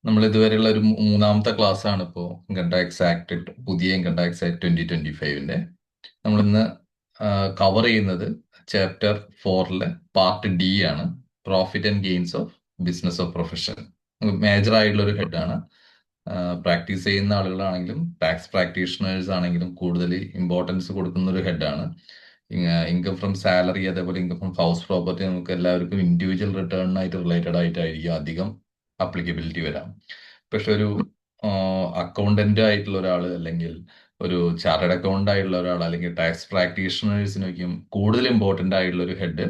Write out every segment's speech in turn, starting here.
നമ്മൾ ഇതുവരെയുള്ള ഒരു മൂന്നാമത്തെ ക്ലാസ് ആണ് ഇപ്പോൾ ഇൻകം ടാക്സ് ആക്ട്, പുതിയ ഇൻകം ടാക്സ് ആക്ട് 2025-ന്റെ. നമ്മൾ ഇന്ന് കവർ ചെയ്യുന്നത് ചാപ്റ്റർ 4-ലെ പാർട്ട് ഡി ആണ്. Profit and gains of business of profession. Major ആയിട്ടുള്ള ഒരു ഹെഡാണ്. പ്രാക്ടീസ് ചെയ്യുന്ന ആളുകളാണെങ്കിലും ടാക്സ് പ്രാക്ടീഷണേഴ്സ് ആണെങ്കിലും കൂടുതൽ ഇമ്പോർട്ടൻസ് കൊടുക്കുന്ന ഒരു ഹെഡാണ്. ഇൻകം ഫ്രം സാലറി, അതേപോലെ ഇൻകം ഫ്രം ഹൗസ് പ്രോപ്പർട്ടി നമുക്ക് എല്ലാവർക്കും ഇൻഡിവിജ്വൽ റിട്ടേണിനായിട്ട് റിലേറ്റഡ് ആയിട്ടായിരിക്കും അധികം അപ്ലിക്കബിലിറ്റി വരാം. പക്ഷെ ഒരു അക്കൗണ്ടന്റ് ആയിട്ടുള്ള ഒരാൾ, അല്ലെങ്കിൽ ഒരു ചാർട്ടേഡ് അക്കൗണ്ട് ആയിട്ടുള്ള ഒരാൾ, അല്ലെങ്കിൽ ടാക്സ് പ്രാക്ടീഷണേഴ്സിനൊക്കെയും കൂടുതൽ ഇമ്പോർട്ടന്റ് ആയിട്ടുള്ള ഒരു head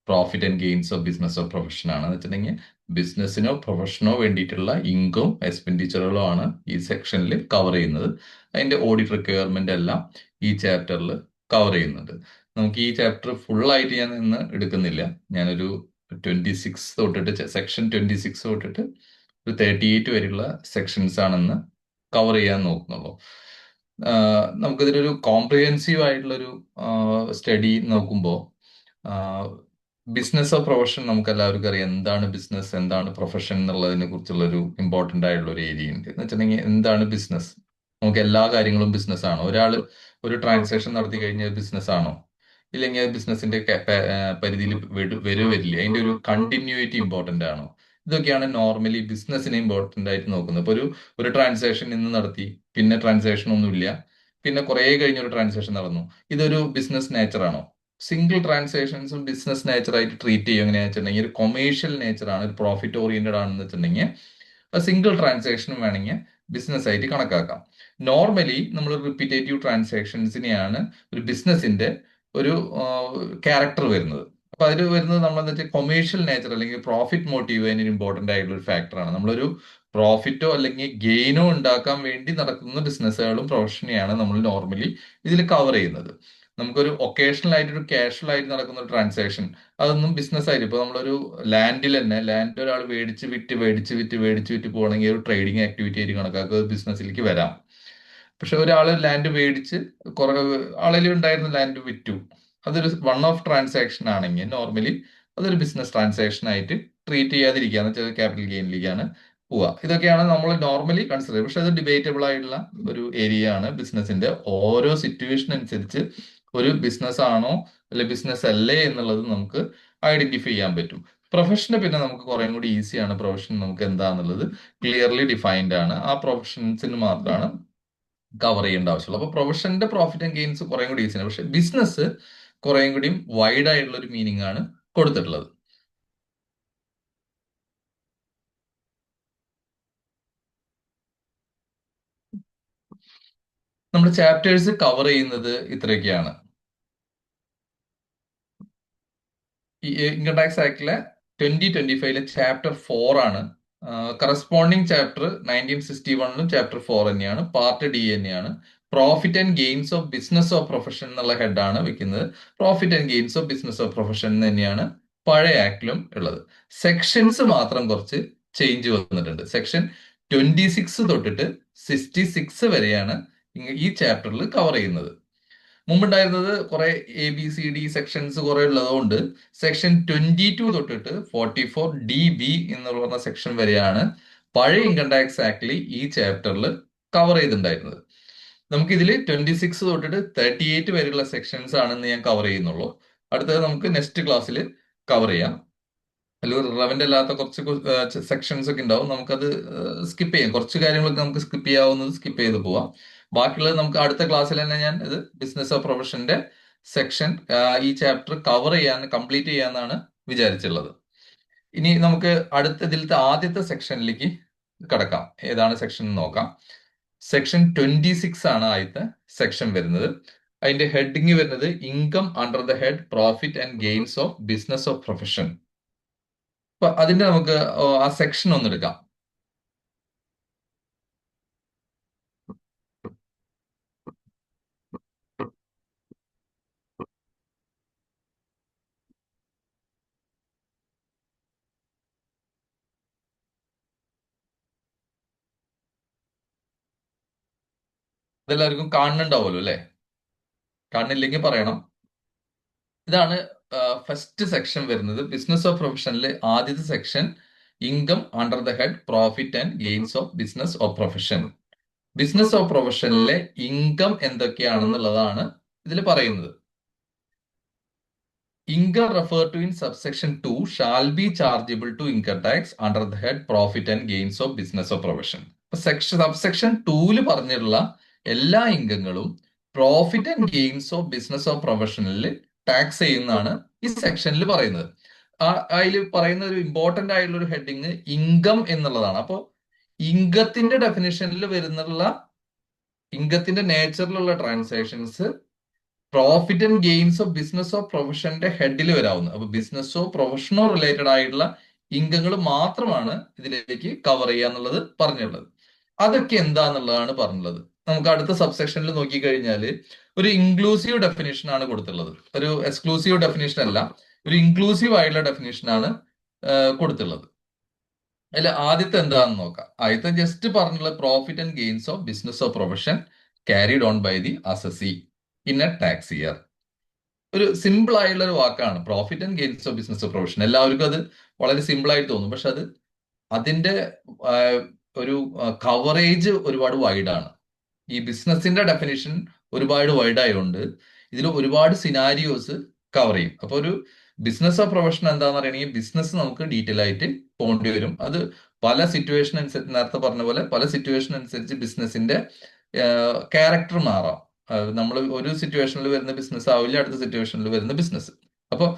profit and gains of business of profession ആണ്. എന്ന് വെച്ചിട്ടുണ്ടെങ്കിൽ ബിസിനസ്സിനോ പ്രൊഫഷനോ വേണ്ടിയിട്ടുള്ള ഇൻകം എക്സ്പെൻഡിച്ചറുകളോ ആണ് ഈ സെക്ഷനിൽ കവർ ചെയ്യുന്നത്. അതിന്റെ ഓഡിറ്റ് റിക്വയർമെന്റ് എല്ലാം ഈ ചാപ്റ്ററിൽ കവർ ചെയ്യുന്നുണ്ട്. നമുക്ക് ഈ ചാപ്റ്റർ ഫുൾ ആയിട്ട് ഞാൻ ഇന്ന് എടുക്കുന്നില്ല. ഞാനൊരു 26 തൊട്ടിട്ട്, സെക്ഷൻ 26 തൊട്ടിട്ട് ഒരു 38 വരെയുള്ള സെക്ഷൻസ് ആണെന്ന് കവർ ചെയ്യാൻ നോക്കുന്നുള്ളൂ. നമുക്കിതിലൊരു കോംപ്രിഹെൻസീവ് ആയിട്ടുള്ളൊരു സ്റ്റഡി നോക്കുമ്പോൾ ബിസിനസ് ഓഫ് പ്രൊഫഷൻ നമുക്ക് എല്ലാവർക്കും അറിയാം. എന്താണ് ബിസിനസ്, എന്താണ് പ്രൊഫഷൻ എന്നുള്ളതിനെ കുറിച്ചുള്ള ഒരു ഇമ്പോർട്ടന്റ് ആയിട്ടുള്ള ഒരു ഏരിയ ഉണ്ട്. എന്ന് വെച്ചിട്ടുണ്ടെങ്കിൽ എന്താണ് ബിസിനസ്? നമുക്ക് എല്ലാ കാര്യങ്ങളും ബിസിനസ് ആണോ? ഒരാൾ ഒരു ട്രാൻസാക്ഷൻ നടത്തി കഴിഞ്ഞാൽ ബിസിനസ് ആണോ? ഇല്ലെങ്കിൽ ബിസിനസിന്റെ പരിധിയിൽ വരുമോ വരില്ല? അതിന്റെ ഒരു കണ്ടിന്യൂറ്റി ഇമ്പോർട്ടന്റ് ആണോ? ഇതൊക്കെയാണ് നോർമലി ബിസിനസ്സിനെ ഇമ്പോർട്ടന്റ് ആയിട്ട് നോക്കുന്നത്. ഇപ്പൊ ഒരു ട്രാൻസാക്ഷൻ ഇന്ന് നടത്തി, പിന്നെ ട്രാൻസാക്ഷൻ ഒന്നുമില്ല, പിന്നെ കുറെ കഴിഞ്ഞ ഒരു ട്രാൻസാക്ഷൻ നടന്നു. ഇതൊരു ബിസിനസ് നേച്ചർ ആണോ? സിംഗിൾ ട്രാൻസാക്ഷൻസും ബിസിനസ് നേച്ചർ ആയിട്ട് ട്രീറ്റ് ചെയ്യും. എങ്ങനെയാ വെച്ചിട്ടുണ്ടെങ്കിൽ ഒരു കൊമേഴ്ഷ്യൽ നേച്ചർ ആണ്, ഒരു പ്രോഫിറ്റ് ഓറിയന്റഡ് ആണെന്ന് വെച്ചിട്ടുണ്ടെങ്കിൽ സിംഗിൾ ട്രാൻസാക്ഷനും വേണമെങ്കിൽ ബിസിനസ് ആയിട്ട് കണക്കാക്കാം. നോർമലി നമ്മൾ റിപ്പീറ്റേറ്റീവ് ട്രാൻസാക്ഷൻസിനെയാണ് ഒരു ബിസിനസിന്റെ ഒരു ക്യാരക്ടർ വരുന്നത്. അപ്പൊ അതിൽ വരുന്നത് നമ്മളെന്ന് വെച്ചാൽ കൊമേഴ്ഷ്യൽ നേച്ചർ അല്ലെങ്കിൽ പ്രോഫിറ്റ് മോട്ടീവ് അതിന് ഇമ്പോർട്ടന്റ് ആയിട്ടുള്ള ഒരു ഫാക്ടറാണ്. നമ്മളൊരു പ്രോഫിറ്റോ അല്ലെങ്കിൽ ഗെയിനോ ഉണ്ടാക്കാൻ വേണ്ടി നടക്കുന്ന ബിസിനസ്സുകളും പ്രൊഫഷനെയാണ് നമ്മൾ നോർമലി ഇതിൽ കവർ ചെയ്യുന്നത്. നമുക്കൊരു ഒക്കേഷണൽ ആയിട്ട് ഒരു കാഷ്വൽ ആയിട്ട് നടക്കുന്ന ഒരു ട്രാൻസാക്ഷൻ, അതൊന്നും ബിസിനസ് ആയിട്ട്, ഇപ്പൊ നമ്മളൊരു ലാൻഡിൽ തന്നെ ലാൻഡ് ഒരാൾ മേടിച്ച് വിറ്റ് പോകണമെങ്കിൽ ഒരു ട്രേഡിംഗ് ആക്ടിവിറ്റി ആയിട്ട് കണക്കാക്കുക ബിസിനസ്സിലേക്ക് വരാം. പക്ഷെ ഒരാൾ ലാൻഡ് മേടിച്ച് കുറെ ആളിൽ ഉണ്ടായിരുന്ന ലാൻഡ് വിറ്റു, അതൊരു വൺ ഓഫ് ട്രാൻസാക്ഷൻ ആണെങ്കിൽ നോർമലി അതൊരു ബിസിനസ് ട്രാൻസാക്ഷൻ ആയിട്ട് ട്രീറ്റ് ചെയ്യാതിരിക്കുക, വെച്ചാൽ ക്യാപിറ്റൽ ഗെയിനിലേക്കാണ് പോവുക. ഇതൊക്കെയാണ് നമ്മൾ നോർമലി കൺസിഡർ ചെയ്യുക. പക്ഷെ അത് ഡിബേറ്റബിൾ ആയിട്ടുള്ള ഒരു ഏരിയ ആണ്. ബിസിനസിന്റെ ഓരോ സിറ്റുവേഷൻ അനുസരിച്ച് ഒരു ബിസിനസ് ആണോ അല്ലെ ബിസിനസ് അല്ലേ എന്നുള്ളത് നമുക്ക് ഐഡന്റിഫൈ ചെയ്യാൻ പറ്റും. പ്രൊഫഷന് പിന്നെ നമുക്ക് കുറേ കൂടി ഈസിയാണ്. പ്രൊഫഷൻ നമുക്ക് എന്താന്നുള്ളത് ക്ലിയർലി ഡിഫൈൻഡ് ആണ്. ആ പ്രൊഫഷൻസിന് മാത്രമാണ് കവർ ചെയ്യേണ്ട ആവശ്യമുള്ളൂ. അപ്പൊ പ്രൊഫഷന്റെ പ്രോഫിറ്റ് ആൻഡ് ഗെയിൻസ് കുറേ കൂടി ഈസിയാണ്. പക്ഷെ ബിസിനസ് കുറേ കൂടി വൈഡ് ആയിട്ടുള്ള ഒരു മീനിങ് ആണ് കൊടുത്തിട്ടുള്ളത്. നമ്മുടെ ചാപ്റ്റേഴ്സ് കവർ ചെയ്യുന്നത് ഇത്രയൊക്കെയാണ്. ഈ ഇൻകം ടാക്സ് ആക്ടിലെ 2025-ലെ ചാപ്റ്റർ 4 ആണ്. കറസ്പോണ്ടിങ് ചാപ്റ്റർ 1961-ലും ചാപ്റ്റർ 4 തന്നെയാണ്, പാർട്ട് ഡി തന്നെയാണ്. Profit and gains of business of profession എന്നുള്ള ഹെഡാണ് വെക്കുന്നത്. Profit and gains of business of profession തന്നെയാണ് പഴയ ആക്ടിലും ഉള്ളത്. സെക്ഷൻസ് മാത്രം കുറച്ച് ചേഞ്ച് വന്നിട്ടുണ്ട്. സെക്ഷൻ 26 തൊട്ടിട്ട് 66 വരെയാണ് ഈ ചാപ്റ്ററിൽ കവർ ചെയ്യുന്നത്. മുമ്പുണ്ടായിരുന്നത് കുറെ ABCD സെക്ഷൻസ് കുറെ ഉള്ളതുകൊണ്ട് സെക്ഷൻ 22 തൊട്ടിട്ട് 44DB എന്ന് പറഞ്ഞ സെക്ഷൻ വരെയാണ് പഴയ ഇൻകം ടാക്സ് ആക്ടിൽ ഈ ചാപ്റ്ററിൽ കവർ ചെയ്തിട്ടുണ്ടായിരുന്നത്. നമുക്കിതിൽ 26 തൊട്ടിട്ട് 38 വരെയുള്ള സെക്ഷൻസ് ആണെന്ന് ഞാൻ കവർ ചെയ്യുന്നുള്ളൂ. അടുത്തത് നമുക്ക് നെക്സ്റ്റ് ക്ലാസ്സിൽ കവർ ചെയ്യാം. അതിൽ റിലവന്റ് അല്ലാത്ത കുറച്ച് സെക്ഷൻസ് ഒക്കെ ഉണ്ടാവും. നമുക്കത് സ്കിപ്പ് ചെയ്യാം. കുറച്ച് കാര്യങ്ങളൊക്കെ നമുക്ക് സ്കിപ്പ് ചെയ്യാവുന്നത് സ്കിപ്പ് ചെയ്ത് പോവാം. ബാക്കിയുള്ളത് നമുക്ക് അടുത്ത ക്ലാസ്സിൽ തന്നെ ഞാൻ ഇത് ബിസിനസ് ഓഫ് പ്രൊഫഷന്റെ സെക്ഷൻ ഈ ചാപ്റ്റർ കവർ ചെയ്യാൻ, കംപ്ലീറ്റ് ചെയ്യാന്നാണ് വിചാരിച്ചുള്ളത്. ഇനി നമുക്ക് അടുത്ത ഇതിലത്തെ ആദ്യത്തെ സെക്ഷനിലേക്ക് കടക്കാം. ഏതാണ് സെക്ഷൻ എന്ന് നോക്കാം. സെക്ഷൻ 26 ആണ് ആദ്യത്തെ സെക്ഷൻ വരുന്നത്. അതിന്റെ ഹെഡിങ് വരുന്നത് income under the head profit and gains of business of profession. അപ്പൊ അതിന്റെ നമുക്ക് ആ സെക്ഷൻ ഒന്ന് എടുക്കാം. ഇതെല്ലാവർക്കും കാണുന്നുണ്ടാവുമല്ലോ അല്ലെ? കാണുന്നില്ലെങ്കിൽ പറയണം. ഇതാണ് ഫസ്റ്റ് സെക്ഷൻ വരുന്നത്. ബിസിനസ് ഓഫ് പ്രൊഫഷനിലെ ആദ്യത്തെ section income under the head profit and gains of business of profession. Business of പ്രൊഫഷനിലെ ഇൻകം എന്തൊക്കെയാണെന്നുള്ളതാണ് ഇതിൽ പറയുന്നത്. Income refer to in subsection 2 shall be chargeable to income tax under the head profit and gains of business of profession. Subsection 2 പറഞ്ഞിട്ടുള്ള എല്ലാ ഇൻകങ്ങളും profit and gains of business of പ്രൊഫഷനിൽ tax ചെയ്യുന്നതാണ് ഈ സെക്ഷനിൽ പറയുന്നത്. അതിൽ പറയുന്ന ഒരു ഇമ്പോർട്ടന്റ് ആയിട്ടുള്ള ഒരു ഹെഡിങ് ഇൻകം എന്നുള്ളതാണ്. അപ്പോൾ ഇൻകത്തിന്റെ ഡെഫിനിഷനിൽ വരുന്നുള്ള ഇൻകത്തിന്റെ നേച്ചറിലുള്ള transactions profit and gains of business of പ്രൊഫഷന്റെ ഹെഡിൽ വരാവുന്നത്. അപ്പൊ ബിസിനസ്സോ പ്രൊഫഷനോ റിലേറ്റഡ് ആയിട്ടുള്ള ഇൻകങ്ങൾ മാത്രമാണ് ഇതിലേക്ക് കവർ ചെയ്യുക എന്നുള്ളത് പറഞ്ഞുള്ളത്. അതൊക്കെ എന്താന്നുള്ളതാണ് പറഞ്ഞുള്ളത്. നമുക്ക് അടുത്ത സബ്സെക്ഷനിൽ നോക്കിക്കഴിഞ്ഞാൽ ഒരു ഇൻക്ലൂസീവ് ഡെഫിനേഷൻ ആണ് കൊടുത്തുള്ളത്. ഒരു എക്സ്ക്ലൂസീവ് ഡെഫിനേഷൻ അല്ല, ഒരു ഇൻക്ലൂസീവ് ആയിട്ടുള്ള ഡെഫിനേഷൻ ആണ് കൊടുത്തുള്ളത്. അതിൽ ആദ്യത്തെ എന്താണെന്ന് നോക്കാം. ആദ്യത്തെ ജസ്റ്റ് പറഞ്ഞുള്ള profit and gains of business of profession carried on by the assessee in a tax year. ഒരു സിമ്പിൾ ആയിട്ടുള്ള ഒരു വാക്കാണ് profit and gains of business of profession. എല്ലാവർക്കും അത് വളരെ സിമ്പിൾ ആയിട്ട് തോന്നും, പക്ഷെ അതിന്റെ ഒരു കവറേജ് ഒരുപാട് വൈഡാണ്. ഈ ബിസിനസിന്റെ ഡെഫിനിഷൻ ഒരുപാട് വൈഡ് ആയതുകൊണ്ട് ഇതിൽ ഒരുപാട് സിനാരിയോസ് കവർ ചെയ്യും. അപ്പൊ ഒരു ബിസിനസ് ഓഫ് പ്രൊഫഷൻ എന്താന്ന് പറയുകയാണെങ്കിൽ ബിസിനസ് നമുക്ക് ഡീറ്റെയിൽ ആയിട്ട് പോകേണ്ടി വരും. അത് പല സിറ്റുവേഷൻ അനുസരിച്ച്, നേരത്തെ പറഞ്ഞ പോലെ പല സിറ്റുവേഷൻ അനുസരിച്ച് ബിസിനസിന്റെ ക്യാരക്ടർ മാറാം. നമ്മൾ ഒരു സിറ്റുവേഷനിൽ വരുന്ന ബിസിനസ് ആവില്ല അടുത്ത സിറ്റുവേഷനിൽ വരുന്ന ബിസിനസ്. അപ്പോൾ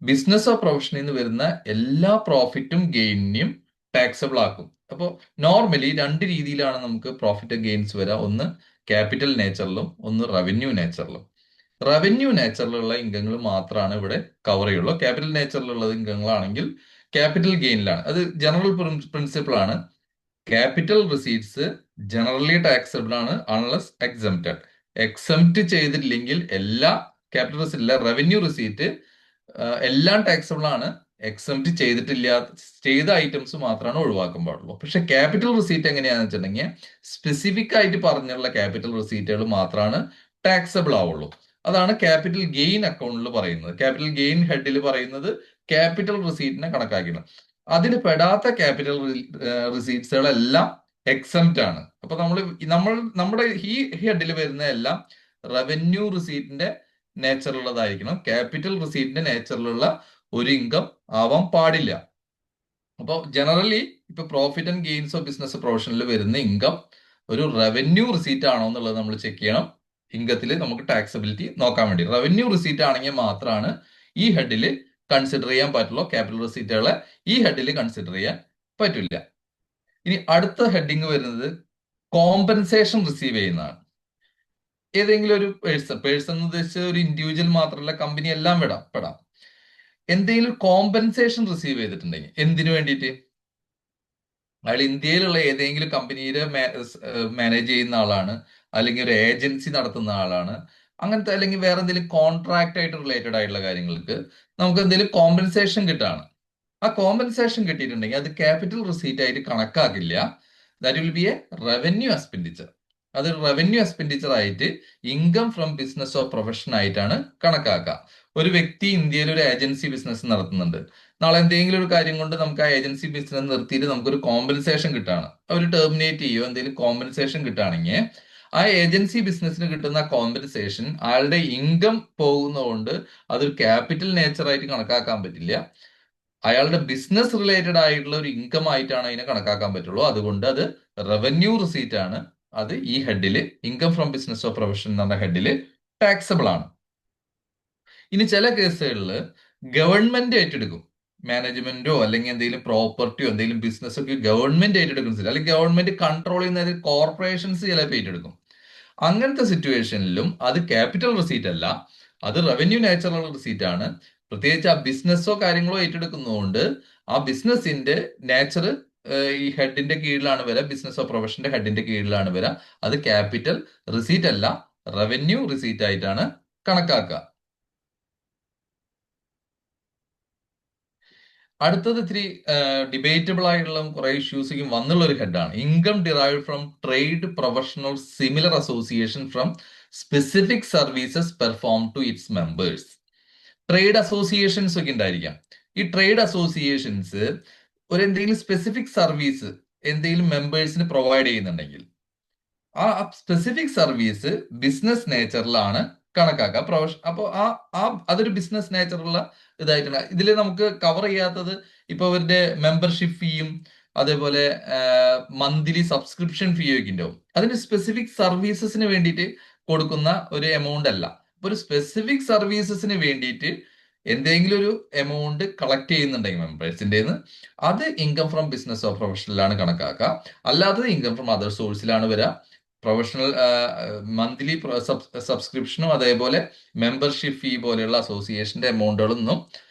ബിസിനസ് ഓഫ് പ്രൊഫഷനിൽ നിന്ന് വരുന്ന എല്ലാ പ്രോഫിറ്റും ഗെയിനും ടാക്സബിൾ ആക്കും. അപ്പോൾ നോർമലി രണ്ട് രീതിയിലാണ് നമുക്ക് പ്രോഫിറ്റ് ഗെയിൻസ് വരിക. ഒന്ന് ക്യാപിറ്റൽ നേച്ചറിലും ഒന്ന് റവന്യൂ നേച്ചറിലും. റവന്യൂ നേച്ചറിലുള്ള ഇൻകങ്ങൾ മാത്രമാണ് ഇവിടെ കവർ ചെയ്യുള്ളൂ. ക്യാപിറ്റൽ നേച്ചറിലുള്ള ഇൻകങ്ങളാണെങ്കിൽ ക്യാപിറ്റൽ ഗെയിനിലാണ്. അത് ജനറൽ പ്രിൻസിപ്പിൾ ആണ്. ക്യാപിറ്റൽ റിസീറ്റ്സ് ജനറലി ടാക്സബിൾ ആണ് അൺലെസ് എക്സംപ്റ്റഡ്. എക്സംപ്റ്റ് ചെയ്തിട്ടില്ലെങ്കിൽ എല്ലാ ക്യാപിറ്റൽ റിസീറ്റ് റവന്യൂ റിസീറ്റ് എല്ലാം ടാക്സബിൾ ആണ്. എക്സംപ്റ്റ് ചെയ്ത ഐറ്റംസ് മാത്രമാണ് ഒഴിവാക്കാൻ പാടുള്ളൂ. പക്ഷെ ക്യാപിറ്റൽ റിസീറ്റ് എങ്ങനെയാണെന്ന് വെച്ചിട്ടുണ്ടെങ്കിൽ സ്പെസിഫിക് ആയിട്ട് പറഞ്ഞുള്ള ക്യാപിറ്റൽ റിസീറ്റുകൾ മാത്രമാണ് ടാക്സബിൾ ആവുള്ളൂ. അതാണ് ക്യാപിറ്റൽ ഗെയിൻ അക്കൗണ്ടിൽ പറയുന്നത്. ക്യാപിറ്റൽ ഗെയിൻ ഹെഡിൽ പറയുന്നത് ക്യാപിറ്റൽ റിസീറ്റിനെ കണക്കാക്കിയാണ്. അതിൽ പെടാത്ത ക്യാപിറ്റൽ റിസീറ്റ്സുകളെല്ലാം എക്സംപ്റ്റ് ആണ്. അപ്പൊ നമ്മുടെ ഈ ഹെഡിൽ വരുന്ന എല്ലാം റവന്യൂ റിസീറ്റിന്റെ നേച്ചറുള്ളതായിരിക്കണം. ക്യാപിറ്റൽ റിസീറ്റിന്റെ നേച്ചറിലുള്ള ഒരു ഇൻകം ആവാൻ പാടില്ല. അപ്പോൾ ജനറലി ഇപ്പൊ profit and gains of business പ്രൊഫഷനിൽ വരുന്ന ഇൻകം ഒരു റവന്യൂ റിസീറ്റ് ആണോ എന്നുള്ളത് നമ്മൾ ചെക്ക് ചെയ്യണം. ഇൻകത്തിൽ നമുക്ക് ടാക്സബിലിറ്റി നോക്കാൻ വേണ്ടി റവന്യൂ റിസീറ്റ് ആണെങ്കിൽ മാത്രമാണ് ഈ ഹെഡിൽ കൺസിഡർ ചെയ്യാൻ പറ്റുള്ളൂ. ക്യാപിറ്റൽ റിസീറ്റുകളെ ഈ ഹെഡിൽ കൺസിഡർ ചെയ്യാൻ പറ്റില്ല. ഇനി അടുത്ത ഹെഡിങ് വരുന്നത് കോമ്പൻസേഷൻ റിസീവ് ചെയ്യുന്നതാണ്. ഏതെങ്കിലും ഒരു പേഴ്സൺ എന്ന് ഉദ്ദേശിച്ച ഒരു ഇൻഡിവിജ്വൽ മാത്രമല്ല, കമ്പനി എല്ലാം പെടാം. എന്തെങ്കിലും കോമ്പൻസേഷൻ റിസീവ് ചെയ്തിട്ടുണ്ടെങ്കിൽ എന്തിനു വേണ്ടിയിട്ട്, അയാൾ ഇന്ത്യയിലുള്ള ഏതെങ്കിലും കമ്പനിയുടെ മാനേജ് ചെയ്യുന്ന ആളാണ്, അല്ലെങ്കിൽ ഒരു ഏജൻസി നടത്തുന്ന ആളാണ്, അങ്ങനത്തെ അല്ലെങ്കിൽ വേറെ എന്തെങ്കിലും കോൺട്രാക്ട് ആയിട്ട് റിലേറ്റഡ് ആയിട്ടുള്ള കാര്യങ്ങൾക്ക് നമുക്ക് എന്തെങ്കിലും കോമ്പൻസേഷൻ കിട്ടാണ്. ആ കോമ്പൻസേഷൻ കിട്ടിയിട്ടുണ്ടെങ്കിൽ അത് ക്യാപിറ്റൽ റിസീറ്റ് ആയിട്ട് കണക്കാക്കില്ല. That will be A revenue expenditure. അത് റവന്യൂ എക്സ്പെൻഡിച്ചർ ആയിട്ട് income from business of profession ആയിട്ടാണ് കണക്കാക്കുക. ഒരു വ്യക്തി ഇന്ത്യയിൽ ഒരു ഏജൻസി ബിസിനസ് നടത്തുന്നുണ്ട്. നാളെ എന്തെങ്കിലും ഒരു കാര്യം കൊണ്ട് നമുക്ക് ആ ഏജൻസി ബിസിനസ് നിർത്തിയിട്ട് നമുക്കൊരു കോമ്പൻസേഷൻ കിട്ടാണ്, അവർ ടെർമിനേറ്റ് ചെയ്യുമോ എന്തെങ്കിലും കോമ്പൻസേഷൻ കിട്ടുകയാണെങ്കിൽ ആ ഏജൻസി ബിസിനസ്സിന് കിട്ടുന്ന കോമ്പൻസേഷൻ അയാളുടെ ഇൻകം പോകുന്നതുകൊണ്ട് അതൊരു ക്യാപിറ്റൽ നേച്ചർ ആയിട്ട് കണക്കാക്കാൻ പറ്റില്ല. അയാളുടെ ബിസിനസ് റിലേറ്റഡ് ആയിട്ടുള്ള ഒരു ഇൻകം ആയിട്ടാണ് അതിനെ കണക്കാക്കാൻ പറ്റുള്ളൂ. അതുകൊണ്ട് അത് റവന്യൂ റിസീറ്റ് ആണ്. അത് ഈ ഹെഡില് income from business of profession എന്ന ഹെഡില് ടാക്സബിൾ ആണ്. ഇനി ചില കേസുകളിൽ ഗവൺമെന്റ് ഏറ്റെടുക്കും. മാനേജ്മെന്റോ അല്ലെങ്കിൽ എന്തെങ്കിലും പ്രോപ്പർട്ടിയോ എന്തെങ്കിലും ബിസിനസ് ഒക്കെ ഗവൺമെന്റ് ഏറ്റെടുക്കുന്ന, അല്ലെങ്കിൽ ഗവൺമെന്റ് കൺട്രോൾ ചെയ്യുന്ന കോർപ്പറേഷൻസ് ചിലപ്പോൾ ഏറ്റെടുക്കും. അങ്ങനത്തെ സിറ്റുവേഷനിലും അത് ക്യാപിറ്റൽ റിസീറ്റ് അല്ല, അത് റവന്യൂ നേച്ചറുള്ള റിസീറ്റ് ആണ്. പ്രത്യേകിച്ച് ആ ബിസിനസ്സോ കാര്യങ്ങളോ ഏറ്റെടുക്കുന്നതുകൊണ്ട് ആ ബിസിനസിന്റെ നേച്ചർ ഈ ഹെഡിന്റെ കീഴിലാണ് വരിക, ബിസിനസ് ഓഫ് പ്രൊഫഷന്റെ ഹെഡിന്റെ കീഴിലാണ് വരിക. അത് ക്യാപിറ്റൽ റിസീറ്റ് അല്ല, റവന്യൂ റിസീറ്റ് ആയിട്ടാണ് കണക്കാക്കുക. അടുത്തത് ഇത്തിരി ഡിബേറ്റബിൾ ആയിട്ടുള്ള കുറെ ഇഷ്യൂസ് വന്നുള്ള ഒരു ഹെഡാണ് income derived from trade professional similar association from specific services perform to its members. Trade associations ഒക്കെ ഉണ്ടായിരിക്കാം. ഈ ട്രേഡ് അസോസിയേഷൻസ് ഒരു എന്തെങ്കിലും സ്പെസിഫിക് സർവീസ് എന്തെങ്കിലും മെമ്പേഴ്സിന് പ്രൊവൈഡ് ചെയ്യുന്നുണ്ടെങ്കിൽ ആ സ്പെസിഫിക് സർവീസ് ബിസിനസ് നേച്ചറിലാണ് കണക്കാക്കുക. അപ്പോൾ ആ അതൊരു ബിസിനസ് നേച്ചറുള്ള ഇതായിട്ടാണ്. ഇതിൽ നമുക്ക് കവർ ചെയ്യാത്തത് ഇപ്പൊ ഇവരുടെ മെമ്പർഷിപ്പ് ഫീയും അതേപോലെ മന്ത്ലി സബ്സ്ക്രിപ്ഷൻ ഫീ ഒക്കെ ഉണ്ടാവും. അതിന് സ്പെസിഫിക് സർവീസസിന് വേണ്ടിയിട്ട് കൊടുക്കുന്ന ഒരു എമൗണ്ട് അല്ല. അപ്പൊ ഒരു സ്പെസിഫിക് സർവീസസിന് വേണ്ടിയിട്ട് എന്തെങ്കിലും ഒരു എമൗണ്ട് കളക്ട് ചെയ്യുന്നുണ്ടെങ്കിൽ മെമ്പേഴ്സിന്റെ അത് ഇൻകം ഫ്രം ബിസിനസ് ഓർ പ്രൊഫഷണലാണ് കണക്കാക്കുക. അല്ലാത്തത് ഇൻകം ഫ്രം അതർ സോഴ്സിലാണ് വരിക. പ്രൊഫഷണൽ മന്ത്ലി സബ്സ്ക്രിപ്ഷനും അതേപോലെ മെമ്പർഷിപ്പ് ഫീ പോലെയുള്ള അസോസിയേഷന്റെ എമൗണ്ടുകളൊന്നും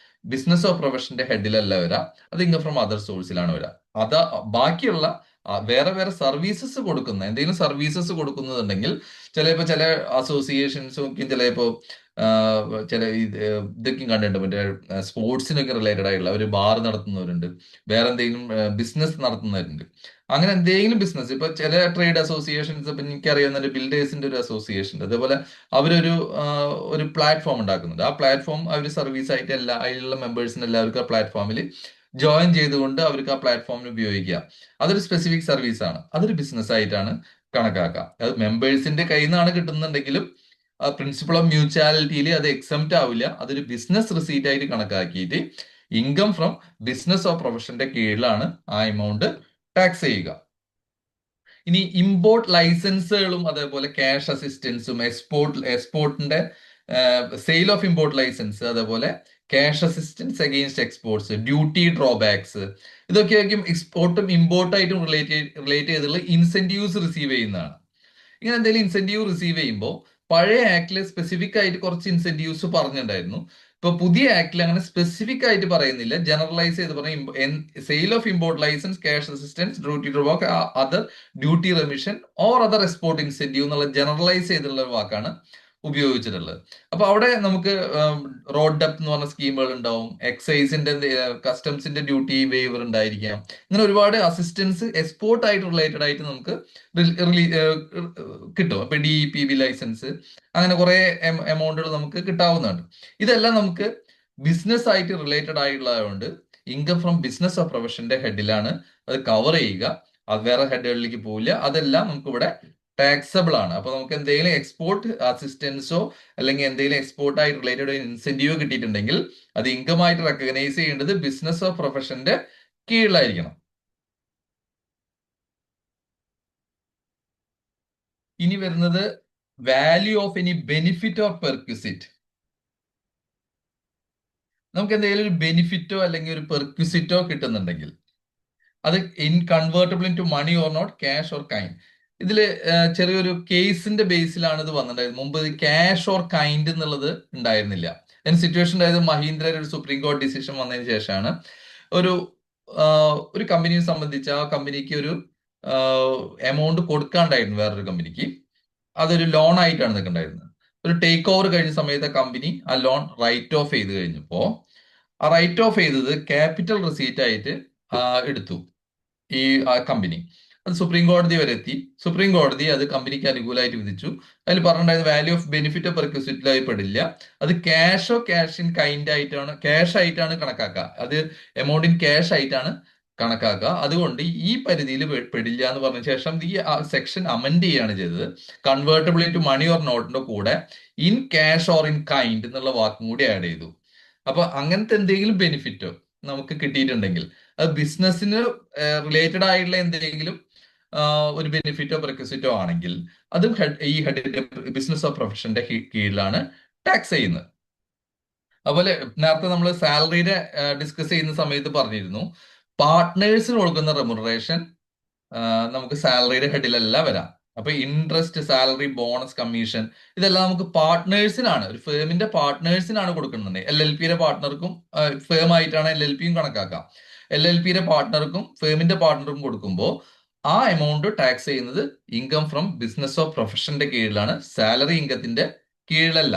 ബിസിനസ് ഓഫ് പ്രൊഫഷന്റെ ഹെഡിലല്ല വരിക. അത് ഇൻകം ഫ്രം അതർ സോഴ്സിലാണ് വരിക. അത് ബാക്കിയുള്ള വേറെ വേറെ സർവീസസ് കൊടുക്കുന്ന എന്തെങ്കിലും സർവീസസ് കൊടുക്കുന്നുണ്ടെങ്കിൽ ചിലപ്പോ ചില അസോസിയേഷൻസും ചിലപ്പോ ചില ഇതൊക്കെയും കണ്ടിട്ടുണ്ട്. മറ്റേ സ്പോർട്സിനൊക്കെ റിലേറ്റഡ് ആയിട്ടുള്ള ഒരു ബാർ നടത്തുന്നവരുണ്ട്, വേറെ എന്തെങ്കിലും ബിസിനസ് നടത്തുന്നവരുണ്ട്. അങ്ങനെ എന്തെങ്കിലും ബിസിനസ് ഇപ്പൊ ചില ട്രേഡ് അസോസിയേഷൻസ്, ഇപ്പൊ എനിക്കറിയാവുന്ന ഒരു ബിൽഡേഴ്സിന്റെ ഒരു അസോസിയേഷൻ ഉണ്ട്. അതേപോലെ അവരൊരു ഒരു പ്ലാറ്റ്ഫോം ഉണ്ടാക്കുന്നുണ്ട്. ആ പ്ലാറ്റ്ഫോം അവർ സർവീസ് ആയിട്ട് അതിലുള്ള മെമ്പേഴ്സിന് എല്ലാവർക്കും ആ പ്ലാറ്റ്ഫോമിൽ ജോയിൻ ചെയ്തുകൊണ്ട് അവർക്ക് ആ പ്ലാറ്റ്ഫോമിൽ ഉപയോഗിക്കാം. അതൊരു സ്പെസിഫിക് സർവീസ് ആണ്. അതൊരു ബിസിനസ് ആയിട്ടാണ് കണക്കാക്കുക. അത് മെമ്പേഴ്സിന്റെ കയ്യിൽ നിന്നാണ് കിട്ടുന്നുണ്ടെങ്കിലും പ്രിൻസിപ്പിൾ ഓഫ് മ്യൂച്വാലിറ്റിയിൽ അത് എക്സംപ്റ്റ് ആവില്ല. അതൊരു ബിസിനസ് റിസീറ്റ് ആയിട്ട് കണക്കാക്കിയിട്ട് ഇൻകം ഫ്രം ബിസിനസ് ഓഫ് പ്രൊഫഷന്റെ കീഴിലാണ് ആ എമൗണ്ട് ടാക്സ് ചെയ്യുക. ഇനി ഇമ്പോർട്ട് ലൈസൻസുകളും അതേപോലെ ക്യാഷ് അസിസ്റ്റൻസും എക്സ്പോർട്ടിന്റെ സെയിൽ ഓഫ് ഇമ്പോർട്ട് ലൈസൻസ് അതേപോലെ cash assistance against exports, duty drawbacks, ഇതൊക്കെയായിരിക്കും എക്സ്പോർട്ടും ഇമ്പോർട്ടായിട്ടും റിലേറ്റ് ചെയ്തിട്ടുള്ള ഇൻസെന്റീവ്സ് റിസീവ് ചെയ്യുന്നതാണ്. ഇങ്ങനെ എന്തെങ്കിലും ഇൻസെന്റീവ് റിസീവ് ചെയ്യുമ്പോൾ പഴയ ആക്ടില് സ്പെസിഫിക് ആയിട്ട് കുറച്ച് ഇൻസെന്റീവ്സ് പറഞ്ഞിട്ടുണ്ടായിരുന്നു. ഇപ്പൊ പുതിയ ആക്ടിൽ അങ്ങനെ സ്പെസിഫിക് ആയിട്ട് പറയുന്നില്ല, ജനറലൈസ് ചെയ്ത് പറഞ്ഞ sale of import licence, cash assistance, duty drawback, other duty remission or other export incentive എന്നുള്ള ജനറലൈസ് ചെയ്തിട്ടുള്ള ഒരു വാക്കാണ് ഉപയോഗിച്ചിട്ടുള്ളത്. അപ്പൊ അവിടെ നമുക്ക് റോഡ് ഡെപ്ത് എന്ന് പറഞ്ഞ സ്കീമുകൾ ഉണ്ടാവും, എക്സൈസിന്റെ കസ്റ്റംസിന്റെ ഡ്യൂട്ടി വേവർ ഉണ്ടായിരിക്കാം. ഇങ്ങനെ ഒരുപാട് അസിസ്റ്റൻസ് എക്സ്പോർട്ട് ആയിട്ട് റിലേറ്റഡ് ആയിട്ട് നമുക്ക് കിട്ടും. അപ്പൊ DEPB ലൈസൻസ്, അങ്ങനെ കുറെ എമൗണ്ടുകൾ നമുക്ക് കിട്ടാവുന്നതാണ്. ഇതെല്ലാം നമുക്ക് ബിസിനസ് ആയിട്ട് റിലേറ്റഡ് ആയിട്ടുള്ളതുകൊണ്ട് ഇൻകം ഫ്രം ബിസിനസ് ഓഫ് പ്രൊഫഷന്റെ ഹെഡിലാണ് അത് കവർ ചെയ്യുക. അത് വേറെ ഹെഡുകളിലേക്ക് പോവില്ല. അതെല്ലാം നമുക്ക് ഇവിടെ ടാക്സബിൾ ആണ്. അപ്പൊ നമുക്ക് എന്തെങ്കിലും എക്സ്പോർട്ട് അസിസ്റ്റൻസോ അല്ലെങ്കിൽ എന്തെങ്കിലും എക്സ്പോർട്ട് ആയിട്ട് റിലേറ്റഡ് ഇൻസെന്റീവോ കിട്ടിയിട്ടുണ്ടെങ്കിൽ അത് ഇൻകം ആയിട്ട് റെക്കഗ്നൈസ് ചെയ്യേണ്ടത് ബിസിനസ് ഓഫ് പ്രൊഫഷന്റെ കീഴിലായിരിക്കണം. ഇനി വരുന്നത് value of any benefit or perquisite. നമുക്ക് എന്തെങ്കിലും ഒരു ബെനിഫിറ്റോ അല്ലെങ്കിൽ ഒരു പെർക്വിസിറ്റോ കിട്ടുന്നുണ്ടെങ്കിൽ അത് convertible into money or not, cash or kind. ഇതില് ചെറിയൊരു കേസിന്റെ ബേസിലാണ് ഇത് വന്നിട്ടുണ്ടായത്. മുമ്പ് ക്യാഷ് ഓർ കൈൻഡ് എന്നുള്ളത് ഉണ്ടായിരുന്നില്ല. അതിന് സിറ്റുവേഷൻ ഉണ്ടായത് മഹീന്ദ്ര ഒരു സുപ്രീം കോടതി ഡിസിഷൻ വന്നതിന് ശേഷമാണ്. ഒരു ഒരു കമ്പനിയെ സംബന്ധിച്ച് ആ കമ്പനിക്ക് ഒരു എമൗണ്ട് കൊടുക്കാണ്ടായിരുന്നു വേറൊരു കമ്പനിക്ക്. അതൊരു ലോൺ ആയിട്ടാണ് നിൽക്കണ്ടായിരുന്നത്. ഒരു ടേക്ക് ഓവർ കഴിഞ്ഞ സമയത്ത് കമ്പനി ആ ലോൺ റൈറ്റ് ഓഫ് ചെയ്ത് കഴിഞ്ഞപ്പോ ആ റൈറ്റ് ഓഫ് ചെയ്തത് ക്യാപിറ്റൽ റെസീറ്റ് ആയിട്ട് എടുത്തു ഈ കമ്പനി. അത് സുപ്രീം കോടതി വരെ എത്തി. സുപ്രീം കോടതി അത് കമ്പനിക്ക് അനുകൂലമായിട്ട് വിധിച്ചു. അതിൽ പറഞ്ഞിട്ടുണ്ടായത് വാല്യൂ ഓഫ് ബെനിഫിറ്റ് പെർക്വിസിറ്റിലായി പെടില്ല. അത് ക്യാഷോ ക്യാഷ് ഇൻ കൈൻഡ് ആയിട്ടാണ്, ക്യാഷ് ആയിട്ടാണ് കണക്കാക്കുക. അത് എമൗണ്ട് ഇൻ ക്യാഷ് ആയിട്ടാണ് കണക്കാക്കുക. അതുകൊണ്ട് ഈ പരിധിയിൽ പെടില്ല എന്ന് പറഞ്ഞ ശേഷം ഈ സെക്ഷൻ അമെൻഡ് ചെയ്യാണ് ചെയ്തത്. Convertible into money or നോട്ടിന്റെ കൂടെ in cash or in kind എന്നുള്ള വാക്കും കൂടി ആഡ് ചെയ്തു. അപ്പൊ അങ്ങനത്തെ എന്തെങ്കിലും ബെനിഫിറ്റോ നമുക്ക് കിട്ടിയിട്ടുണ്ടെങ്കിൽ അത് ബിസിനസ്സിന് റിലേറ്റഡ് ആയിട്ടുള്ള എന്തെങ്കിലും ഒരു ബെനിഫിറ്റോ പ്രിക്വസിറ്റോ ആണെങ്കിൽ അതും ഈ ഹെഡിന്റെ ബിസിനസ് ഓഫ് പ്രൊഫഷന്റെ കീഴിലാണ് ടാക്സ് ചെയ്യുന്നത്. അതുപോലെ നേരത്തെ നമ്മൾ സാലറിയുടെ ഡിസ്കസ് ചെയ്യുന്ന സമയത്ത് പറഞ്ഞിരുന്നു, പാർട്ട്നേഴ്സിന് കൊടുക്കുന്ന റെമുനറേഷൻ നമുക്ക് സാലറിയുടെ ഹെഡിലല്ല വരാം. അപ്പൊ ഇൻട്രസ്റ്റ്, സാലറി, ബോണസ്, കമ്മീഷൻ ഇതെല്ലാം നമുക്ക് പാർട്ട്നേഴ്സിനാണ്, ഒരു ഫേമിന്റെ പാർട്ട്നേഴ്സിനാണ് കൊടുക്കുന്നത്. LLPയുടെ പാർട്ട്ണർക്കും ഫേം ആയിട്ടാണ് LLPയും കണക്കാക്കാം. LLPയുടെ പാർട്ട്ണർക്കും ഫേമിന്റെ പാർട്ട്ണർക്കും കൊടുക്കുമ്പോൾ ആ എമൗണ്ട് ടാക്സ് ചെയ്യുന്നത് ഇൻകം ഫ്രം ബിസിനസ് ഓഫ് പ്രൊഫഷന്റെ കീഴിലാണ്, സാലറി ഇൻകത്തിന്റെ കീഴിലല്ല.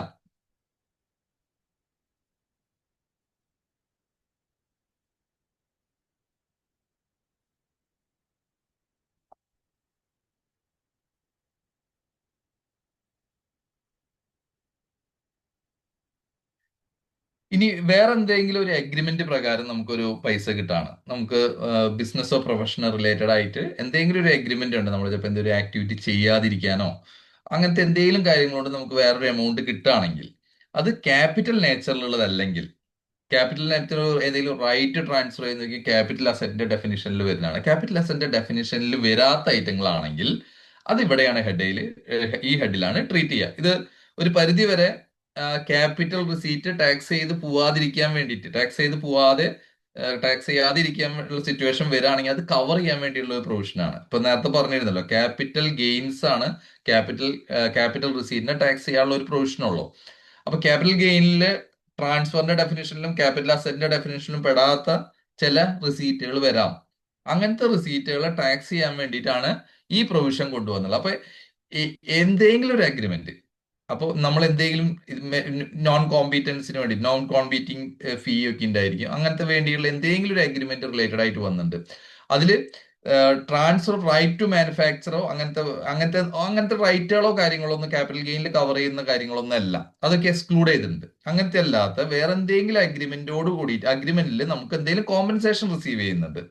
ഇനി വേറെ എന്തെങ്കിലും ഒരു അഗ്രിമെന്റ് പ്രകാരം നമുക്കൊരു പൈസ കിട്ടാണ്, നമുക്ക് ബിസിനസ്സോ പ്രൊഫഷനോ റിലേറ്റഡ് ആയിട്ട് എന്തെങ്കിലും ഒരു അഗ്രിമെന്റ് ഉണ്ട്, നമ്മൾ ചിലപ്പോൾ എന്തെങ്കിലും ആക്ടിവിറ്റി ചെയ്യാതിരിക്കാനോ അങ്ങനത്തെ എന്തെങ്കിലും കാര്യങ്ങളുണ്ട്, നമുക്ക് വേറൊരു എമൗണ്ട് കിട്ടുകയാണെങ്കിൽ അത് ക്യാപിറ്റൽ നേച്ചറിലുള്ളതല്ലെങ്കിൽ, ക്യാപിറ്റൽ നേച്ചർ ഏതെങ്കിലും റൈറ്റ് ട്രാൻസ്ഫർ ചെയ്യുന്ന ക്യാപിറ്റൽ അസറ്റിന്റെ ഡെഫിനിഷനിൽ വരുന്നതാണ്. ക്യാപിറ്റൽ അസറ്റിന്റെ ഡെഫിനിഷനിൽ വരാത്ത ഐറ്റങ്ങളാണെങ്കിൽ അത് ഇവിടെയാണ് ഹെഡിൽ, ഈ ഹെഡിലാണ് ട്രീറ്റ് ചെയ്യുക. ഇത് ഒരു പരിധി വരെ ക്യാപിറ്റൽ റിസീറ്റ് ടാക്സ് ചെയ്ത് പോവാതിരിക്കാൻ വേണ്ടിയിട്ട്, ടാക്സ് ചെയ്ത് പോവാതെ ടാക്സ് ചെയ്യാതിരിക്കാൻ ഉള്ള സിറ്റുവേഷൻ വരികയാണെങ്കിൽ അത് കവർ ചെയ്യാൻ വേണ്ടിയുള്ള ഒരു പ്രൊവിഷനാണ്. ഇപ്പൊ നേരത്തെ പറഞ്ഞിരുന്നല്ലോ, ക്യാപിറ്റൽ ഗെയിൻസ് ആണ് ക്യാപിറ്റൽ റിസീറ്റിനെ ടാക്സ് ചെയ്യാനുള്ള ഒരു പ്രൊവിഷനുള്ളൂ. അപ്പൊ ക്യാപിറ്റൽ ഗെയിനില് ട്രാൻസ്ഫറിന്റെ ഡെഫിനേഷനിലും ക്യാപിറ്റൽ അസറ്റിന്റെ ഡെഫിനേഷനിലും പെടാത്ത ചില റിസീറ്റുകൾ വരാം. അങ്ങനത്തെ റിസീറ്റുകളെ ടാക്സ് ചെയ്യാൻ വേണ്ടിയിട്ടാണ് ഈ പ്രൊവിഷൻ കൊണ്ടുവന്നത്. അപ്പൊ എന്തെങ്കിലും ഒരു അഗ്രിമെന്റ്, അപ്പോൾ നമ്മൾ എന്തെങ്കിലും നോൺ കോമ്പീറ്റൻസിന് വേണ്ടി നോൺ കോമ്പീറ്റിംഗ് ഫീ ഒക്കെ ഉണ്ടായിരിക്കും, അങ്ങനത്തെ വേണ്ടിയുള്ള എന്തെങ്കിലും ഒരു അഗ്രിമെന്റ് റിലേറ്റഡ് ആയിട്ട് വന്നിട്ടുണ്ട്. അതിൽ ട്രാൻസ്ഫർ റൈറ്റ് ടു മാനുഫാക്ചറോ അങ്ങനത്തെ അങ്ങനത്തെ അങ്ങനത്തെ റൈറ്റുകളോ കാര്യങ്ങളോ ഒന്നും ക്യാപിറ്റൽ ഗെയിനിൽ കവർ ചെയ്യുന്ന കാര്യങ്ങളൊന്നും അല്ല, അതൊക്കെ എക്സ്ക്ലൂഡ് ചെയ്തിട്ടുണ്ട്. അങ്ങനത്തെ അല്ലാത്ത വേറെ എന്തെങ്കിലും അഗ്രിമെന്റോട് കൂടിയിട്ട്, അഗ്രിമെന്റിൽ നമുക്ക് എന്തെങ്കിലും കോമ്പൻസേഷൻ റിസീവ് ചെയ്യുന്നുണ്ട്,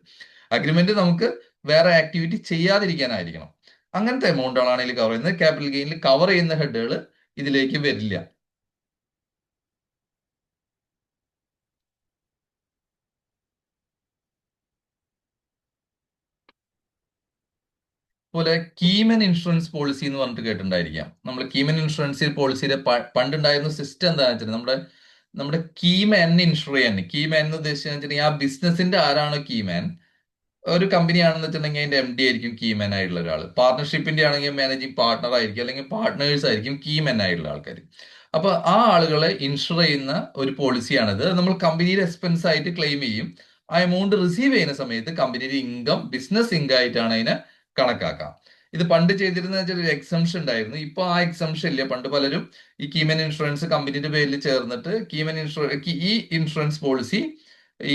അഗ്രിമെന്റ് നമുക്ക് വേറെ ആക്ടിവിറ്റി ചെയ്യാതിരിക്കാനായിരിക്കണം, അങ്ങനത്തെ എമൗണ്ടുകളാണ് ഇതിൽ കവർ ചെയ്യുന്നത്. ക്യാപിറ്റൽ ഗെയിനിൽ കവർ ചെയ്യുന്ന ഹെഡുകൾ ഇതിലേക്ക് വരില്ല. പോലെ കീമൻ ഇൻഷുറൻസ് പോളിസി എന്ന് പറഞ്ഞിട്ട് കേട്ടിട്ടുണ്ടായിരിക്കാം. നമ്മൾ കീമൻ ഇൻഷുറൻസ് പോളിസിയുടെ പണ്ടുണ്ടായിരുന്ന സിസ്റ്റം എന്താണെന്ന് വെച്ചാൽ, നമ്മുടെ കീമാൻ ഇൻഷുർ ചെയ്യാൻ, കീമാൻ എന്ന് ഉദ്ദേശിച്ചിട്ടുണ്ടെങ്കിൽ ആ ബിസിനസിന്റെ ആരാണോ കീമാൻ, ഒരു കമ്പനി ആണെന്ന് വെച്ചിട്ടുണ്ടെങ്കിൽ അതിന്റെ എം ഡി ആയിരിക്കും കീമാൻ ആയിട്ടുള്ള ഒരാൾ, പാർട്ണർഷിപ്പിന്റെ ആണെങ്കിൽ മാനേജിങ് പാർട്ണർ ആയിരിക്കും, അല്ലെങ്കിൽ പാർട്ട്നേഴ്സ് ആയിരിക്കും കീമാൻ ആയിട്ടുള്ള ആൾക്കാർ. അപ്പൊ ആ ആളുകളെ ഇൻഷുർ ചെയ്യുന്ന ഒരു പോളിസിയാണിത്. നമ്മൾ കമ്പനിയുടെ എക്സ്പെൻസ് ആയിട്ട് ക്ലെയിം ചെയ്യും. ആ എമൗണ്ട് റിസീവ് ചെയ്യുന്ന സമയത്ത് കമ്പനിയുടെ ഇൻകം ബിസിനസ് ഇൻകം ആയിട്ടാണ് അതിനെ കണക്കാക്കാം. ഇത് പണ്ട് ചെയ്തിരുന്ന ഒരു എക്സംഷൻ ഉണ്ടായിരുന്നു, ഇപ്പൊ ആ എക്സംഷൻ ഇല്ല. പണ്ട് പലരും ഈ കീമൻ ഇൻഷുറൻസ് കമ്പനിയുടെ പേരിൽ ചേർന്നിട്ട് ഈ ഇൻഷുറൻസ് പോളിസി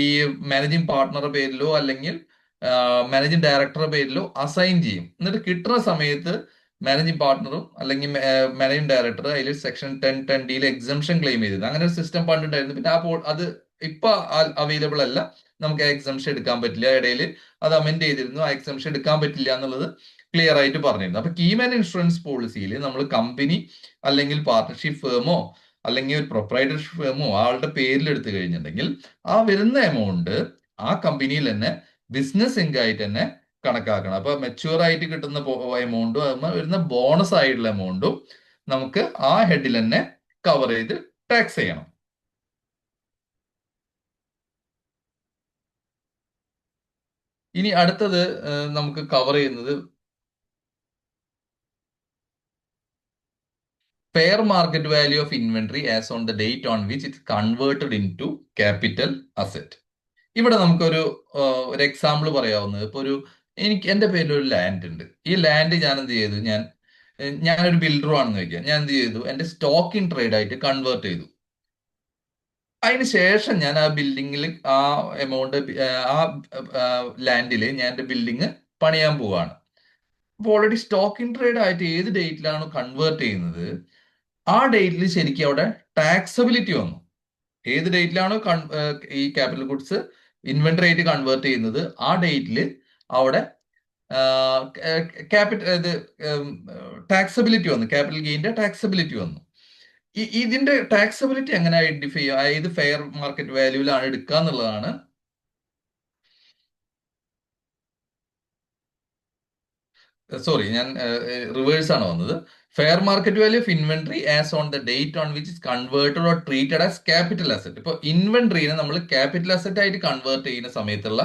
ഈ മാനേജിങ് പാർട്ട്ണറുടെ പേരിലോ അല്ലെങ്കിൽ മാനേജിങ് ഡയറക്ടറുടെ പേരിലോ അസൈൻ ചെയ്യും. എന്നിട്ട് കിട്ടുന്ന സമയത്ത് മാനേജിങ് പാർട്ട്ണറും അല്ലെങ്കിൽ മാനേജിങ് ഡയറക്ടർ അതിൽ സെക്ഷൻ 10(10)(d) എക്സംഷൻ ക്ലെയിം ചെയ്തിരുന്നു. അങ്ങനെ ഒരു സിസ്റ്റം പണ്ടുണ്ടായിരുന്നു. പിന്നെ അത് ഇപ്പൊ അവൈലബിൾ അല്ല, നമുക്ക് ആ എക്സംഷൻ എടുക്കാൻ പറ്റില്ല. ഇടയിൽ അത് അമെൻഡ് ചെയ്തിരുന്നു, ആ എക്സംഷൻ എടുക്കാൻ പറ്റില്ല എന്നുള്ളത് ക്ലിയർ ആയിട്ട് പറഞ്ഞിരുന്നു. അപ്പൊ കീമാൻ ഇൻഷുറൻസ് പോളിസിയിൽ നമ്മൾ കമ്പനി അല്ലെങ്കിൽ പാർട്ണർഷിപ്പ് ഫേമോ അല്ലെങ്കിൽ ഒരു പ്രൊപ്രൈറ്റർഷിപ്പ് ഫേമോ ആളുടെ പേരിൽ എടുത്തു കഴിഞ്ഞിട്ടുണ്ടെങ്കിൽ ആ വരുന്ന എമൗണ്ട് ആ കമ്പനിയിൽ തന്നെ ബിസിനസ് ഇൻകം ആയിട്ട് തന്നെ കണക്കാക്കണം. അപ്പൊ മെച്യൂർ ആയിട്ട് കിട്ടുന്ന എമൗണ്ടും അതുമ്പോൾ വരുന്ന ബോണസ് ആയിട്ടുള്ള എമൗണ്ടും നമുക്ക് ആ ഹെഡിൽ തന്നെ കവർ ചെയ്ത് ടാക്സ് ചെയ്യണം. ഇനി അടുത്തത് നമുക്ക് കവർ ചെയ്യുന്നത് fair market value of inventory as on the date on which it converted into capital asset. ഇവിടെ നമുക്കൊരു ഒരു എക്സാമ്പിൾ പറയാവുന്നത്, ഇപ്പൊ എന്റെ പേരിൽ ഒരു ലാൻഡ് ഉണ്ട്. ഈ ലാൻഡ് ഞാൻ എന്ത് ചെയ്തു, ഞാനൊരു ബിൽഡറും ആണെന്ന് വെക്കുക, ഞാൻ എന്ത് ചെയ്തു, എന്റെ സ്റ്റോക്ക് ഇൻ ട്രേഡ് ആയിട്ട് കൺവേർട്ട് ചെയ്തു. അതിന് ശേഷം ഞാൻ ആ ബിൽഡിങ്ങിൽ ആ എമൗണ്ട് ആ ലാൻഡിൽ ഞാൻ എന്റെ ബിൽഡിങ് പണിയാൻ പോവാണ്. അപ്പോൾ ഓൾറെഡി സ്റ്റോക്ക് ഇൻ ട്രേഡ് ആയിട്ട് ഏത് ഡേറ്റിലാണോ കൺവേർട്ട് ചെയ്യുന്നത് ആ ഡേറ്റിൽ ശരിക്കും അവിടെ ടാക്സബിലിറ്റി വന്നു. ഏത് ഡേറ്റിലാണോ ഈ ക്യാപിറ്റൽ ഗുഡ്സ് ഇൻവെന്ററി ആയിട്ട് കൺവേർട്ട് ചെയ്യുന്നത് ആ ഡേറ്റിൽ അവിടെ ഇത് ടാക്സബിലിറ്റി വന്നു, ക്യാപിറ്റൽ ഗെയിന്റെ ടാക്സബിലിറ്റി വന്നു. ഇതിന്റെ ടാക്സബിലിറ്റി എങ്ങനെ ഐഡന്റിഫൈ ചെയ്യുക, ഏത് ഫെയർ മാർക്കറ്റ് വാല്യൂവിലാണ് എടുക്കുക എന്നുള്ളതാണ്. സോറി, ഞാൻ റിവേഴ്സ് ആണ് വന്നത്. Fair market value of inventory as on the date on which is converted or treated as capital asset. ഇപ്പൊ ഇൻവെന്ററിനെ നമ്മൾ ക്യാപിറ്റൽ അസറ്റ് ആയിട്ട് കൺവേർട്ട് ചെയ്യുന്ന സമയത്തുള്ള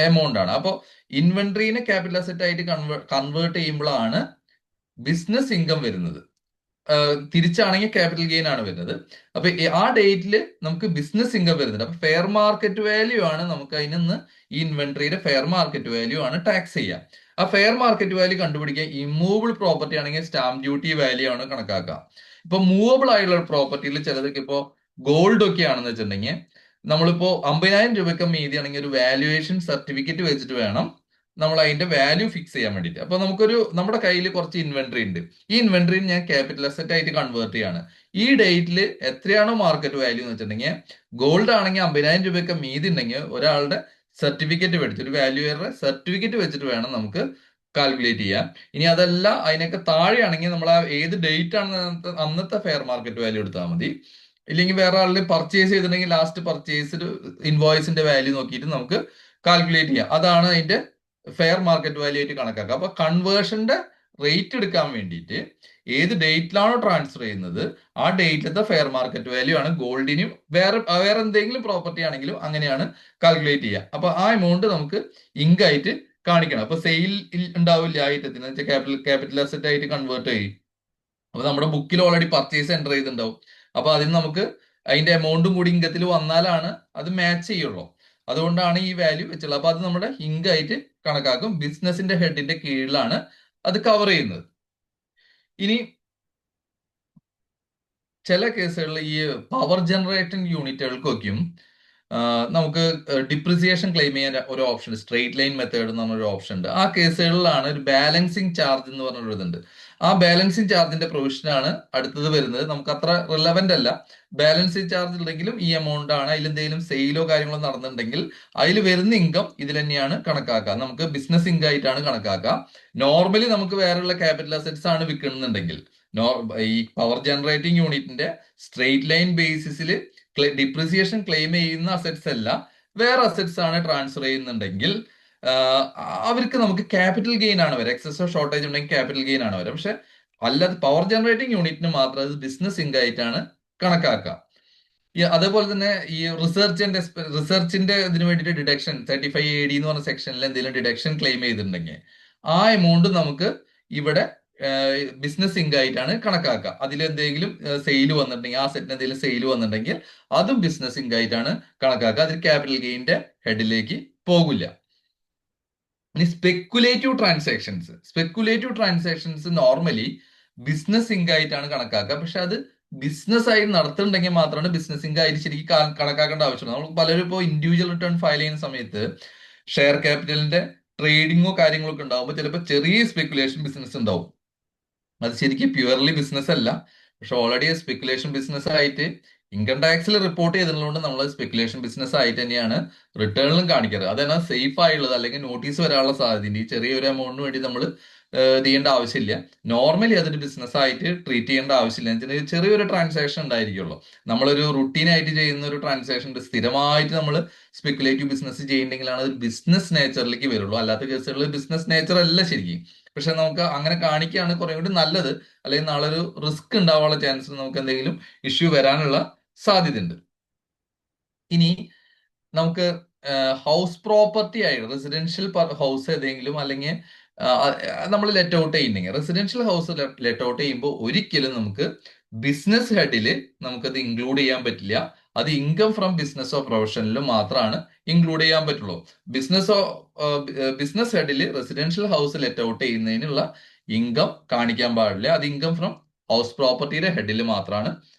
എമൗണ്ട് ആണ്. അപ്പോൾ ഇൻവെന്ററിനെ ക്യാപിറ്റൽ അസറ്റ് ആയിട്ട് കൺവേർട്ട് ചെയ്യുമ്പോഴാണ് ബിസിനസ് ഇൻകം വരുന്നത്. തിരിച്ചാണെങ്കിൽ ക്യാപിറ്റൽ ഗെയിൻ ആണ് വരുന്നത്. അപ്പൊ ആ ഡേറ്റിൽ നമുക്ക് ബിസിനസ് ഇൻകം വരുന്നുണ്ട്. അപ്പൊ ഫെയർ മാർക്കറ്റ് വാല്യൂ ആണ് നമുക്ക് അതിൽ നിന്ന് ഈ ഇൻവെന്ററിയുടെ ഫെയർ മാർക്കറ്റ് വാല്യൂ ആണ് ടാക്സ് ചെയ്യുക. ആ ഫെയർ മാർക്കറ്റ് വാല്യൂ കണ്ടുപിടിക്കുക ഇമ്മൂവബിൾ പ്രോപ്പർട്ടി ആണെങ്കിൽ സ്റ്റാമ്പ് ഡ്യൂട്ടി വാല്യൂ ആണ് കണക്കാക്കുക. ഇപ്പൊ മൂവബിൾ ആയിട്ടുള്ള പ്രോപ്പർട്ടിയിൽ ചിലതൊക്കെ ഇപ്പോ ഗോൾഡ് ഒക്കെ ആണെന്ന് വെച്ചിട്ടുണ്ടെങ്കിൽ നമ്മളിപ്പോ 50,000 രൂപയ്ക്ക് മീതി ആണെങ്കിൽ ഒരു വാല്യുവേഷൻ സർട്ടിഫിക്കറ്റ് വെച്ചിട്ട് വേണം നമ്മൾ അതിന്റെ വാല്യൂ ഫിക്സ് ചെയ്യാൻ വേണ്ടിയിട്ട്. അപ്പൊ നമ്മുടെ കയ്യിൽ കുറച്ച് ഇൻവെന്ററി ഉണ്ട്. ഈ ഇൻവെന്ററി ഞാൻ ക്യാപിറ്റൽ അസറ്റ് ആയിട്ട് കൺവേർട്ട് ചെയ്യാണ്. ഈ ഡേറ്റിൽ എത്രയാണോ മാർക്കറ്റ് വാല്യൂ എന്ന് വെച്ചിട്ടുണ്ടെങ്കിൽ, ഗോൾഡ് ആണെങ്കിൽ 50,000 രൂപയൊക്കെ മീതി ഉണ്ടെങ്കിൽ ഒരാളുടെ സർട്ടിഫിക്കറ്റ് മേടിച്ച്, ഒരു വാല്യൂയറുടെ സർട്ടിഫിക്കറ്റ് വെച്ചിട്ട് വേണം നമുക്ക് കാൽക്കുലേറ്റ് ചെയ്യാൻ. ഇനി അതല്ല അതിനൊക്കെ താഴെയാണെങ്കിൽ നമ്മൾ ആ ഏത് ഡേറ്റ് ആണ് അന്നത്തെ ഫെയർ മാർക്കറ്റ് വാല്യൂ എടുത്താൽ മതി. ഇല്ലെങ്കിൽ വേറെ ആളിൽ പർച്ചേസ് ചെയ്തിട്ടുണ്ടെങ്കിൽ ലാസ്റ്റ് പർച്ചേസ് ഇൻവോയ്സിന്റെ വാല്യൂ നോക്കിയിട്ട് നമുക്ക് കാൽക്കുലേറ്റ് ചെയ്യാം. അതാണ് അതിന്റെ ഫെയർ മാർക്കറ്റ് വാല്യൂ ആയിട്ട് കണക്കാക്കുക. അപ്പൊ കൺവേർഷന്റെ റേറ്റ് എടുക്കാൻ വേണ്ടിയിട്ട് ഏത് ഡേറ്റിലാണോ ട്രാൻസ്ഫർ ചെയ്യുന്നത് ആ ഡേറ്റിലത്തെ ഫെയർ മാർക്കറ്റ് വാല്യൂ ആണ് ഗോൾഡിനും വേറെ എന്തെങ്കിലും പ്രോപ്പർട്ടി ആണെങ്കിലും അങ്ങനെയാണ് കാൽക്കുലേറ്റ് ചെയ്യുക. അപ്പൊ ആ എമൗണ്ട് നമുക്ക് ഇങ്ക് ആയിട്ട് കാണിക്കണം. അപ്പൊ സെയിൽ ഉണ്ടാവില്ല ആ ഐറ്റത്തിന്, ക്യാപിറ്റൽ അസറ്റ് ആയിട്ട് കൺവേർട്ട് ചെയ്യും. അപ്പൊ നമ്മുടെ ബുക്കിൽ ഓൾറെഡി പർച്ചേസ് എൻ്റർ ചെയ്തിട്ടുണ്ടാവും. അപ്പൊ അതിന് നമുക്ക് അതിന്റെ എമൗണ്ടും കൂടി ഇങ്കത്തിൽ വന്നാലാണ് അത് മാച്ച് ചെയ്യുള്ളൂ. അതുകൊണ്ടാണ് ഈ വാല്യൂ വെച്ചുള്ളത്. അപ്പൊ അത് നമ്മുടെ ഇങ്ക് ആയിട്ട് കണക്കാക്കും. ബിസിനസിന്റെ ഹെഡിന്റെ കീഴിലാണ് അത് കവർ ചെയ്യുന്നത്. ഇനി ചില കേസുകളിൽ ഈ പവർ ജനറേറ്റിംഗ് യൂണിറ്റുകൾക്കൊക്കെയും നമുക്ക് ഡിപ്രിസിയേഷൻ ക്ലെയിം ചെയ്യാൻ ഒരു ഓപ്ഷൻ, സ്ട്രെയിറ്റ് ലൈൻ മെത്തേഡ് എന്ന് പറഞ്ഞൊരു ഓപ്ഷൻ ഉണ്ട്. ആ കേസുകളിലാണ് ഒരു ബാലൻസിങ് ചാർജ് എന്ന് പറഞ്ഞൊരു ഇതുണ്ട്. ആ ബാലൻസിങ് ചാർജിന്റെ പ്രൊവിഷനാണ് അടുത്തത് വരുന്നത്. നമുക്ക് അത്ര റിലവന്റ് അല്ല. ബാലൻസിങ് ചാർജ് ഉണ്ടെങ്കിലും ഈ എമൗണ്ട് ആണ്. അതിലെന്തെങ്കിലും സെയിലോ കാര്യങ്ങളോ നടന്നിട്ടുണ്ടെങ്കിൽ അതിൽ വരുന്ന ഇൻകം ഇതിൽ തന്നെയാണ് കണക്കാക്കുക. നമുക്ക് ബിസിനസ് ഇൻകം ആയിട്ടാണ് കണക്കാക്കുക. നോർമലി നമുക്ക് വേറെയുള്ള ക്യാപിറ്റൽ അസറ്റ്സ് ആണ് വിൽക്കുന്നുണ്ടെങ്കിൽ, ഈ പവർ ജനറേറ്റിംഗ് യൂണിറ്റിന്റെ സ്ട്രെയിറ്റ് ലൈൻ ബേസിസിൽ ഡിപ്രിസിയേഷൻ ക്ലെയിം ചെയ്യുന്ന അസറ്റ്സ് അല്ല, വേറെ അസറ്റ്സ് ആണ് ട്രാൻസ്ഫർ ചെയ്യുന്നുണ്ടെങ്കിൽ അവർക്ക് നമുക്ക് ക്യാപിറ്റൽ ഗെയിൻ ആണ് വരെ. എക്സസോ ഷോർട്ടേജ് ഉണ്ടെങ്കിൽ ക്യാപിറ്റൽ ഗെയിൻ ആണ് വരെ. പക്ഷെ അല്ലാതെ പവർ ജനറേറ്റിംഗ് യൂണിറ്റിന് മാത്രം അത് ബിസിനസ് ഇൻകം ആയിട്ടാണ് കണക്കാക്കുക. അതേപോലെ തന്നെ ഈ റിസർച്ചിന്റെ ഇതിന് വേണ്ടിയിട്ട് ഡിഡക്ഷൻ 35AD എന്ന് പറഞ്ഞ സെക്ഷനിൽ എന്തെങ്കിലും ഡിഡക്ഷൻ ക്ലെയിം ചെയ്തിട്ടുണ്ടെങ്കിൽ ആ എമൗണ്ട് നമുക്ക് ഇവിടെ ബിസിനസ് ഇൻകം ആയിട്ടാണ് കണക്കാക്കുക. അതിൽ എന്തെങ്കിലും സെയിൽ വന്നിട്ടുണ്ടെങ്കിൽ, ആ സെറ്റിന് എന്തെങ്കിലും സെയിൽ വന്നിട്ടുണ്ടെങ്കിൽ അതും ബിസിനസ് ഇൻകം ആയിട്ടാണ് കണക്കാക്കുക. അതിൽ ക്യാപിറ്റൽ ഗെയിന്റെ ഹെഡിലേക്ക് പോകില്ല. ഇനി speculative transactions normally business income ആയിട്ടാണ് കണക്കാക്കുക. പക്ഷെ അത് ബിസിനസ് ആയി നടത്തുന്നുണ്ടെങ്കിൽ മാത്രമാണ് ബിസിനസ് ഇൻകം ആയിട്ട് ശരിക്കും കണക്കാക്കേണ്ട ആവശ്യമുള്ളൂ. നമ്മൾ പലരും ഇപ്പോൾ ഇൻഡിവിജ്വൽ റിട്ടേൺ ഫയൽ ചെയ്യുന്ന സമയത്ത് ഷെയർ ക്യാപിറ്റലിന്റെ ട്രേഡിങ്ങോ കാര്യങ്ങളോ ഒക്കെ ഉണ്ടാവുമ്പോൾ ചിലപ്പോൾ ചെറിയ സ്പെക്കുലേഷൻ ബിസിനസ് ഉണ്ടാവും. അത് ശരിക്കും പ്യുവർലി ബിസിനസ് അല്ല. പക്ഷെ ഓൾറെഡി സ്പെക്കുലേഷൻ ബിസിനസ് ആയിട്ട് ഇൻകം ടാക്സിൽ റിപ്പോർട്ട് ചെയ്തതുകൊണ്ട് നമ്മൾ സ്പെക്കുലേഷൻ ബിസിനസ് ആയിട്ട് തന്നെയാണ് റിട്ടേണിലും കാണിക്കാറ്. അതാണ് സേഫ് ആയുള്ളത്. അല്ലെങ്കിൽ നോട്ടീസ് വരാനുള്ള സാധ്യതയുണ്ട്. ഈ ചെറിയൊരു എമൗണ്ടിന് വേണ്ടി നമ്മൾ ചെയ്യേണ്ട ആവശ്യമില്ല. നോർമലി അതൊരു ബിസിനസ് ആയിട്ട് ട്രീറ്റ് ചെയ്യേണ്ട ആവശ്യമില്ല. ചെറിയൊരു ട്രാൻസാക്ഷൻ ഉണ്ടായിരിക്കുള്ളൂ. നമ്മളൊരു റുട്ടീനായിട്ട് ചെയ്യുന്ന ഒരു ട്രാൻസാക്ഷൻ സ്ഥിരമായിട്ട് നമ്മൾ സ്പെക്കുലേറ്റീവ് ബിസിനസ് ചെയ്യുന്നുണ്ടെങ്കിലാണ് അത് ബിസിനസ് നേച്ചറിലേക്ക് വരുള്ളൂ. അല്ലാത്ത കേസുകളിൽ ബിസിനസ് നേച്ചർ അല്ല ശരിക്കും. പക്ഷെ നമുക്ക് അങ്ങനെ കാണിക്കുകയാണ് കുറെ കൂടി നല്ലത്. അല്ലെങ്കിൽ നാളെ ഒരു റിസ്ക് ഉണ്ടാവാനുള്ള ചാൻസ്, നമുക്ക് എന്തെങ്കിലും ഇഷ്യൂ വരാനുള്ള സാധ്യതയുണ്ട്. ഇനി നമുക്ക് ഹൗസ് പ്രോപ്പർട്ടി ആയി റെസിഡൻഷ്യൽ ഹൗസ് ഏതെങ്കിലും, അല്ലെങ്കിൽ നമ്മൾ ലെറ്റ് ഔട്ട് ചെയ്യുന്നെങ്കിൽ റെസിഡൻഷ്യൽ ഹൗസ് ലെറ്റ് ഔട്ട് ചെയ്യുമ്പോൾ ഒരിക്കലും നമുക്ക് ബിസിനസ് ഹെഡിൽ നമുക്കത് ഇൻക്ലൂഡ് ചെയ്യാൻ പറ്റില്ല. അത് ഇൻകം ഫ്രം ബിസിനസ്സോ പ്രൊഫഷനിലോ മാത്രമാണ് ഇൻക്ലൂഡ് ചെയ്യാൻ പറ്റുള്ളൂ. ബിസിനസ് ഹെഡിൽ റെസിഡൻഷ്യൽ ഹൗസ് ലെറ്റ് ഔട്ട് ചെയ്യുന്നതിനുള്ള ഇൻകം കാണിക്കാൻ പാടില്ല. അത് ഇൻകം ഫ്രം ഹൗസ് പ്രോപ്പർട്ടിയുടെ ഹെഡിൽ മാത്രമാണ്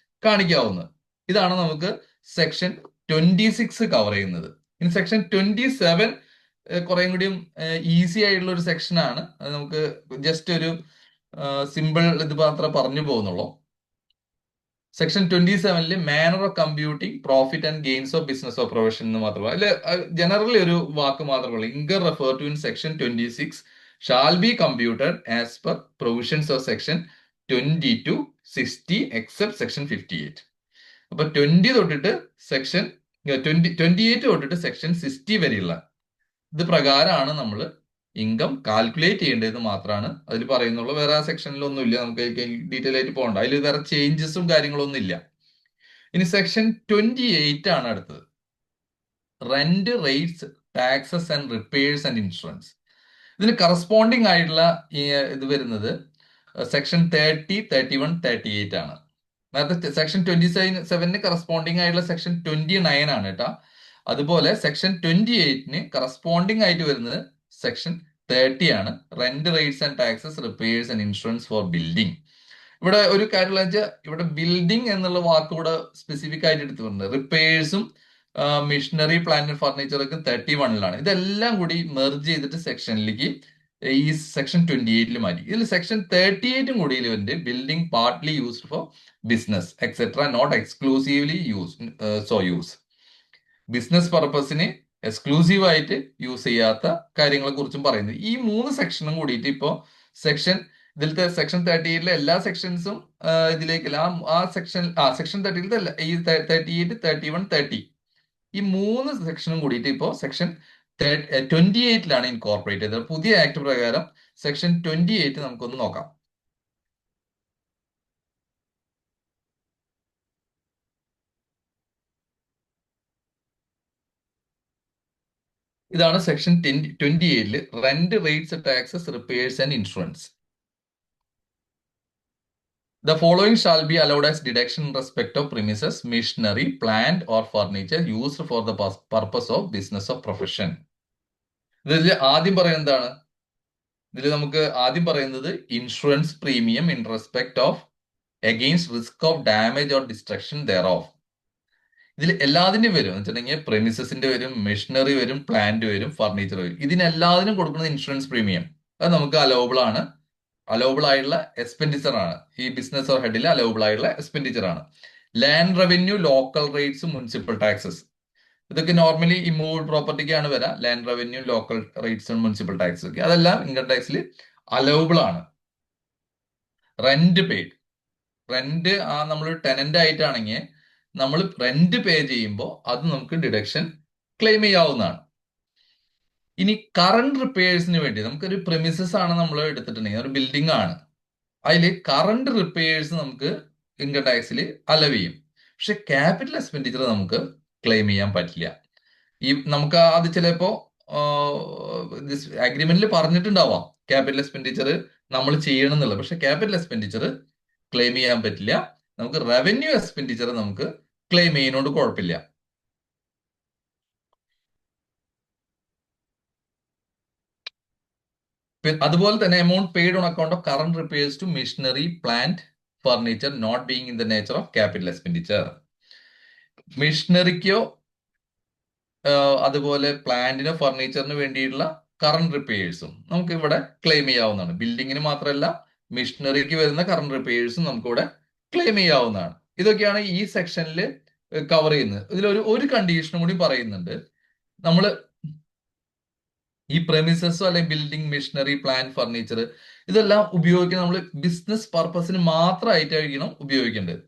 കാണിക്കാവുന്നത്. ഇതാണ് നമുക്ക് സെക്ഷൻ 26 കവർ ചെയ്യുന്നത്. ഇനി സെക്ഷൻ 27 കുറേം കൂടിയും ഈസി ആയിട്ടുള്ള ഒരു സെക്ഷൻ ആണ്. അത് നമുക്ക് ജസ്റ്റ് ഒരു സിമ്പിൾ ഇത് മാത്രമേ പറഞ്ഞു പോകുന്നുള്ളൂ. Section 27 manner of computing profit and gains of business of profession എന്ന് മാത്രമേ അതിൽ ജനറലി ഒരു വാക്ക് മാത്രമേ ഉള്ളൂ. Income refer to in section 26 shall be computed as per provisions of section 22, 60 except section 58. അപ്പൊ 20 തൊട്ടിട്ട് സെക്ഷൻ 28 തൊട്ടിട്ട് സെക്ഷൻ 60 വരെയുള്ള ഇത് പ്രകാരമാണ് നമ്മൾ ഇൻകം കാൽക്കുലേറ്റ് ചെയ്യേണ്ടത് മാത്രമാണ് അതിൽ പറയുന്നുള്ളൂ. വേറെ ആ സെക്ഷനിലൊന്നും ഇല്ല. നമുക്ക് ഡീറ്റെയിൽ ആയിട്ട് പോകണ്ട. അതിൽ വേറെ ചേഞ്ചസും കാര്യങ്ങളൊന്നും ഇല്ല. ഇനി സെക്ഷൻ 28 ആണ് അടുത്തത്. Rent, rates, taxes and repairs and insurance. ഇതിന് കറസ്പോണ്ടിങ് ആയിട്ടുള്ള ഇത് വരുന്നത് സെക്ഷൻ 30, 31, 38 ആണ്. നേരത്തെ സെക്ഷൻ 27 കറസ്പോണ്ടിങ് ആയിട്ടുള്ള സെക്ഷൻ 29 ആണ് കേട്ടോ. അതുപോലെ സെക്ഷൻ 28 കറസ്പോണ്ടിങ് ആയിട്ട് വരുന്നത് സെക്ഷൻ 30 ആണ്. Rent, rates and taxes, repairs and insurance for building. ഇവിടെ ഒരു കാര്യമുള്ള വെച്ചാൽ ഇവിടെ ബിൽഡിംഗ് എന്നുള്ള വാക്ക് ഇവിടെ സ്പെസിഫിക് ആയിട്ട് എടുത്തിട്ടുണ്ട്. റിപ്പയേഴ്സും മിഷനറി പ്ലാന്റ് ആൻഡ് ഫർണിച്ചർക്ക് 31-ലാണ്. ഇതെല്ലാം കൂടി മെർജ് ചെയ്തിട്ട് സെക്ഷനിലേക്ക് ഈ സെക്ഷൻ 28-ൽ മാറ്റി. ഇതിൽ സെക്ഷൻ 38 കൂടി ഇതിലുണ്ട്. Building partly used for business etcetera not exclusively use business പർപ്പസിന് എക്സ്ക്ലൂസീവ് ആയിട്ട് യൂസ് ചെയ്യാത്ത കാര്യങ്ങളെ കുറിച്ചും പറയുന്നത്. ഈ 3 സെക്ഷനും കൂടിയിട്ട് ഇപ്പോ ഇതിലത്തെ സെക്ഷൻ 38-ലെ എല്ലാ സെക്ഷൻസും ഇതിലേക്കല്ല, സെക്ഷൻ 38-ലെ ഈ 38, 31, 30 ഈ 3 സെക്ഷനും കൂടിയിട്ട് ഇപ്പോ സെക്ഷൻ 28-ലാണ് ഇൻകോർപ്പറേറ്റ് ചെയ്തത്. പുതിയ ആക്ട് പ്രകാരം സെക്ഷൻ 28 നമുക്കൊന്ന് നോക്കാം. ഇതാണ് സെക്ഷൻ 28-ല് rent, rates, taxes, repairs and insurance. The following shall be allowed as deduction in respect of premises, machinery, plant or furniture used for the purpose of business or profession. ഇതിൽ ആദ്യം പറയുന്നത് എന്താണ്? ഇതിൽ നമുക്ക് ആദ്യം പറയുന്നത് insurance premium in respect of against risk of damage or destruction thereof. ഇതിൽ എല്ലാത്തിനും വരും എന്ന് വെച്ചിട്ടുണ്ടെങ്കിൽ പ്രെമിസസിന്റെ വരും, മെഷീനറി വരും, പ്ലാന്റ് വരും, ഫർണിച്ചർ വരും. ഇതിനെല്ലാത്തിനും കൊടുക്കുന്നത് ഇൻഷുറൻസ് പ്രീമിയം. അത് നമുക്ക് അലൗബിൾ ആണ്, അലൗബിൾ ആയിട്ടുള്ള എക്സ്പെൻഡിച്ചർ ആണ്. ഈ ബിസിനസ് ഓർ ഹെഡിൽ അലൗബിൾ ആയിട്ടുള്ള എക്സ്പെൻഡിച്ചർ ആണ്. Land revenue, local rates, municipal taxes, ഇതൊക്കെ നോർമലി ഇമ്മൂവബിൾ പ്രോപ്പർട്ടിക്കാണ് വരാം. Land revenue, local rates, municipal tax ഒക്കെ അതെല്ലാം ഇൻകം ടാക്സിൽ അലൗബിൾ ആണ്. റെന്റ് പെയ്ഡ്, റെന്റ് നമ്മൾ ടെനന്റ് ആയിട്ടാണെങ്കിൽ നമ്മൾ റെന്റ് പേ ചെയ്യുമ്പോൾ അത് നമുക്ക് ഡിഡക്ഷൻ ക്ലെയിം ചെയ്യാവുന്നതാണ്. ഇനി കറണ്ട് റിപ്പയേഴ്സിന് വേണ്ടി നമുക്കൊരു പ്രെമിസസ് ആണ് നമ്മൾ എടുത്തിട്ടുണ്ടെങ്കിൽ, ഒരു ബിൽഡിംഗ് ആണ്, അതിൽ കറണ്ട് റിപ്പയേഴ്സ് നമുക്ക് ഇൻകം ടാക്സിൽ അലവ് ചെയ്യും. പക്ഷെ ക്യാപിറ്റൽ എക്സ്പെൻഡിച്ചർ നമുക്ക് ക്ലെയിം ചെയ്യാൻ പറ്റില്ല. നമുക്ക് അത് ചിലപ്പോ അഗ്രിമെന്റിൽ പറഞ്ഞിട്ടുണ്ടാവാം ക്യാപിറ്റൽ എക്സ്പെൻഡിച്ചർ നമ്മൾ ചെയ്യണം എന്നുള്ളത്. പക്ഷെ ക്യാപിറ്റൽ എക്സ്പെൻഡിച്ചർ ക്ലെയിം ചെയ്യാൻ പറ്റില്ല. നമുക്ക് റവന്യൂ എക്സ്പെൻഡിച്ചർ നമുക്ക് ക്ലെയിം ചെയ്യുന്നതുകൊണ്ട് കുഴപ്പമില്ല. അതുപോലെ തന്നെ amount paid on account of current repairs to machinery, plant, furniture not being in the nature of capital expenditure. മെഷീനറിക്കോ അതുപോലെ പ്ലാന്റിനോ ഫർണിച്ചറിന് വേണ്ടിയിട്ടുള്ള കറണ്ട് റിപ്പയേഴ്സും നമുക്ക് ഇവിടെ ക്ലെയിം ചെയ്യാവുന്നതാണ്. ബിൽഡിങ്ങിന് മാത്രമല്ല, മെഷീനറിക്ക് വരുന്ന കറണ്ട് റിപ്പയേഴ്സും നമുക്ക് ഇവിടെ ക്ലെയിം ചെയ്യാവുന്നതാണ്. ഇതൊക്കെയാണ് ഈ സെക്ഷനിൽ കവർ ചെയ്യുന്നത്. ഇതിലൊരു കണ്ടീഷനും കൂടി പറയുന്നുണ്ട്. നമ്മൾ ഈ പ്രെമിസസോ അല്ലെങ്കിൽ ബിൽഡിംഗ്, മെഷീനറി, പ്ലാന്റ്, ഫർണിച്ചർ ഇതെല്ലാം ഉപയോഗിക്കുന്നത് നമ്മൾ ബിസിനസ് പർപ്പസിന് മാത്രമായിട്ടായിരിക്കണം ഉപയോഗിക്കേണ്ടത്.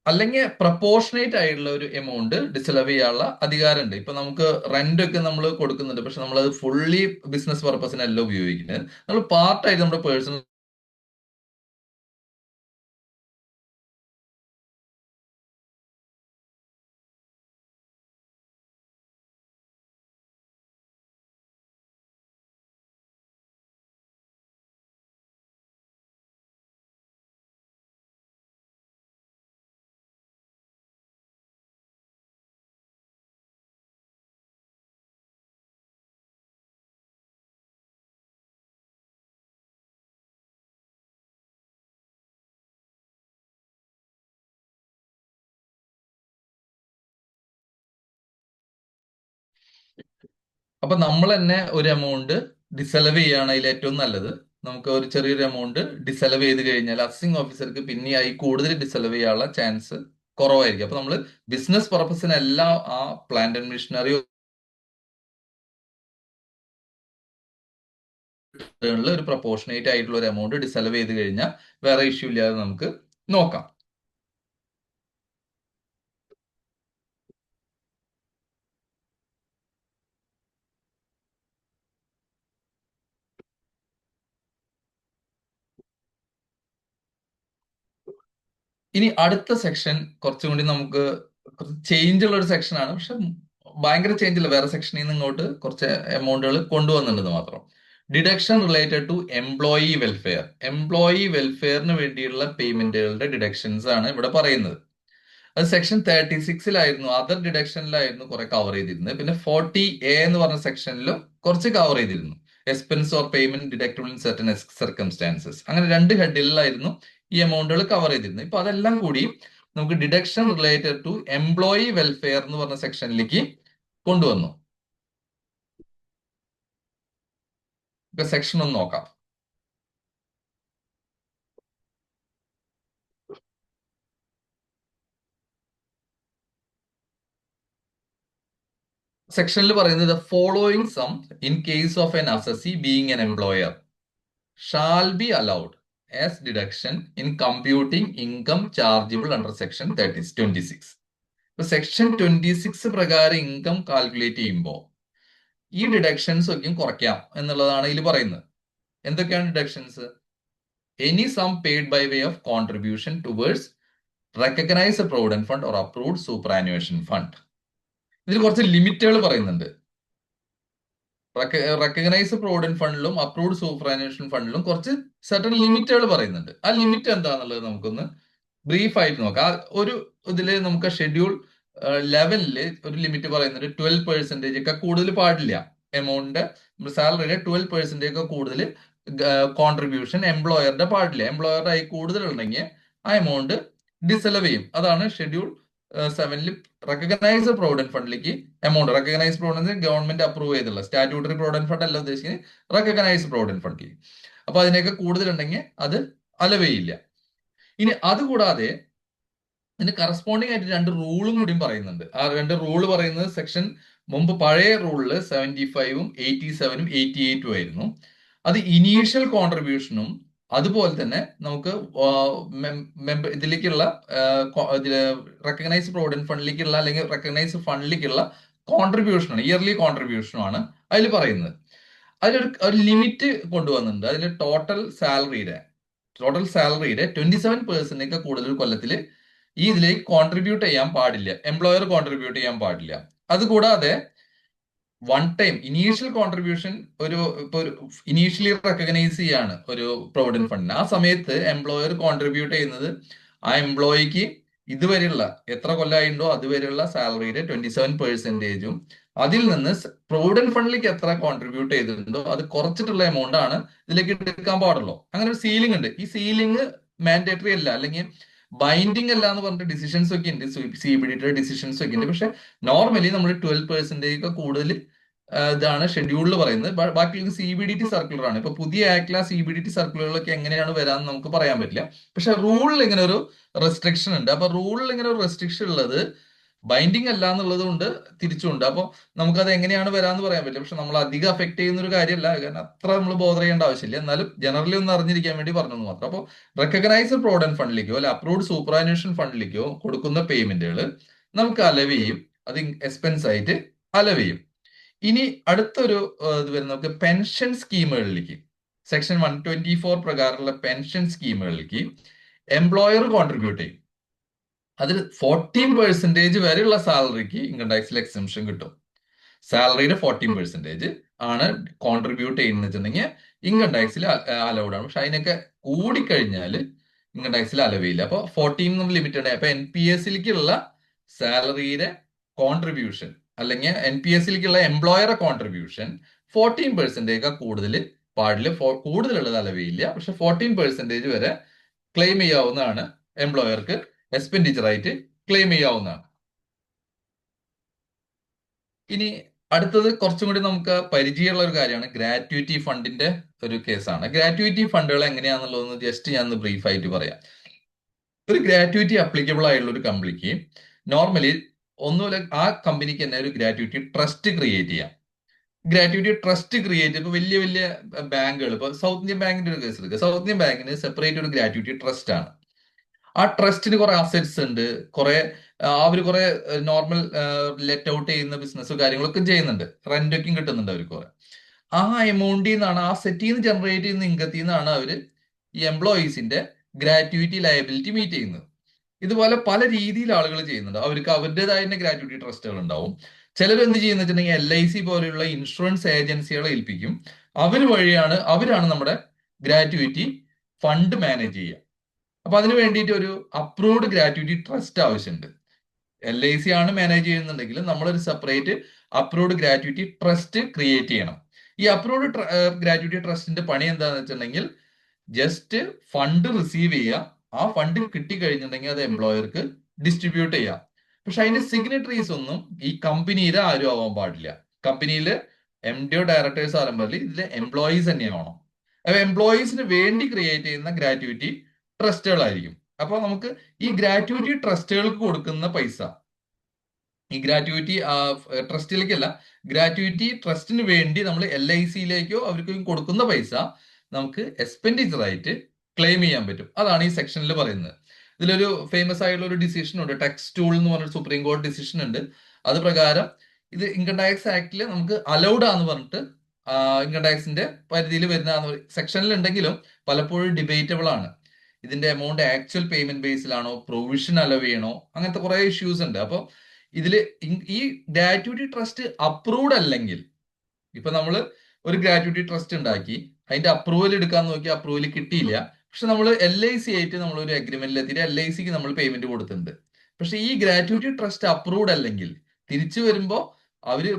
അല്ലെങ്കിൽ പ്രപ്പോർഷനേറ്റ് ആയിട്ടുള്ള ഒരു എമൗണ്ട് ഡിസലവ് ചെയ്യാനുള്ള അധികാരമുണ്ട്. ഇപ്പൊ നമുക്ക് റെന്റ് ഒക്കെ നമ്മൾ കൊടുക്കുന്നുണ്ട്, പക്ഷെ നമ്മൾ അത് ഫുള്ളി ബിസിനസ് പർപ്പസിനല്ല ഉപയോഗിക്കുന്നത്. നമ്മൾ പാർട്ടായിട്ട് നമ്മുടെ പേഴ്സണൽ അപ്പൊ നമ്മൾ തന്നെ ഒരു എമൗണ്ട് ഡിസലവ് ചെയ്യാണ് അതിൽ ഏറ്റവും നല്ലത്. നമുക്ക് ഒരു ചെറിയൊരു എമൗണ്ട് ഡിസലവ് ചെയ്ത് കഴിഞ്ഞാൽ അസിംഗ് ഓഫീസർക്ക് പിന്നെ ആയി കൂടുതൽ ഡിസലവ് ചെയ്യാനുള്ള ചാൻസ് കുറവായിരിക്കും. അപ്പൊ നമ്മൾ ബിസിനസ് പർപ്പസിനെല്ലാം ആ പ്ലാന്റ് ആൻഡ് മെഷീനറി ഒരു പ്രപ്പോർഷനേറ്റ് ആയിട്ടുള്ള ഒരു എമൗണ്ട് ഡിസലവ് ചെയ്ത് കഴിഞ്ഞാൽ വേറെ ഇഷ്യൂ ഇല്ലാതെ നമുക്ക് നോക്കാം. ഇനി അടുത്ത സെക്ഷൻ കുറച്ചും കൂടി നമുക്ക് ചേഞ്ച് ഉള്ള ഒരു സെക്ഷൻ ആണ്. പക്ഷെ ഭയങ്കര ചേഞ്ച് ഇല്ല, വേറെ സെക്ഷനിൽ നിന്ന് ഇങ്ങോട്ട് കുറച്ച് എമൗണ്ടുകൾ കൊണ്ടുവന്നിട്ടുണ്ടെന്ന് മാത്രം. Deduction related to employee welfare. Employee വെൽഫെയറിന് വേണ്ടിയുള്ള പേയ്മെന്റുകളുടെ ഡിഡക്ഷൻസ് ആണ് ഇവിടെ പറയുന്നത്. അത് സെക്ഷൻ 36-ലായിരുന്നു, അതർ ഡിഡക്ഷനിലായിരുന്നു കുറെ കവർ ചെയ്തിരുന്നത്. പിന്നെ 40A എന്ന് പറഞ്ഞ സെക്ഷനിലും കുറച്ച് കവർ ചെയ്തിരുന്നു. Expense or payment deductible in certain circumstances. അങ്ങനെ 2 ഹെഡിലായിരുന്നു ഈ എമൗണ്ടുകൾ കവർ ചെയ്തിരുന്നത്. ഇപ്പൊ അതെല്ലാം കൂടി നമുക്ക് deduction related to employee welfare എന്ന് പറഞ്ഞ സെക്ഷനിലേക്ക് കൊണ്ടുവന്നു. സെക്ഷൻ ഒന്ന് നോക്കാം. സെക്ഷനിൽ പറയുന്നത് following sum in case of an assessee being an employer shall be allowed as deduction in computing income chargeable under section 26. ഇപ്പൊ സെക്ഷൻ 26 പ്രകാരം ഇൻകം കാൽക്കുലേറ്റ് ചെയ്യുമ്പോൾ ഈ ഡിഡക്ഷൻസ് ഒക്കെ കുറയ്ക്കാം എന്നുള്ളതാണ് ഇതിൽ പറയുന്നത്. എന്തൊക്കെയാണ് ഡിഡക്ഷൻസ്? Any sum paid by way of contribution towards recognised provident fund or approved superannuation fund. ഇതിൽ കുറച്ച് ലിമിറ്റുകൾ പറയുന്നുണ്ട്. റെക്കഗ്നൈസ്ഡ് പ്രൊവിഡന്റ് ഫണ്ടിലും അപ്രൂവ്ഡ് സൂപ്പറാനുവേഷൻ ഫണ്ടിലും കുറച്ച് സർട്ടൺ ലിമിറ്റുകൾ പറയുന്നുണ്ട്. ആ ലിമിറ്റ് എന്താണെന്നുള്ളത് നമുക്കൊന്ന് ബ്രീഫ് ആയിട്ട് നോക്കാം. ഒരു ഇതില് നമുക്ക് ഷെഡ്യൂൾ ലെവലില് ഒരു ലിമിറ്റ് പറയുന്നുണ്ട്. 12% ഒക്കെ കൂടുതൽ പാടില്ല. എമൗണ്ട് സാലറിയുടെ 12% ഒക്കെ കൂടുതൽ കോൺട്രിബ്യൂഷൻ എംപ്ലോയറുടെ പാടില്ല. എംപ്ലോയറുടെ ആയി കൂടുതലുണ്ടെങ്കിൽ ആ എമൗണ്ട് ഡിസലവ് ചെയ്യും. അതാണ് ഷെഡ്യൂൾ 7ൽ റെക്കഗ്നൈസ്ഡ് പ്രൊവിഡന്റ് ഫണ്ടിലേക്ക് amount. Recognised provident government approve ചെയ്തുള്ള സ്റ്റാറ്റ്യൂട്ടറി പ്രൊവിഡന്റ് ഫണ്ട് അല്ല ഉദ്ദേശിക്കുന്നത്, റെക്കഗ്നൈസ്ഡ് പ്രൊവിഡന്റ് ഫണ്ടിലേക്ക്. അപ്പൊ അതിനൊക്കെ കൂടുതലുണ്ടെങ്കിൽ അത് അലവ് ചെയ്യില്ല. ഇനി അതുകൂടാതെ ഇതിന് കറസ്പോണ്ടിങ് ആയിട്ട് 2 റൂളും കൂടിയും പറയുന്നുണ്ട്. ആ 2 റൂള് പറയുന്നത് സെക്ഷൻ മുമ്പ് പഴയ റൂളില് 75ഉം 87ഉം 88ഉം ആയിരുന്നു. അത് ഇനീഷ്യൽ കോൺട്രിബ്യൂഷനും അതുപോലെ തന്നെ നമുക്ക് ഇതിലേക്കുള്ള റെക്കഗ്നൈസ്ഡ് പ്രൊവിഡന്റ് ഫണ്ടിലേക്കുള്ള അല്ലെങ്കിൽ റെക്കഗ്നൈസ്ഡ് ഫണ്ടിലേക്കുള്ള കോൺട്രിബ്യൂഷനാണ്, ഇയർലി കോൺട്രിബ്യൂഷനുമാണ് അതിൽ പറയുന്നത്. അതിലൊരു ലിമിറ്റ് കൊണ്ടുവന്നിട്ടുണ്ട്. അതിൽ ടോട്ടൽ സാലറിയുടെ 27% കൂടുതൽ കൊല്ലത്തിൽ ഈ ഇതിലേക്ക് കോൺട്രിബ്യൂട്ട് ചെയ്യാൻ പാടില്ല, എംപ്ലോയർ കോൺട്രിബ്യൂട്ട് ചെയ്യാൻ പാടില്ല. അതുകൂടാതെ വൺ ടൈം ഇനീഷ്യൽ കോൺട്രിബ്യൂഷൻ ഇപ്പൊ ഇനീഷ്യലി റെക്കഗ്നൈസ് ചെയ്യാണ് ഒരു പ്രൊവിഡന്റ് ഫണ്ടിന്. ആ സമയത്ത് എംപ്ലോയർ കോൺട്രിബ്യൂട്ട് ചെയ്യുന്നത് ആ എംപ്ലോയിക്ക് ഇതുവരെയുള്ള എത്ര കൊല്ലമായിട്ടുണ്ടോ അതുവരെയുള്ള സാലറിയുടെ 27%ഉം അതിൽ നിന്ന് പ്രൊവിഡന്റ് ഫണ്ടിലേക്ക് എത്ര കോൺട്രിബ്യൂട്ട് ചെയ്തിട്ടുണ്ടോ അത് കുറച്ചിട്ടുള്ള എമൗണ്ട് ആണ് ഇതിലേക്ക് എടുക്കാൻ പാടുള്ളൂ. അങ്ങനെ ഒരു സീലിംഗ് ഉണ്ട്. ഈ സീലിംഗ് മാൻഡേറ്ററി അല്ല, അല്ലെങ്കിൽ ബൈൻഡിങ് അല്ല എന്ന് പറഞ്ഞിട്ട് ഡിസിഷൻസ് ഒക്കെ ഉണ്ട്, CBDT ഡിസിഷൻസ് ഒക്കെ ഉണ്ട്. പക്ഷെ നോർമലി നമ്മൾ 12% കൂടുതൽ ഇതാണ് ഷെഡ്യൂളിൽ പറയുന്നത്. ബാക്കി CBDT സർക്കുലർ ആണ്. ഇപ്പൊ പുതിയ ആക്ടിലെ CBDT സർക്കുലറുകളൊക്കെ എങ്ങനെയാണ് വരാന്ന് നമുക്ക് പറയാൻ പറ്റില്ല. പക്ഷെ റൂളിൽ ഇങ്ങനെ ഒരു റെസ്ട്രിക്ഷൻ ഉണ്ട്. അപ്പൊ റൂളിൽ ഇങ്ങനെ ഒരു റെസ്ട്രിക്ഷൻ ഉള്ളത് ബൈൻഡിങ് അല്ല എന്നുള്ളത് കൊണ്ട് തിരിച്ചുണ്ട്. അപ്പോൾ നമുക്കത് എങ്ങനെയാണ് വരാന്ന് പറയാൻ പറ്റില്ല. പക്ഷെ നമ്മൾ അധികം അഫക്ട് ചെയ്യുന്ന ഒരു കാര്യമല്ല, കാരണം അത്ര നമ്മൾ ബോധർ ചെയ്യേണ്ട ആവശ്യമില്ല. എന്നാലും ജനറലി ഒന്ന് അറിഞ്ഞിരിക്കാൻ വേണ്ടി പറഞ്ഞെന്ന് മാത്രം. അപ്പോൾ റെക്കഗ്നൈസ്ഡ് പ്രൊവിഡന്റ് ഫണ്ടിലേക്കോ അല്ലെ അപ്രൂവ്ഡ് സൂപ്പറാനുവേഷൻ ഫണ്ടിലേക്കോ കൊടുക്കുന്ന പേയ്മെന്റുകൾ നമുക്ക് അലവ് ചെയ്യും. അത് എക്സ്പെൻസ് ആയിട്ട് അലവ് ചെയ്യും. ഇനി അടുത്തൊരു ഇത് വരുന്നത് നമുക്ക് പെൻഷൻ സ്കീമുകളിലേക്ക്, സെക്ഷൻ 124 പ്രകാരമുള്ള പെൻഷൻ സ്കീമുകളിലേക്ക് എംപ്ലോയർ കോൺട്രിബ്യൂട്ട് ചെയ്യും. അതിൽ 14% വരെയുള്ള സാലറിക്ക് ഇൻകം ടാക്സിൽ എക്സംഷൻ കിട്ടും. സാലറിയുടെ 14% ആണ് കോൺട്രിബ്യൂട്ട് ചെയ്യുന്നതെന്നുണ്ടെങ്കിൽ ഇൻകം ടാക്സിൽ അലൗഡ് ആണ്. പക്ഷെ അതിനൊക്കെ കൂടിക്കഴിഞ്ഞാൽ ഇൻകം ടാക്സിൽ അലവ് ചെയ്യില്ല. അപ്പൊ 14 ലിമിറ്റ് ഉണ്ട്. അപ്പൊ NPS-ലേക്കുള്ള സാലറിയുടെ കോൺട്രിബ്യൂഷൻ അല്ലെങ്കിൽ NPS-ലേക്കുള്ള എംപ്ലോയറെ കോൺട്രിബ്യൂഷൻ 14% കൂടുതൽ പാടില്ല. കൂടുതലുള്ളത് അലവ് ചെയ്യില്ല. പക്ഷെ 14% വരെ ക്ലെയിം ചെയ്യാവുന്നതാണ്, എംപ്ലോയർക്ക് എക്സ്പെൻഡിച്ചർ ആയിട്ട് ക്ലെയിം ചെയ്യാവുന്നതാണ്. ഇനി അടുത്തത് കുറച്ചും കൂടി നമുക്ക് പരിചയമുള്ള ഒരു കാര്യമാണ് ഗ്രാറ്റുവിറ്റി ഫണ്ടിന്റെ ഒരു കേസാണ്. ഗ്രാറ്റുവിറ്റി ഫണ്ടുകൾ എങ്ങനെയാണെന്നുള്ളതെന്ന് ജസ്റ്റ് ഞാൻ ബ്രീഫ് ആയിട്ട് പറയാം. ഒരു ഗ്രാറ്റുവിറ്റി അപ്ലിക്കബിൾ ആയിട്ടുള്ള ഒരു കമ്പനിക്ക് നോർമലി ഒന്നുമില്ല, ആ കമ്പനിക്ക് തന്നെ ഒരു ഗ്രാറ്റുവിറ്റി ട്രസ്റ്റ് ക്രിയേറ്റ് ചെയ്യാം. ഗ്രാറ്റുവിറ്റി ട്രസ്റ്റ് ക്രിയേറ്റ് ഇപ്പൊ വലിയ വലിയ ബാങ്കുകൾ, ഇപ്പൊ സൗത്ത് ഇന്ത്യൻ ബാങ്കിന്റെ ഒരു കേസ് എടുക്കുക. സൗത്ത് ഇന്ത്യൻ ബാങ്കിന് സെപ്പറേറ്റ് ഒരു ഗ്രാറ്റുവിറ്റി ട്രസ്റ്റ് ആണ്. ആ ട്രസ്റ്റിന് കുറെ അസറ്റ്സ് ഉണ്ട്, കുറെ അവർ കുറെ നോർമൽ ലെറ്റ് ഔട്ട് ചെയ്യുന്ന ബിസിനസ് കാര്യങ്ങളൊക്കെ ചെയ്യുന്നുണ്ട്, റെന്റൊക്കെയും കിട്ടുന്നുണ്ട് അവർ കുറെ. ആ എമൗണ്ടിൽ നിന്നാണ്, ആ സെറ്റിൽ നിന്ന് ജനറേറ്റ് ചെയ്യുന്ന ഇൻകത്തിൽ നിന്നാണ് അവര് ഈ എംപ്ലോയീസിന്റെ ഗ്രാറ്റുവിറ്റി ലയബിലിറ്റി മീറ്റ് ചെയ്യുന്നത്. ഇതുപോലെ പല രീതിയിൽ ആളുകൾ ചെയ്യുന്നുണ്ട്. അവർക്ക് അവരുടേതായ തന്നെ ഗ്രാറ്റുവിറ്റി ട്രസ്റ്റുകൾ ഉണ്ടാവും. ചിലർ എന്ത് ചെയ്യുന്ന വെച്ചിട്ടുണ്ടെങ്കിൽ LIC പോലെയുള്ള ഇൻഷുറൻസ് ഏജൻസികളെ ഏൽപ്പിക്കും. അവരാണ് നമ്മുടെ ഗ്രാറ്റുവിറ്റി ഫണ്ട് മാനേജ് ചെയ്യുക. അപ്പൊ അതിന് വേണ്ടിയിട്ട് ഒരു അപ്രൂവ്ഡ് ഗ്രാറ്റുവിറ്റി ട്രസ്റ്റ് ആവശ്യമുണ്ട്. LIC ആണ് മാനേജ് ചെയ്യുന്നുണ്ടെങ്കിൽ നമ്മളൊരു separate approved gratuity trust create ചെയ്യണം. ഈ അപ്രൂവ്ഡ് ഗ്രാറ്റുവിറ്റി ട്രസ്റ്റിന്റെ പണി എന്താണെന്ന് വെച്ചിട്ടുണ്ടെങ്കിൽ ജസ്റ്റ് ഫണ്ട് റിസീവ് ചെയ്യുക. ആ ഫണ്ട് കിട്ടിക്കഴിഞ്ഞിട്ടുണ്ടെങ്കിൽ അത് എംപ്ലോയർക്ക് ഡിസ്ട്രിബ്യൂട്ട് ചെയ്യാം. പക്ഷെ അതിന്റെ സിഗ്നറ്ററീസ് ഒന്നും ഈ കമ്പനിയിലെ ആരും ആവാൻ പാടില്ല. കമ്പനിയില് MDO ഡയറക്ടേഴ്സ് ആരും പാടില്ല. ഇതിലെ എംപ്ലോയീസ് തന്നെയാവണം. അപ്പൊ എംപ്ലോയീസിന് വേണ്ടി ക്രിയേറ്റ് ചെയ്യുന്ന ഗ്രാറ്റുവിറ്റി ട്രസ്റ്റുകളായിരിക്കും. അപ്പൊ നമുക്ക് ഈ ഗ്രാറ്റുവിറ്റി ട്രസ്റ്റുകൾക്ക് കൊടുക്കുന്ന പൈസ, ഈ ഗ്രാറ്റുവിറ്റി ട്രസ്റ്റിലേക്കല്ല, ഗ്രാറ്റുവിറ്റി ട്രസ്റ്റിന് വേണ്ടി നമ്മൾ LICയിലേക്കോ അവർക്ക് കൊടുക്കുന്ന പൈസ നമുക്ക് എക്സ്പെൻഡിച്ചർ ആയിട്ട് ക്ലെയിം ചെയ്യാൻ പറ്റും. അതാണ് ഈ സെക്ഷനിൽ പറയുന്നത്. ഇതിലൊരു ഫേമസ് ആയിട്ടുള്ള ഒരു ഡിസിഷൻ ഉണ്ട്, ടെക്സ് ടൂൾ എന്ന് പറഞ്ഞൊരു സുപ്രീം കോടതി ഡിസിഷൻ ഉണ്ട്. അത് പ്രകാരം ഇത് ഇൻകം ടാക്സ് ആക്ടിൽ നമുക്ക് അലൗഡ് ആന്ന് പറഞ്ഞിട്ട് ഇൻകം ടാക്സിന്റെ പരിധിയിൽ വരുന്ന സെക്ഷനിൽ ഉണ്ടെങ്കിലും പലപ്പോഴും ഡിബേറ്റബിൾ ആണ്. ഇതിന്റെ എമൗണ്ട് ആക്ച്വൽ പേയ്മെന്റ് ബേസിലാണോ, പ്രൊവിഷൻ അലോ ചെയ്യണോ, അങ്ങനത്തെ കുറെ ഇഷ്യൂസ് ഉണ്ട്. അപ്പോൾ ഇതില് ഈ ഗ്രാറ്റുവിറ്റി ട്രസ്റ്റ് അപ്രൂവ്ഡ് അല്ലെങ്കിൽ, ഇപ്പൊ നമ്മൾ ഒരു ഗ്രാറ്റുവിറ്റി ട്രസ്റ്റ് ഉണ്ടാക്കി അതിന്റെ അപ്രൂവൽ എടുക്കാൻ നോക്കി, അപ്രൂവൽ കിട്ടിയില്ല. പക്ഷെ നമ്മൾ LIC ആയിട്ട് നമ്മൾ ഒരു അഗ്രിമെന്റിൽ എത്തിയിട്ട് LICക്ക് നമ്മൾ പേയ്മെന്റ് കൊടുത്തിട്ടുണ്ട്. പക്ഷെ ഈ ഗ്രാറ്റുവിറ്റി ട്രസ്റ്റ് അപ്രൂവ്ഡ് അല്ലെങ്കിൽ തിരിച്ചു വരുമ്പോ അവര്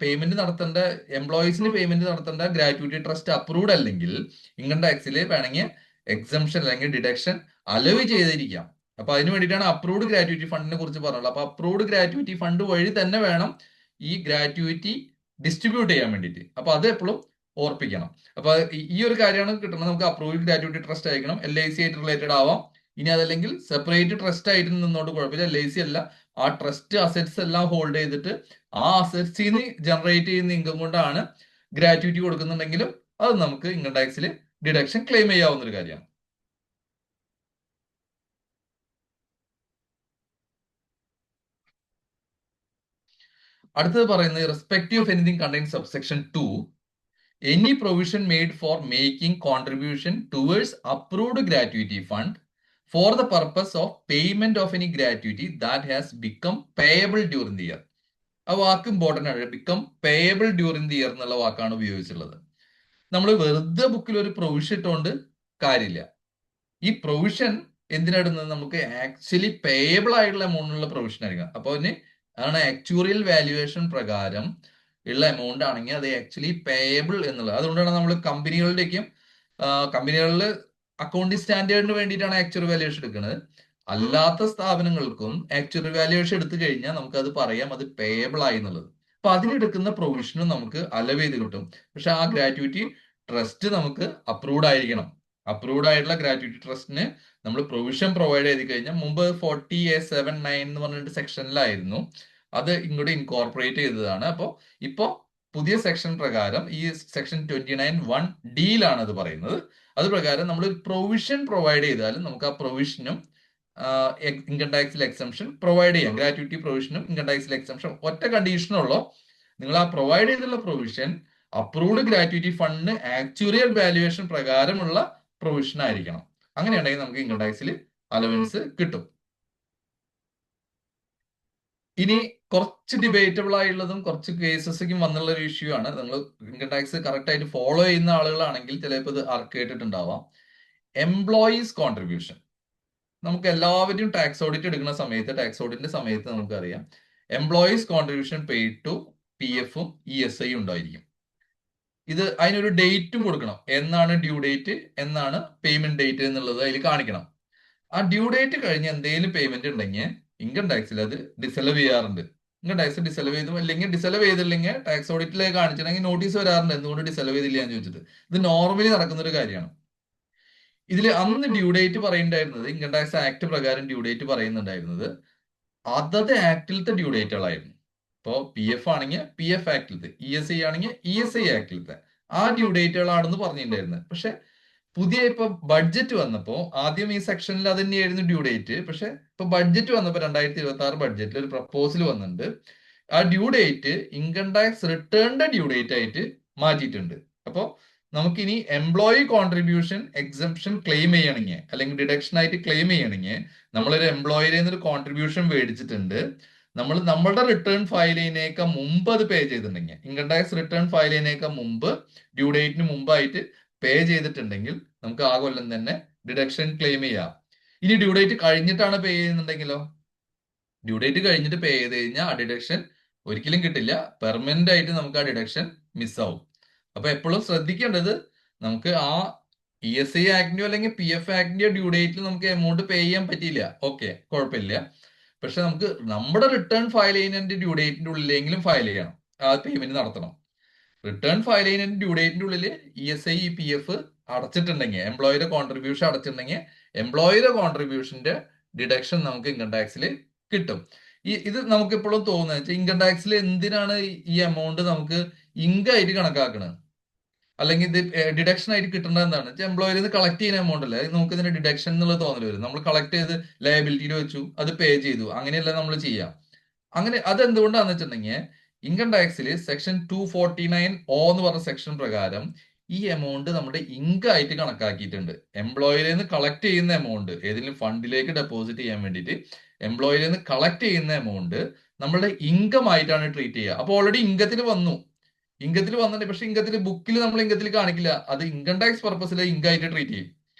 പേയ്മെന്റ് നടത്തേണ്ട, എംപ്ലോയീസിന് പേയ്മെന്റ് നടത്തേണ്ട ഗ്രാറ്റുവിറ്റി ട്രസ്റ്റ് അപ്രൂവ്ഡ് അല്ലെങ്കിൽ ഇൻകം ടാക്സിൽ വേണമെങ്കിൽ എക്സംഷൻ അല്ലെങ്കിൽ ഡിഡക്ഷൻ അലവ് ചെയ്തിരിക്കാം. അപ്പൊ അതിന് വേണ്ടിയിട്ടാണ് അപ്രൂവ്ഡ് ഗ്രാറ്റുവിറ്റി ഫണ്ടിനെ കുറിച്ച് പറഞ്ഞത്. അപ്പൊ അപ്രൂവ്ഡ് ഗ്രാറ്റുവിറ്റി ഫണ്ട് വഴി തന്നെ വേണം ഈ ഗ്രാറ്റുവിറ്റി ഡിസ്ട്രിബ്യൂട്ട് ചെയ്യാൻ വേണ്ടിയിട്ട്. അപ്പൊ അത് എപ്പോഴും ഓർപ്പിക്കണം. അപ്പൊ ഈ ഒരു കാര്യമാണ് കിട്ടുന്നത്. നമുക്ക് അപ്രൂവ്ഡ് ഗ്രാറ്റുവിറ്റി ട്രസ്റ്റ് ആയിരിക്കണം, LIC ആയിട്ട് റിലേറ്റഡ് ആവാം. ഇനി അതല്ലെങ്കിൽ സെപ്പറേറ്റ് ട്രസ്റ്റ് ആയിട്ട് നിന്നോണ്ട് കുഴപ്പമില്ല. LIC അല്ല, ആ ട്രസ്റ്റ് അസറ്റ്സ് എല്ലാം ഹോൾഡ് ചെയ്തിട്ട് ആ അസറ്റ്സിൽ നിന്ന് ജനറേറ്റ് ചെയ്യുന്ന ഇൻകം കൊണ്ടാണ് ഗ്രാറ്റുവിറ്റി കൊടുക്കുന്നുണ്ടെങ്കിലും അത് നമുക്ക് ഇൻകം ടാക്സിൽ ഡിഡക്ഷൻ ക്ലെയിം ചെയ്യാവുന്ന ഒരു കാര്യമാണ്. അടുത്തത് പറയുന്നത് respective of anything contain subsection 2, any provision made for making contribution towards approved gratuity fund for the purpose of payment of any gratuity that has become payable during the year. ആ വാക്ക് important ആണ്. Become payable during the year എന്നുള്ള വാക്കാണ് ഉപയോഗിച്ചിട്ടുള്ളത്. നമ്മൾ വെറുതെ ബുക്കിൽ ഒരു provision ഇട്ടുകൊണ്ട് കാര്യമില്ല. ഈ പ്രൊവിഷൻ എന്തിനിടുന്നത്, നമുക്ക് ആക്ച്വലി പേയബിൾ ആയിട്ടുള്ള എമൗണ്ടിലുള്ള പ്രൊവിഷൻ ആയിരിക്കും. അപ്പൊ അതിന് അതാണ് ആക്ച്വറിയൽ വാല്യുവേഷൻ പ്രകാരം ഉള്ള എമൗണ്ട് ആണെങ്കിൽ അത് ആക്ച്വലി പേയബിൾ എന്നുള്ളത്. അതുകൊണ്ടാണ് നമ്മൾ കമ്പനികളുടെയൊക്കെയും കമ്പനികളിൽ അക്കൗണ്ടിങ് സ്റ്റാൻഡേർഡിന് വേണ്ടിയിട്ടാണ് ആക്ച്വറി വാല്യുവേഷൻ എടുക്കുന്നത്. അല്ലാത്ത സ്ഥാപനങ്ങൾക്കും ആക്ച്വറി വാല്യുവേഷൻ എടുത്തു കഴിഞ്ഞാൽ നമുക്ക് അത് പറയാം അത് പേയബിൾ ആയി എന്നുള്ളത്. അപ്പൊ അതിലെടുക്കുന്ന പ്രൊവിഷനും നമുക്ക് അലവ് ചെയ്ത് കിട്ടും. പക്ഷെ ആ ഗ്രാറ്റുവിറ്റി ട്രസ്റ്റ് നമുക്ക് അപ്രൂവ്ഡ് ആയിരിക്കണം. അപ്രൂവ്ഡ് ആയിട്ടുള്ള ഗ്രാറ്റുവിറ്റി ട്രസ്റ്റിന് നമ്മൾ പ്രൊവിഷൻ പ്രൊവൈഡ് ചെയ്ത് കഴിഞ്ഞാൽ, മുമ്പ് 40A79 എന്ന് പറഞ്ഞിട്ട് സെക്ഷനിലായിരുന്നു, അത് ഇങ്ങോട്ട് ഇൻകോർപ്പറേറ്റ് ചെയ്തതാണ്. അപ്പോൾ ഇപ്പോ പുതിയ സെക്ഷൻ പ്രകാരം ഈ സെക്ഷൻ 29(1)(d)യിലാണ് അത് പറയുന്നത്. അത് പ്രകാരം നമ്മൾ ഒരു പ്രൊവിഷൻ പ്രൊവൈഡ് ചെയ്താലും നമുക്ക് ആ പ്രൊവിഷനും ഇൻകം ടാക്സിൽ എക്സംഷൻ പ്രൊവൈഡ് ചെയ്യാം. ഗ്രാറ്റുവിറ്റി പ്രൊവിഷനും ഇൻകം ടാക്സിൽ എക്സംഷൻ ഒറ്റ കണ്ടീഷനുള്ളൂ, നിങ്ങൾ ആ പ്രൊവൈഡ് ചെയ്തിട്ടുള്ള പ്രൊവിഷൻ അപ്രൂവ്ഡ് ഗ്രാറ്റുവിറ്റി ഫണ്ടിന് ആക്ച്വറിയൽ വാല്യുവേഷൻ പ്രകാരമുള്ള പ്രൊവിഷൻ ആയിരിക്കണം. അങ്ങനെയുണ്ടെങ്കിൽ നമുക്ക് ഇൻകം ടാക്സിൽ അലവൻസ് കിട്ടും. ഇനി കുറച്ച് ഡിബേറ്റബിൾ ആയിട്ടുള്ളതും കുറച്ച് കേസസും വന്നുള്ള ഒരു ഇഷ്യൂ ആണ്. നിങ്ങൾ ഇൻകം ടാക്സ് കറക്റ്റ് ആയിട്ട് ഫോളോ ചെയ്യുന്ന ആളുകളാണെങ്കിൽ ചിലപ്പോൾ ഇത് കേട്ടിട്ടുണ്ടാവാം. Employees contribution. നമുക്ക് എല്ലാവരും ടാക്സ് ഓഡിറ്റ് എടുക്കുന്ന സമയത്ത്, ടാക്സ് ഓഡിറ്റിന്റെ സമയത്ത് നമുക്കറിയാം എംപ്ലോയീസ് കോൺട്രിബ്യൂഷൻ പെയ്ഡ് ടു PF-ഉം ESI ഉണ്ടായിരിക്കും. ഇത് അതിനൊരു ഡേറ്റും കൊടുക്കണം. എന്നാണ് ഡ്യൂ ഡേറ്റ്, എന്നാണ് പേയ്മെന്റ് ഡേറ്റ് എന്നുള്ളത് അതിൽ കാണിക്കണം. ആ ഡ്യൂ ഡേറ്റ് കഴിഞ്ഞ് എന്തെങ്കിലും പേയ്മെന്റ് ഉണ്ടെങ്കിൽ ഇൻകം ടാക്സിൽ അത് ഡിസലവ് ചെയ്യാറുണ്ട്. ഇൻകം ടാക്സ് ഡിസലവ് ചെയ്തു, അല്ലെങ്കിൽ ഡിസലവ് ചെയ്തില്ലെങ്കിൽ ടാക്സ് ഓഡിറ്റിലേക്ക് കാണിച്ചിട്ടുണ്ടെങ്കിൽ നോട്ടീസ് വരാറുണ്ട് എന്തുകൊണ്ട് ഡിസലവ് ചെയ്തില്ല എന്ന് ചോദിച്ചിട്ട്. ഇത് നോർമലി നടക്കുന്ന ഒരു കാര്യമാണ്. ഇതിൽ അന്ന് ഡ്യൂ ഡേറ്റ് പറയുന്നുണ്ടായിരുന്നത്, ഇൻകം ടാക്സ് ആക്ട് പ്രകാരം ഡ്യൂ ഡേറ്റ് പറയുന്നുണ്ടായിരുന്നത് അതത് ആക്ടിലത്തെ ഡ്യൂ ഡേറ്റുകളായിരുന്നു. ഇപ്പോ PF ആണെങ്കിൽ PF ആക്ടിലത്തെ, ESI ആണെങ്കിൽ ESI ആക്ടിലത്തെ ആ ഡ്യൂ ഡേറ്റുകളാണെന്ന് പറഞ്ഞിട്ടുണ്ടായിരുന്നത്. പക്ഷെ പുതിയ ഇപ്പൊ ബഡ്ജറ്റ് വന്നപ്പോ, ആദ്യം ഈ സെക്ഷനിൽ അത് തന്നെയായിരുന്നു ഡ്യൂ ഡേറ്റ്. പക്ഷെ ഇപ്പൊ ബഡ്ജറ്റ് വന്നപ്പോ 2026 ബഡ്ജറ്റിൽ ഒരു പ്രപ്പോസൽ വന്നിട്ടുണ്ട്. ആ ഡ്യൂ ഡേറ്റ് ഇൻകം ടാക്സ് റിട്ടേണിന്റെ ഡ്യൂ ഡേറ്റ് ആയിട്ട് മാറ്റിയിട്ടുണ്ട്. അപ്പോ നമുക്കിനി എംപ്ലോയി കോൺട്രിബ്യൂഷൻ എക്സംഷൻ ക്ലെയിം ചെയ്യണമെങ്കിൽ, അല്ലെങ്കിൽ ഡിഡക്ഷൻ ആയിട്ട് ക്ലെയിം ചെയ്യണമെങ്കിൽ, നമ്മളൊരു എംപ്ലോയിയിൽ നിന്നൊരു കോൺട്രിബ്യൂഷൻ മേടിച്ചിട്ടുണ്ട്, നമ്മൾ നമ്മളുടെ റിട്ടേൺ ഫയൽ ചെയ്യുന്നതിനേക്കാൾ മുമ്പ് അത് പേ ചെയ്തിട്ടുണ്ടെങ്കിൽ, ഇൻകം ടാക്സ് റിട്ടേൺ ഫയൽ ചെയ്യുന്നതിനേക്കാൾ മുമ്പ്, ഡ്യൂ ഡേറ്റിന് മുമ്പായിട്ട് പേ ചെയ്തിട്ടുണ്ടെങ്കിൽ നമുക്ക് ആ കൊല്ലം തന്നെ ഡിഡക്ഷൻ ക്ലെയിം ചെയ്യാം. ഇനി ഡ്യൂ ഡേറ്റ് കഴിഞ്ഞിട്ടാണ് പേ ചെയ്യുന്നുണ്ടെങ്കിലോ, ഡ്യൂ ഡേറ്റ് കഴിഞ്ഞിട്ട് പേ ചെയ്ത് കഴിഞ്ഞാൽ ആ ഡിഡക്ഷൻ ഒരിക്കലും കിട്ടില്ല. പെർമനന്റ് ആയിട്ട് നമുക്ക് ആ ഡിഡക്ഷൻ മിസ്സാവും. അപ്പൊ എപ്പോഴും ശ്രദ്ധിക്കേണ്ടത്, നമുക്ക് ആ ESI ആക്ടിന്റെയോ അല്ലെങ്കിൽ PF ആക്ടിന്റെയോ ഡ്യൂ ഡേറ്റിൽ നമുക്ക് എമൗണ്ട് പേ ചെയ്യാൻ പറ്റിയില്ല, ഓക്കെ കുഴപ്പമില്ല. പക്ഷെ നമുക്ക് നമ്മുടെ റിട്ടേൺ ഫയൽ ചെയ്യുന്നതിന്റെ ഡ്യൂ ഡേറ്റിന്റെ ഉള്ളിലെങ്കിലും ഫയൽ ചെയ്യണം, ആ പേയ്മെന്റ് നടത്തണം. റിട്ടേൺ ഫയൽ ചെയ്യുന്നതിന്റെ ഡ്യൂ ഡേറ്റിന്റെ ഉള്ളിൽ ESI EPF അടച്ചിട്ടുണ്ടെങ്കിൽ, എംപ്ലോയിയുടെ കോൺട്രിബ്യൂഷൻ അടച്ചിട്ടുണ്ടെങ്കിൽ എംപ്ലോയിയുടെ കോൺട്രിബ്യൂഷന്റെ ഡിഡക്ഷൻ നമുക്ക് ഇൻകം ടാക്സിൽ കിട്ടും. ഇത് നമുക്ക് എപ്പോഴും തോന്നുന്നത് വെച്ചാൽ ഇൻകം ടാക്സിൽ എന്തിനാണ് ഈ എമൗണ്ട് നമുക്ക് ഇൻകം ആയിട്ട് കണക്കാക്കുന്നത്, അല്ലെങ്കിൽ ഇത് ഡിഡക്ഷൻ ആയിട്ട് കിട്ടേണ്ടത് എന്താണ് വെച്ചാൽ എംപ്ലോയറിൽ നിന്ന് കളക്ട് ചെയ്യുന്ന എമൗണ്ട് അല്ലേ നമുക്ക് ഇതിന്റെ ഡിഡക്ഷൻ എന്നുള്ള തോന്നൽ വരും. നമ്മൾ കളക്ട് ചെയ്ത് ലയബിലിറ്റിയിൽ വെച്ചു, അത് പേ ചെയ്തു, അങ്ങനെയല്ല നമ്മൾ ചെയ്യാം. അങ്ങനെ അതെന്തുകൊണ്ടാന്ന് വെച്ചിട്ടുണ്ടെങ്കിൽ ഇൻകം ടാക്സിൽ സെക്ഷൻ 249 എന്ന് പറഞ്ഞ സെക്ഷൻ പ്രകാരം ഈ എമൗണ്ട് നമ്മുടെ ഇൻകം ആയിട്ട് കണക്കാക്കിയിട്ടുണ്ട്. എംപ്ലോയറിൽ നിന്ന് കളക്ട് ചെയ്യുന്ന എമൗണ്ട് ഏതെങ്കിലും ഫണ്ടിലേക്ക് ഡെപ്പോസിറ്റ് ചെയ്യാൻ വേണ്ടിയിട്ട് എംപ്ലോയറിൽ നിന്ന് കളക്ട് ചെയ്യുന്ന എമൗണ്ട് നമ്മളുടെ ഇൻകം ആയിട്ടാണ് ട്രീറ്റ് ചെയ്യുക. അപ്പൊ ഓൾറെഡി ഇൻകത്തിൽ വന്നു, ഇൻകത്തിൽ വന്നിട്ടുണ്ട്. പക്ഷെ ഇൻകത്തിൽ ബുക്കിൽ നമ്മൾ ഇൻകത്തിൽ കാണിക്കില്ല, അത് ഇൻകം ടാക്സ് പർപ്പസിൽ ഇൻകം ആയിട്ട് ട്രീറ്റ് ചെയ്യും.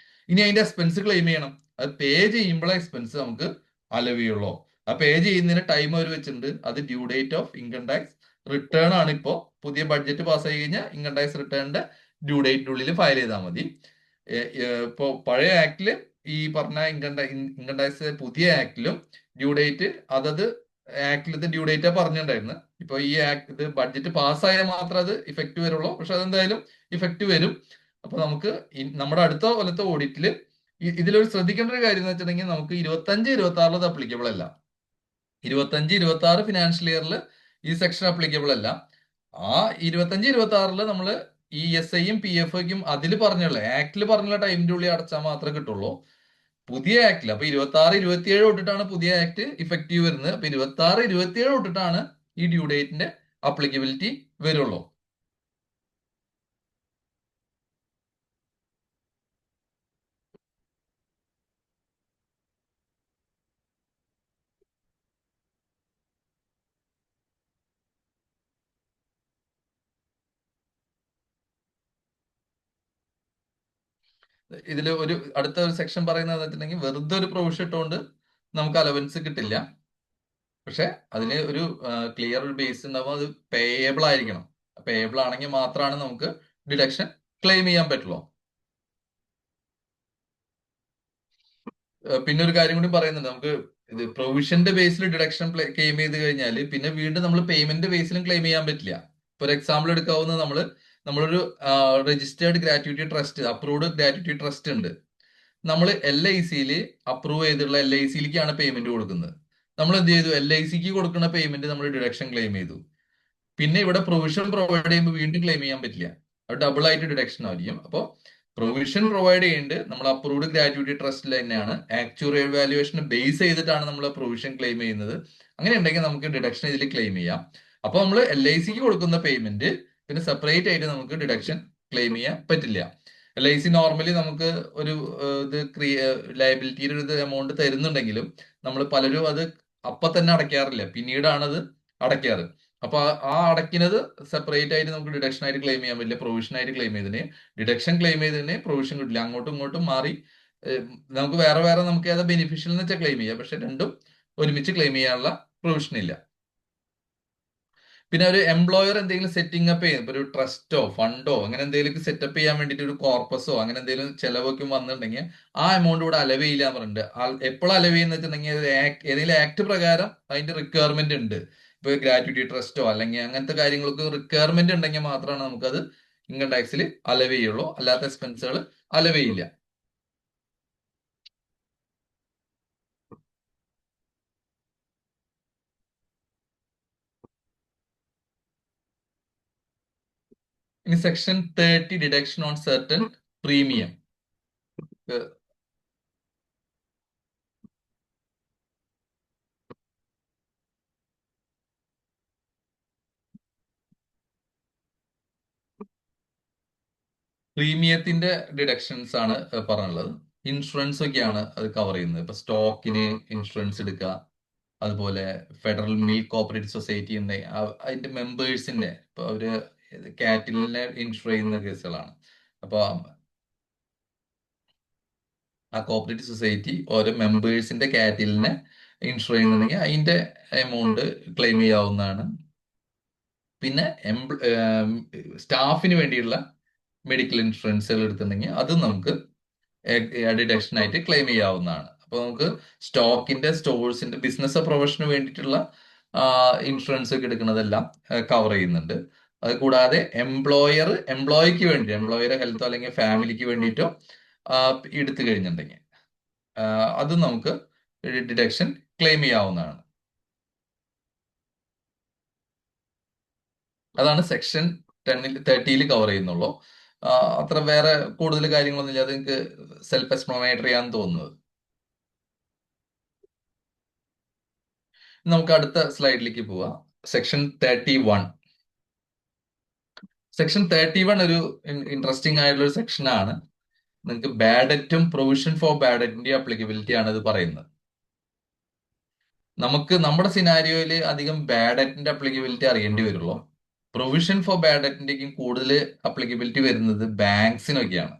ഇനി അതിന്റെ എക്സ്പെൻസ് ക്ലെയിം ചെയ്യണം, അത് പേ ചെയ്യുമ്പോഴേ എക്സ്പെൻസ് നമുക്ക് അലവിയുള്ളൂ. ആ പേ ചെയ്യുന്നതിന് ടൈം അവർ വെച്ചിട്ടുണ്ട്, അത് due date of income tax return ആണ്. ഇപ്പോ പുതിയ ബഡ്ജറ്റ് പാസ് ആയി കഴിഞ്ഞാൽ ഇൻകം ടാക്സ് റിട്ടേണിന്റെ ഡ്യൂ ഡേറ്റിനുള്ളിൽ ഫയൽ ചെയ്താൽ മതി. ഇപ്പോ പഴയ ആക്ടില് ഈ പറഞ്ഞ ഇൻകം ടാക്സ് പുതിയ ആക്ടിലും ഡ്യൂ ഡേറ്റ് അതത് ആക്ടിലത്തെ ഡ്യൂ ഡേറ്റാ പറഞ്ഞിട്ടുണ്ടായിരുന്നു. ഇപ്പൊ ഈ ആക്ട് ഇത് ബഡ്ജറ്റ് പാസ്സായാൽ മാത്രമേ അത് ഇഫക്റ്റ് വരുള്ളൂ, പക്ഷെ അതെന്തായാലും ഇഫക്റ്റ് വരും. അപ്പൊ നമുക്ക് നമ്മുടെ അടുത്ത കൊല്ലത്തെ ഓഡിറ്റില് ഇതിലൊരു ശ്രദ്ധിക്കേണ്ട ഒരു കാര്യം എന്ന് വെച്ചിട്ടുണ്ടെങ്കിൽ നമുക്ക് 25-26 അത് അപ്ലിക്കബിൾ അല്ല. 25-26 ഫിനാൻഷ്യൽ ഇയറിൽ ഈ സെക്ഷൻ അപ്ലിക്കബിൾ അല്ല. ആ 25-26 നമ്മൾ ഈ ESIയും PFക്കും അതിൽ പറഞ്ഞുള്ള ആക്ടിൽ പറഞ്ഞുള്ള ടൈമിന്റെ ഉള്ളിൽ അടച്ചാൽ മാത്രമേ കിട്ടുള്ളൂ. പുതിയ ആക്ടിൽ അപ്പൊ 26-27 തൊട്ടിട്ടാണ് പുതിയ ആക്ട് ഇഫക്റ്റീവ് വരുന്നത്. അപ്പൊ 26-27 തൊട്ടിട്ടാണ് ഈ ഡ്യൂ ഡേറ്റിന്റെ അപ്ലിക്കബിലിറ്റി വരുള്ളൂ. ഇതിൽ ഒരു അടുത്ത ഒരു സെക്ഷൻ പറയുന്നത് വെച്ചിട്ടുണ്ടെങ്കിൽ വെറുതെ ഒരു പ്രൊവിഷൻ ഇട്ടുകൊണ്ട് നമുക്ക് അലവൻസ് കിട്ടില്ല. പക്ഷെ അതിന് ഒരു ക്ലിയർ ഒരു ബേസ് ഉണ്ടാവും, അത് പേയബിൾ ആയിരിക്കണം. പേയബിൾ ആണെങ്കിൽ മാത്രമാണ് നമുക്ക് ഡിഡക്ഷൻ ക്ലെയിം ചെയ്യാൻ പറ്റുള്ളൂ. പിന്നെ ഒരു കാര്യം കൂടി പറയുന്നുണ്ട്, നമുക്ക് ഇത് പ്രൊവിഷന്റെ ബേസിൽ ഡിഡക്ഷൻ ക്ലെയിം ചെയ്ത് കഴിഞ്ഞാൽ പിന്നെ വീണ്ടും നമ്മൾ പേയ്മെന്റ് ബേസിലും ക്ലെയിം ചെയ്യാൻ പറ്റില്ല. ഒരു എക്സാമ്പിൾ എടുക്കാവുന്നത് നമ്മളൊരു registered gratuity trust, approved gratuity trust ഉണ്ട്. നമ്മൾ LICയിൽ അപ്രൂവ് ചെയ്തിട്ടുള്ള LICയിലേക്കാണ് പേയ്മെന്റ് കൊടുക്കുന്നത്. നമ്മൾ എന്ത് ചെയ്തു, LICക്ക് കൊടുക്കുന്ന പേയ്മെന്റ് നമ്മൾ ഡിഡക്ഷൻ ക്ലെയിം ചെയ്തു. പിന്നെ ഇവിടെ പ്രൊവിഷൻ പ്രൊവൈഡ് ചെയ്യുമ്പോൾ വീണ്ടും ക്ലെയിം ചെയ്യാൻ പറ്റില്ല, അത് ഡബിൾ ആയിട്ട് ഡിഡക്ഷൻ ആയിരിക്കും. അപ്പോൾ പ്രൊവിഷൻ പ്രൊവൈഡ് ചെയ്യുന്നുണ്ട് നമ്മൾ അപ്രൂവ്ഡ് ഗ്രാറ്റുവിറ്റി ട്രസ്റ്റിൽ തന്നെയാണ്, ആക്ച്വറി വാല്യുവേഷൻ ബേസ് ചെയ്തിട്ടാണ് നമ്മൾ പ്രൊവിഷൻ ക്ലെയിം ചെയ്യുന്നത്. അങ്ങനെ ഉണ്ടെങ്കിൽ നമുക്ക് ഡിഡക്ഷൻ ഇതിൽ ക്ലെയിം ചെയ്യാം. അപ്പൊ നമ്മൾ LICക്ക് കൊടുക്കുന്ന പേയ്മെന്റ് പിന്നെ സെപ്പറേറ്റ് ആയിട്ട് നമുക്ക് ഡിഡക്ഷൻ ക്ലെയിം ചെയ്യാൻ പറ്റില്ല. LIC നോർമലി നമുക്ക് ഒരു ഇത് ലയബിലിറ്റിയുടെ ഒരു എമൗണ്ട് തരുന്നുണ്ടെങ്കിലും നമ്മൾ പലരും അത് അപ്പൊ തന്നെ അടയ്ക്കാറില്ല, പിന്നീടാണ് അത് അടയ്ക്കാറ്. അപ്പൊ ആ അടയ്ക്കുന്നത് സെപ്പറേറ്റ് ആയിട്ട് നമുക്ക് ഡിഡക്ഷൻ ആയിട്ട് ക്ലെയിം ചെയ്യാൻ പറ്റില്ല. പ്രൊവിഷൻ ആയിട്ട് ക്ലെയിം ചെയ്തതിന് ഡിഡക്ഷൻ ക്ലെയിം ചെയ്തതിന് പ്രൊവിഷൻ കിട്ടില്ല. അങ്ങോട്ടും ഇങ്ങോട്ടും മാറി നമുക്ക് വേറെ വേറെ നമുക്ക് ഏതാ ബെനിഫിഷ്യൽ എന്ന് വെച്ചാൽ ക്ലെയിം ചെയ്യാം, പക്ഷെ രണ്ടും ഒരുമിച്ച് ക്ലെയിം ചെയ്യാനുള്ള പ്രൊവിഷൻ ഇല്ല. പിന്നെ ഒരു എംപ്ലോയർ എന്തെങ്കിലും സെറ്റിംഗ് അപ്പ് ചെയ്യും, ഒരു ട്രസ്റ്റോ ഫണ്ടോ അങ്ങനെ എന്തെങ്കിലും സെറ്റപ്പ് ചെയ്യാൻ വേണ്ടിയിട്ട് ഒരു കോർപ്പസോ അങ്ങനെ എന്തെങ്കിലും ചെലവൊക്കെ വന്നിട്ടുണ്ടെങ്കിൽ ആ എമൗണ്ട് ഇവിടെ അലവ് ചെയ്യില്ല എന്ന് പറഞ്ഞിട്ടുണ്ട്. എപ്പോഴും അലവ് ചെയ്യുന്ന വെച്ചിട്ടുണ്ടെങ്കിൽ ഏതെങ്കിലും ആക്ട് പ്രകാരം അതിന്റെ റിക്വയർമെന്റ് ഉണ്ട്. ഇപ്പൊ ഗ്രാറ്റുവിറ്റി ട്രസ്റ്റോ അല്ലെങ്കിൽ അങ്ങനത്തെ കാര്യങ്ങൾക്ക് റിക്വയർമെന്റ് ഉണ്ടെങ്കിൽ മാത്രമാണ് നമുക്കത് ഇൻകം ടാക്സിൽ അലവ് ചെയ്യുള്ളൂ, അല്ലാത്ത എക്സ്പെൻസുകൾ അലവ് ചെയ്യില്ല. ഇനി section 30 deduction on certain premium. പ്രീമിയത്തിന്റെ ഡിഡക്ഷൻസ് ആണ് പറഞ്ഞുള്ളത്. ഇൻഷുറൻസ് ഒക്കെയാണ് അത് കവർ ചെയ്യുന്നത്. ഇപ്പൊ സ്റ്റോക്കിന് ഇൻഷുറൻസ് എടുക്കുക, അതുപോലെ ഫെഡറൽ മിൽക്ക് കോപ്പറേറ്റീവ് സൊസൈറ്റി ഉണ്ട്, അതിന്റെ മെമ്പേഴ്സിന്റെ ഇപ്പൊ അവര് കാറ്റിലിനെ ഇൻഷുർ ചെയ്യുന്ന കേസുകളാണ്. അപ്പൊ ആ കോപ്പറേറ്റീവ് സൊസൈറ്റി ഓരോ മെമ്പേഴ്സിന്റെ കാറ്റിലിനെ ഇൻഷുർ ചെയ്യുന്നുണ്ടെങ്കിൽ അതിന്റെ എമൗണ്ട് ക്ലെയിം ചെയ്യാവുന്നതാണ്. പിന്നെ സ്റ്റാഫിന് വേണ്ടിയുള്ള മെഡിക്കൽ ഇൻഷുറൻസുകൾ എടുത്തിട്ടുണ്ടെങ്കിൽ അത് നമുക്ക് ഡിഡക്ഷൻ ആയിട്ട് ക്ലെയിം ചെയ്യാവുന്നതാണ്. അപ്പൊ നമുക്ക് സ്റ്റോക്കിന്റെ, സ്റ്റോഴ്സിന്റെ, ബിസിനസ് പ്രൊഫഷന് വേണ്ടിയിട്ടുള്ള ഇൻഷുറൻസ് ഒക്കെ എടുക്കുന്നതെല്ലാം കവർ ചെയ്യുന്നുണ്ട്. അത് കൂടാതെ എംപ്ലോയിക്ക് വേണ്ടി, എംപ്ലോയറെ ഹെൽത്തോ അല്ലെങ്കിൽ ഫാമിലിക്ക് വേണ്ടിയിട്ടോ എടുത്തു കഴിഞ്ഞിട്ടുണ്ടെങ്കിൽ അത് നമുക്ക് ഡിഡക്ഷൻ ക്ലെയിം ചെയ്യാവുന്നതാണ്. അതാണ് സെക്ഷൻ 30 കവർ ചെയ്യുന്നുള്ളൂ. അത്ര വേറെ കൂടുതൽ കാര്യങ്ങളൊന്നും ഇല്ല. അത് നിങ്ങൾക്ക് സെൽഫ് എക്സ്പ്ലനേറ്ററി ആണെന്ന് തോന്നുന്നത്. നമുക്ക് അടുത്ത സ്ലൈഡിലേക്ക് പോവാം. സെക്ഷൻ 31. സെക്ഷൻ 31 ഒരു ഇൻട്രസ്റ്റിംഗ് ആയിട്ടുള്ള ഒരു സെക്ഷനാണ്. നിങ്ങൾക്ക് ബാഡറ്റും പ്രൊവിഷൻ ഫോർ ബാഡറ്റിന്റെ അപ്ലിക്കബിലിറ്റി ആണ് ഇത് പറയുന്നത്. നമുക്ക് നമ്മുടെ സിനാരിയോയിൽ അധികം ബാഡറ്റിന്റെ അപ്ലിക്കബിലിറ്റി അറിയേണ്ടി വരുള്ളൂ. പ്രൊവിഷൻ ഫോർ ബാഡറ്റിന്റെയും കൂടുതൽ അപ്ലിക്കബിലിറ്റി വരുന്നത് ബാങ്ക്സിനൊക്കെയാണ്.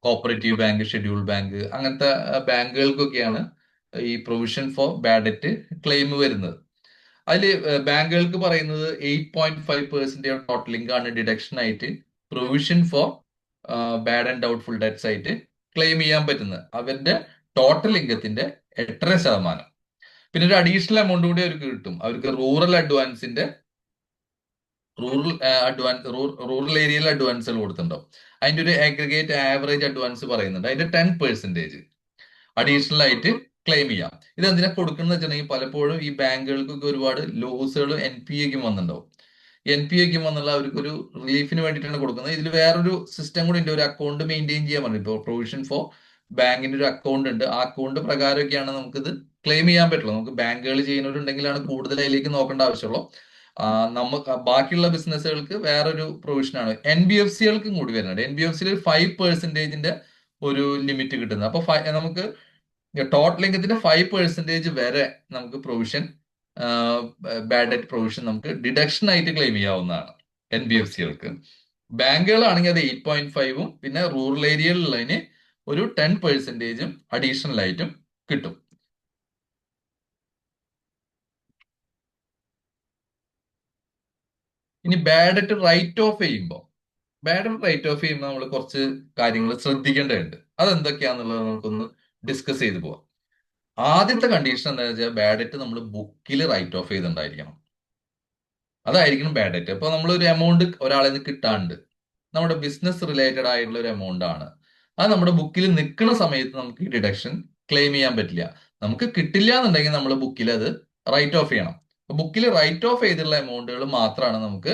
കോപ്പറേറ്റീവ് ബാങ്ക്, ഷെഡ്യൂൾ ബാങ്ക്, അങ്ങനത്തെ ബാങ്കുകൾക്കൊക്കെയാണ് ഈ പ്രൊവിഷൻ ഫോർ ബാഡറ്റ് ക്ലെയിം വരുന്നത്. അതിൽ ബാങ്കുകൾക്ക് പറയുന്നത് 8.5% ടോട്ടൽ ഇൻകം ആണ് ഡിഡക്ഷൻ ആയിട്ട് provision for bad and doubtful debts ആയിട്ട് ക്ലെയിം ചെയ്യാൻ പറ്റുന്നത്. അവരുടെ ടോട്ടൽ ഇൻകത്തിന്റെ 8.5%. പിന്നെ ഒരു അഡീഷണൽ എമൗണ്ട് കൂടി അവർക്ക് കിട്ടും. അവർക്ക് റൂറൽ ഏരിയയിൽ അഡ്വാൻസുകൾ കൊടുത്തിട്ടുണ്ടാവും. അതിന്റെ ഒരു അഗ്രിഗേറ്റ് ആവറേജ് അഡ്വാൻസ് പറയുന്നുണ്ട്. അതിന്റെ 10% അഡീഷണൽ ആയിട്ട് ക്ലെയിം ചെയ്യാം. ഇത് എന്തിനാ കൊടുക്കുന്നത് വെച്ചിട്ടുണ്ടെങ്കിൽ പലപ്പോഴും ഈ ബാങ്കുകൾക്കൊക്കെ ഒരുപാട് ലോസുകൾ NPAക്കും വന്നിട്ടുണ്ടാവും. NPAക്കും വന്നുള്ള അവർക്കൊരു റിലീഫിന് വേണ്ടിയിട്ടാണ് കൊടുക്കുന്നത്. ഇതിൽ വേറൊരു സിസ്റ്റം കൂടി ഉണ്ട്. ഒരു അക്കൗണ്ട് മെയിൻറ്റെയിൻ ചെയ്യാൻ പറഞ്ഞു. ഇപ്പോൾ പ്രൊവിഷൻ ഫോർ ബാങ്കിന്റെ ഒരു അക്കൗണ്ട് ഉണ്ട്. ആ അക്കൗണ്ട് പ്രകാരമൊക്കെയാണ് നമുക്കിത് ക്ലെയിം ചെയ്യാൻ പറ്റുള്ളൂ. നമുക്ക് ബാങ്കുകൾ ചെയ്യുന്നവരുണ്ടെങ്കിലാണ് കൂടുതൽ അതിലേക്ക് നോക്കേണ്ട ആവശ്യമുള്ളൂ. നമുക്ക് ബാക്കിയുള്ള ബിസിനസ്സുകൾക്ക് വേറൊരു പ്രൊവിഷനാണ്. NBFCകൾക്കും കൂടി വരുന്നുണ്ട്. NBFCയിൽ 5% ഒരു ലിമിറ്റ് കിട്ടുന്നത്. അപ്പൊ നമുക്ക് ടോട്ടൽ ഇൻകത്തിന്റെ 5% വരെ നമുക്ക് പ്രൊവിഷൻ, ബാഡ് ഡെറ്റ് പ്രൊവിഷൻ നമുക്ക് ഡിഡക്ഷൻ ആയിട്ട് ക്ലെയിം ചെയ്യാവുന്നതാണ് NBFCകൾക്ക്. ബാങ്കുകളാണെങ്കിൽ അത് 8.5ഉം പിന്നെ റൂറൽ ഏരിയയിലുള്ളതിന് ഒരു 10% അഡീഷണൽ ആയിട്ടും കിട്ടും. ഇനി ബാഡ് ഡെറ്റ് റൈറ്റ് ഓഫ് ചെയ്യുമ്പോൾ നമ്മൾ കുറച്ച് കാര്യങ്ങൾ ശ്രദ്ധിക്കേണ്ടതുണ്ട്. അതെന്തൊക്കെയാന്നുള്ളത് നമുക്കൊന്ന് ഡിസ്കസ് ചെയ്ത് പോവാം. ആദ്യത്തെ കണ്ടീഷൻ എന്താണെന്ന് വെച്ചാൽ ബാഡ് ഡെറ്റ് നമ്മൾ ബുക്കിൽ റൈറ്റ് ഓഫ് ചെയ്തിട്ടുണ്ടായിരിക്കണം. അതായിരിക്കണം ബാഡ് ഡെറ്റ്. അപ്പൊ നമ്മൾ ഒരു എമൗണ്ട് ഒരാളെ നിന്ന് കിട്ടാണ്ട്, നമ്മുടെ ബിസിനസ് റിലേറ്റഡ് ആയിട്ടുള്ള ഒരു എമൗണ്ട് ആണ്, അത് നമ്മുടെ ബുക്കിൽ നിൽക്കുന്ന സമയത്ത് നമുക്ക് ഈ ഡിഡക്ഷൻ ക്ലെയിം ചെയ്യാൻ പറ്റില്ല. നമുക്ക് കിട്ടില്ല എന്നുണ്ടെങ്കിൽ നമ്മൾ ബുക്കിൽ അത് റൈറ്റ് ഓഫ് ചെയ്യണം. ബുക്കിൽ റൈറ്റ് ഓഫ് ചെയ്തിട്ടുള്ള എമൗണ്ടുകൾ മാത്രമാണ് നമുക്ക്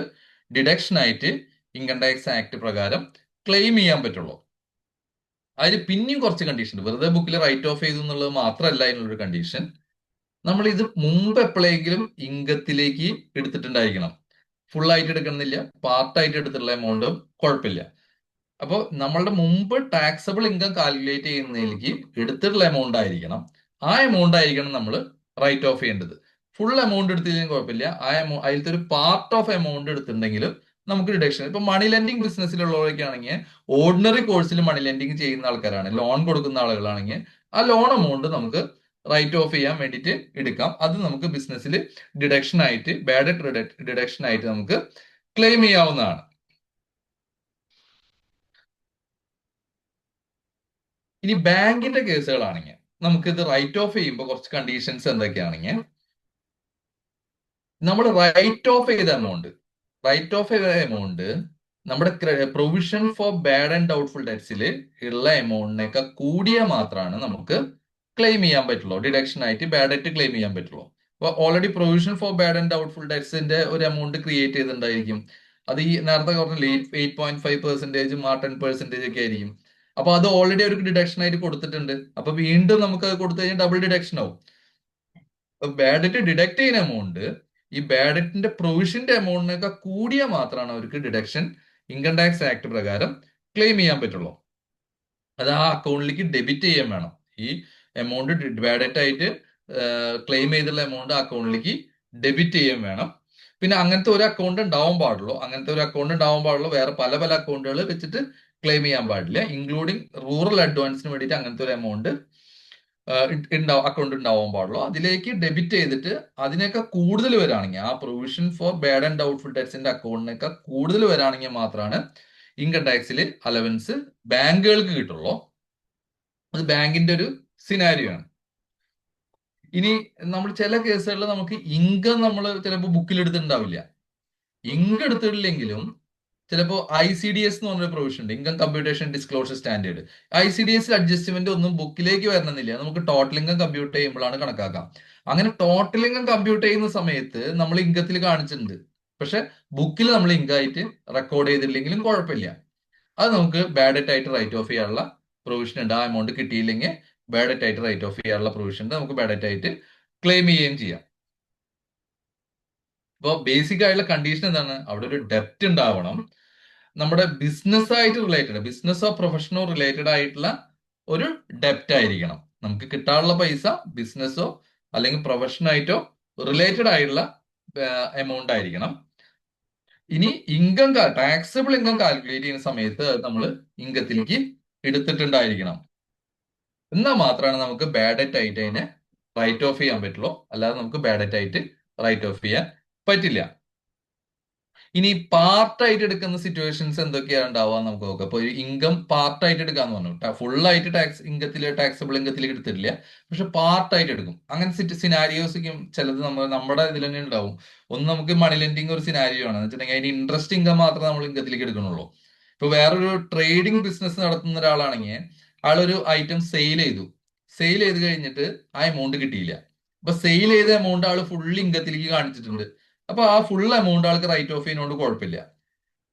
ഡിഡക്ഷൻ ആയിട്ട് ഇൻകം ടാക്സ് ആക്ട് പ്രകാരം ക്ലെയിം ചെയ്യാൻ പറ്റുള്ളൂ. അതിൽ പിന്നെയും കുറച്ച് കണ്ടീഷൻ. വെറുതെ ബുക്കിൽ റൈറ്റ് ഓഫ് ചെയ്തു എന്നുള്ളത് മാത്രമല്ല അതിനുള്ളൊരു കണ്ടീഷൻ. നമ്മൾ ഇത് മുമ്പ് എപ്പോഴെങ്കിലും ഇൻകത്തിലേക്ക് എടുത്തിട്ടുണ്ടായിരിക്കണം. ഫുൾ ആയിട്ട് എടുക്കണമെന്നില്ല, പാർട്ടായിട്ട് എടുത്തിട്ടുള്ള എമൗണ്ടും കുഴപ്പമില്ല. അപ്പോൾ നമ്മളുടെ മുമ്പ് ടാക്സബിൾ ഇൻകം കാൽക്കുലേറ്റ് ചെയ്യുന്നതിലേക്ക് എടുത്തിട്ടുള്ള എമൗണ്ട് ആയിരിക്കണം. ആ എമൗണ്ട് ആയിരിക്കണം നമ്മൾ റൈറ്റ് ഓഫ് ചെയ്യേണ്ടത്. ഫുൾ എമൗണ്ട് എടുത്തില്ലെങ്കിൽ കുഴപ്പമില്ല. അതിലത്തെ ഒരു പാർട്ട് ഓഫ് എമൗണ്ട് എടുത്തിട്ടുണ്ടെങ്കിലും നമുക്ക് ഡിഡക്ഷൻ. ഇപ്പൊ മണി ലെൻഡിങ് ബിസിനസ്സിലുള്ളവരൊക്കെ ആണെങ്കിൽ ഓർഡിനറി കോഴ്സിൽ മണി ലെൻഡിങ് ചെയ്യുന്ന ആൾക്കാരാണ്, ലോൺ കൊടുക്കുന്ന ആളുകളാണെങ്കിൽ ആ ലോൺ എമൗണ്ട് നമുക്ക് റൈറ്റ് ഓഫ് ചെയ്യാൻ വേണ്ടിയിട്ട് എടുക്കാം. അത് നമുക്ക് ബിസിനസ്സിൽ ഡിഡക്ഷൻ ആയിട്ട്, ബാഡ് ഡിഡക്ഷൻ ആയിട്ട് നമുക്ക് ക്ലെയിം ചെയ്യാവുന്നതാണ്. ഇനി ബാങ്കിന്റെ കേസുകളാണെങ്കിൽ നമുക്ക് ഇത് റൈറ്റ് ഓഫ് ചെയ്യുമ്പോൾ കുറച്ച് കണ്ടീഷൻസ് എന്തൊക്കെയാണെങ്കിൽ, നമ്മൾ റൈറ്റ് ഓഫ് ചെയ്ത എമൗണ്ട് നമ്മുടെ provision for bad and doubtful ഡെറ്റ്സിൽ ഉള്ള എമൗണ്ടിനേക്കാൾ കൂടിയ മാത്രമാണ് നമുക്ക് ക്ലെയിം ചെയ്യാൻ പറ്റുള്ളൂ, ഡിഡക്ഷൻ ആയിട്ട് ബാഡ് ഡെറ്റ് ക്ലെയിം ചെയ്യാൻ പറ്റുള്ളൂ. അപ്പൊ already provision for bad and doubtful ഡെറ്റ്സിന്റെ ഒരു എമൗണ്ട് ക്രിയേറ്റ് ചെയ്തിട്ടുണ്ടായിരിക്കും. അത് ഈ നേരത്തെ പറഞ്ഞില്ലേ 8.5%, ആ 10% ഒക്കെ ആയിരിക്കും. അപ്പൊ അത് ഓൾറെഡി അവർക്ക് ഡിഡക്ഷൻ ആയിട്ട് കൊടുത്തിട്ടുണ്ട്. അപ്പൊ വീണ്ടും നമുക്ക് അത് കൊടുത്തു കഴിഞ്ഞാൽ ഡബിൾ ഡിഡക്ഷൻ ആവും. ബാഡ് ഡെറ്റ് ഡിഡക്ട് ചെയ്യുന്ന എമൗണ്ട് ഈ ബാഡ് ഡെറ്റിന്റെ പ്രൊവിഷന്റെ എമൗണ്ടിനേക്കാൾ കൂടിയ മാത്രമാണ് അവർക്ക് ഡിഡക്ഷൻ ഇൻകം ടാക്സ് ആക്ട് പ്രകാരം ക്ലെയിം ചെയ്യാൻ പറ്റുള്ളൂ. അത് ആ അക്കൗണ്ടിലേക്ക് ഡെബിറ്റ് ചെയ്യാൻ വേണം. ഈ എമൗണ്ട് ബാഡ് ഡെറ്റ് ആയിട്ട് ക്ലെയിം ചെയ്തുള്ള എമൗണ്ട് ആ അക്കൗണ്ടിലേക്ക് ഡെബിറ്റ് ചെയ്യാൻ വേണം. പിന്നെ അങ്ങനത്തെ ഒരു അക്കൗണ്ട് ഉണ്ടാവാൻ പാടുള്ളൂ. വേറെ പല പല അക്കൗണ്ടുകൾ വെച്ചിട്ട് ക്ലെയിം ചെയ്യാൻ പാടില്ല. ഇൻക്ലൂഡിങ് റൂറൽ അഡ്വാൻസിന് വേണ്ടിയിട്ട് അങ്ങനത്തെ ഒരു എമൗണ്ട് അക്കൗണ്ട് ഉണ്ടാവാൻ പാടുള്ളൂ. അതിലേക്ക് ഡെബിറ്റ് ചെയ്തിട്ട് അതിനേക്കാൾ കൂടുതൽ വരാണെങ്കിൽ, ആ provision for bad and doubtful ഡെറ്റ്സിന്റെ അക്കൗണ്ടിനേക്കാൾ കൂടുതൽ വരാണെങ്കിൽ മാത്രമാണ് ഇൻകം ടാക്സിൽ അലവൻസ് ബാങ്കുകൾക്ക് കിട്ടുള്ളൂ. അത് ബാങ്കിന്റെ ഒരു സിനാരിയോ ആണ്. ഇനി നമ്മൾ ചില കേസുകളിൽ നമുക്ക് ഇൻകം നമ്മൾ ചിലപ്പോൾ ബുക്കിൽ എടുത്തിട്ടുണ്ടാവില്ല. ഇൻകം എടുത്തിട്ടില്ലെങ്കിലും ചിലപ്പോൾ ICDS എന്ന് പറഞ്ഞൊരു പ്രൊവിഷൻ ഉണ്ട്, income computation disclosure standard. ICDS adjustment ഒന്നും ബുക്കിലേക്ക് വരണമെന്നില്ല, നമുക്ക് ടോട്ടൽ ഇൻകം കമ്പ്യൂട്ട് ചെയ്യുമ്പോഴാണ് കണക്കാക്കാം. അങ്ങനെ ടോട്ടൽ ഇൻകം കമ്പ്യൂട്ട് ചെയ്യുന്ന സമയത്ത് നമ്മൾ ഇൻകത്തിൽ കാണിച്ചിട്ടുണ്ട്, പക്ഷെ ബുക്കിൽ നമ്മൾ ഇൻകം ആയിട്ട് റെക്കോർഡ് ചെയ്തില്ലെങ്കിലും കുഴപ്പമില്ല. അത് നമുക്ക് ബാഡ് ഡെറ്റ് ആയിട്ട് റൈറ്റ് ഓഫ് ചെയ്യാനുള്ള പ്രൊവിഷൻ ഉണ്ട്. ആ എമൗണ്ട് കിട്ടിയില്ലെങ്കിൽ ബാഡ് ഡെറ്റ് ആയിട്ട് റൈറ്റ് ഓഫ് ചെയ്യാനുള്ള പ്രൊവിഷൻ ഉണ്ട്, നമുക്ക് ബാഡ് ഡെറ്റ് ആയിട്ട് ക്ലെയിം ചെയ്യുകയും ചെയ്യാം. ഇപ്പോൾ ബേസിക് ആയിട്ടുള്ള കണ്ടീഷൻ എന്താണ്? അവിടെ ഒരു ഡെപ്റ്റ് ഉണ്ടാവണം, നമ്മുടെ ബിസിനസ് ആയിട്ട് റിലേറ്റഡ്, ബിസിനസ്സോ പ്രൊഫഷനോ റിലേറ്റഡ് ആയിട്ടുള്ള ഒരു ഡെപ്റ്റ് ആയിരിക്കണം. നമുക്ക് കിട്ടാനുള്ള പൈസ ബിസിനസ്സോ അല്ലെങ്കിൽ പ്രൊഫഷനായിട്ടോ റിലേറ്റഡ് ആയിട്ടുള്ള എമൗണ്ട് ആയിരിക്കണം. ഇനി ഇൻകം ടാക്സബിൾ ഇൻകം കാൽക്കുലേറ്റ് ചെയ്യുന്ന സമയത്ത് നമ്മൾ ഇൻകത്തിലേക്ക് എടുത്തിട്ടുണ്ടായിരിക്കണം. എന്നാൽ മാത്രമാണ് നമുക്ക് ബാഡ് ഡെറ്റ് ആയിട്ട് അതിനെ റൈറ്റ് ഓഫ് ചെയ്യാൻ പറ്റുള്ളൂ, അല്ലാതെ നമുക്ക് ബാഡ് ഡെറ്റ് ആയിട്ട് റൈറ്റ് ഓഫ് ചെയ്യാൻ പറ്റില്ല. ഇനി പാർട്ടായിട്ട് എടുക്കുന്ന സിറ്റുവേഷൻസ് എന്തൊക്കെയാണ് ഉണ്ടാവുക നമുക്ക് നോക്കാം. അപ്പൊ ഇൻകം പാർട്ടായിട്ട് എടുക്കാന്ന് പറഞ്ഞു, ഫുൾ ആയിട്ട് ടാക്സബിൾ ഇൻകത്തിലേക്ക് എടുത്തിട്ടില്ല, പക്ഷെ പാർട്ടായിട്ട് എടുക്കും. അങ്ങനെ സിനാരിയോസും ചിലത് നമ്മുടെ ഇതിൽ തന്നെ ഉണ്ടാവും. ഒന്ന് നമുക്ക് മണി ലെൻഡിങ് ഒരു സിനാരിയോ ആണ് എന്ന് വെച്ചിട്ടുണ്ടെങ്കിൽ അതിന് ഇൻട്രസ്റ്റ് ഇൻകം മാത്രമേ നമ്മൾ ഇൻകത്തിലേക്ക് എടുക്കണുള്ളൂ. ഇപ്പൊ വേറൊരു ട്രേഡിംഗ് ബിസിനസ് നടത്തുന്ന ഒരാളാണെങ്കിൽ ആളൊരു ഐറ്റം സെയിൽ ചെയ്ത് കഴിഞ്ഞിട്ട് ആ എമൗണ്ട് കിട്ടിയില്ല. അപ്പൊ സെയിൽ ചെയ്ത എമൗണ്ട് ആള് ഫുൾ ഇൻകത്തിലേക്ക് കാണിച്ചിട്ടുണ്ട്. അപ്പൊ ആ ഫുൾ എമൗണ്ട് ആൾക്ക് റൈറ്റ് ഓഫ് ചെയ്യുന്നതുകൊണ്ട് കുഴപ്പമില്ല.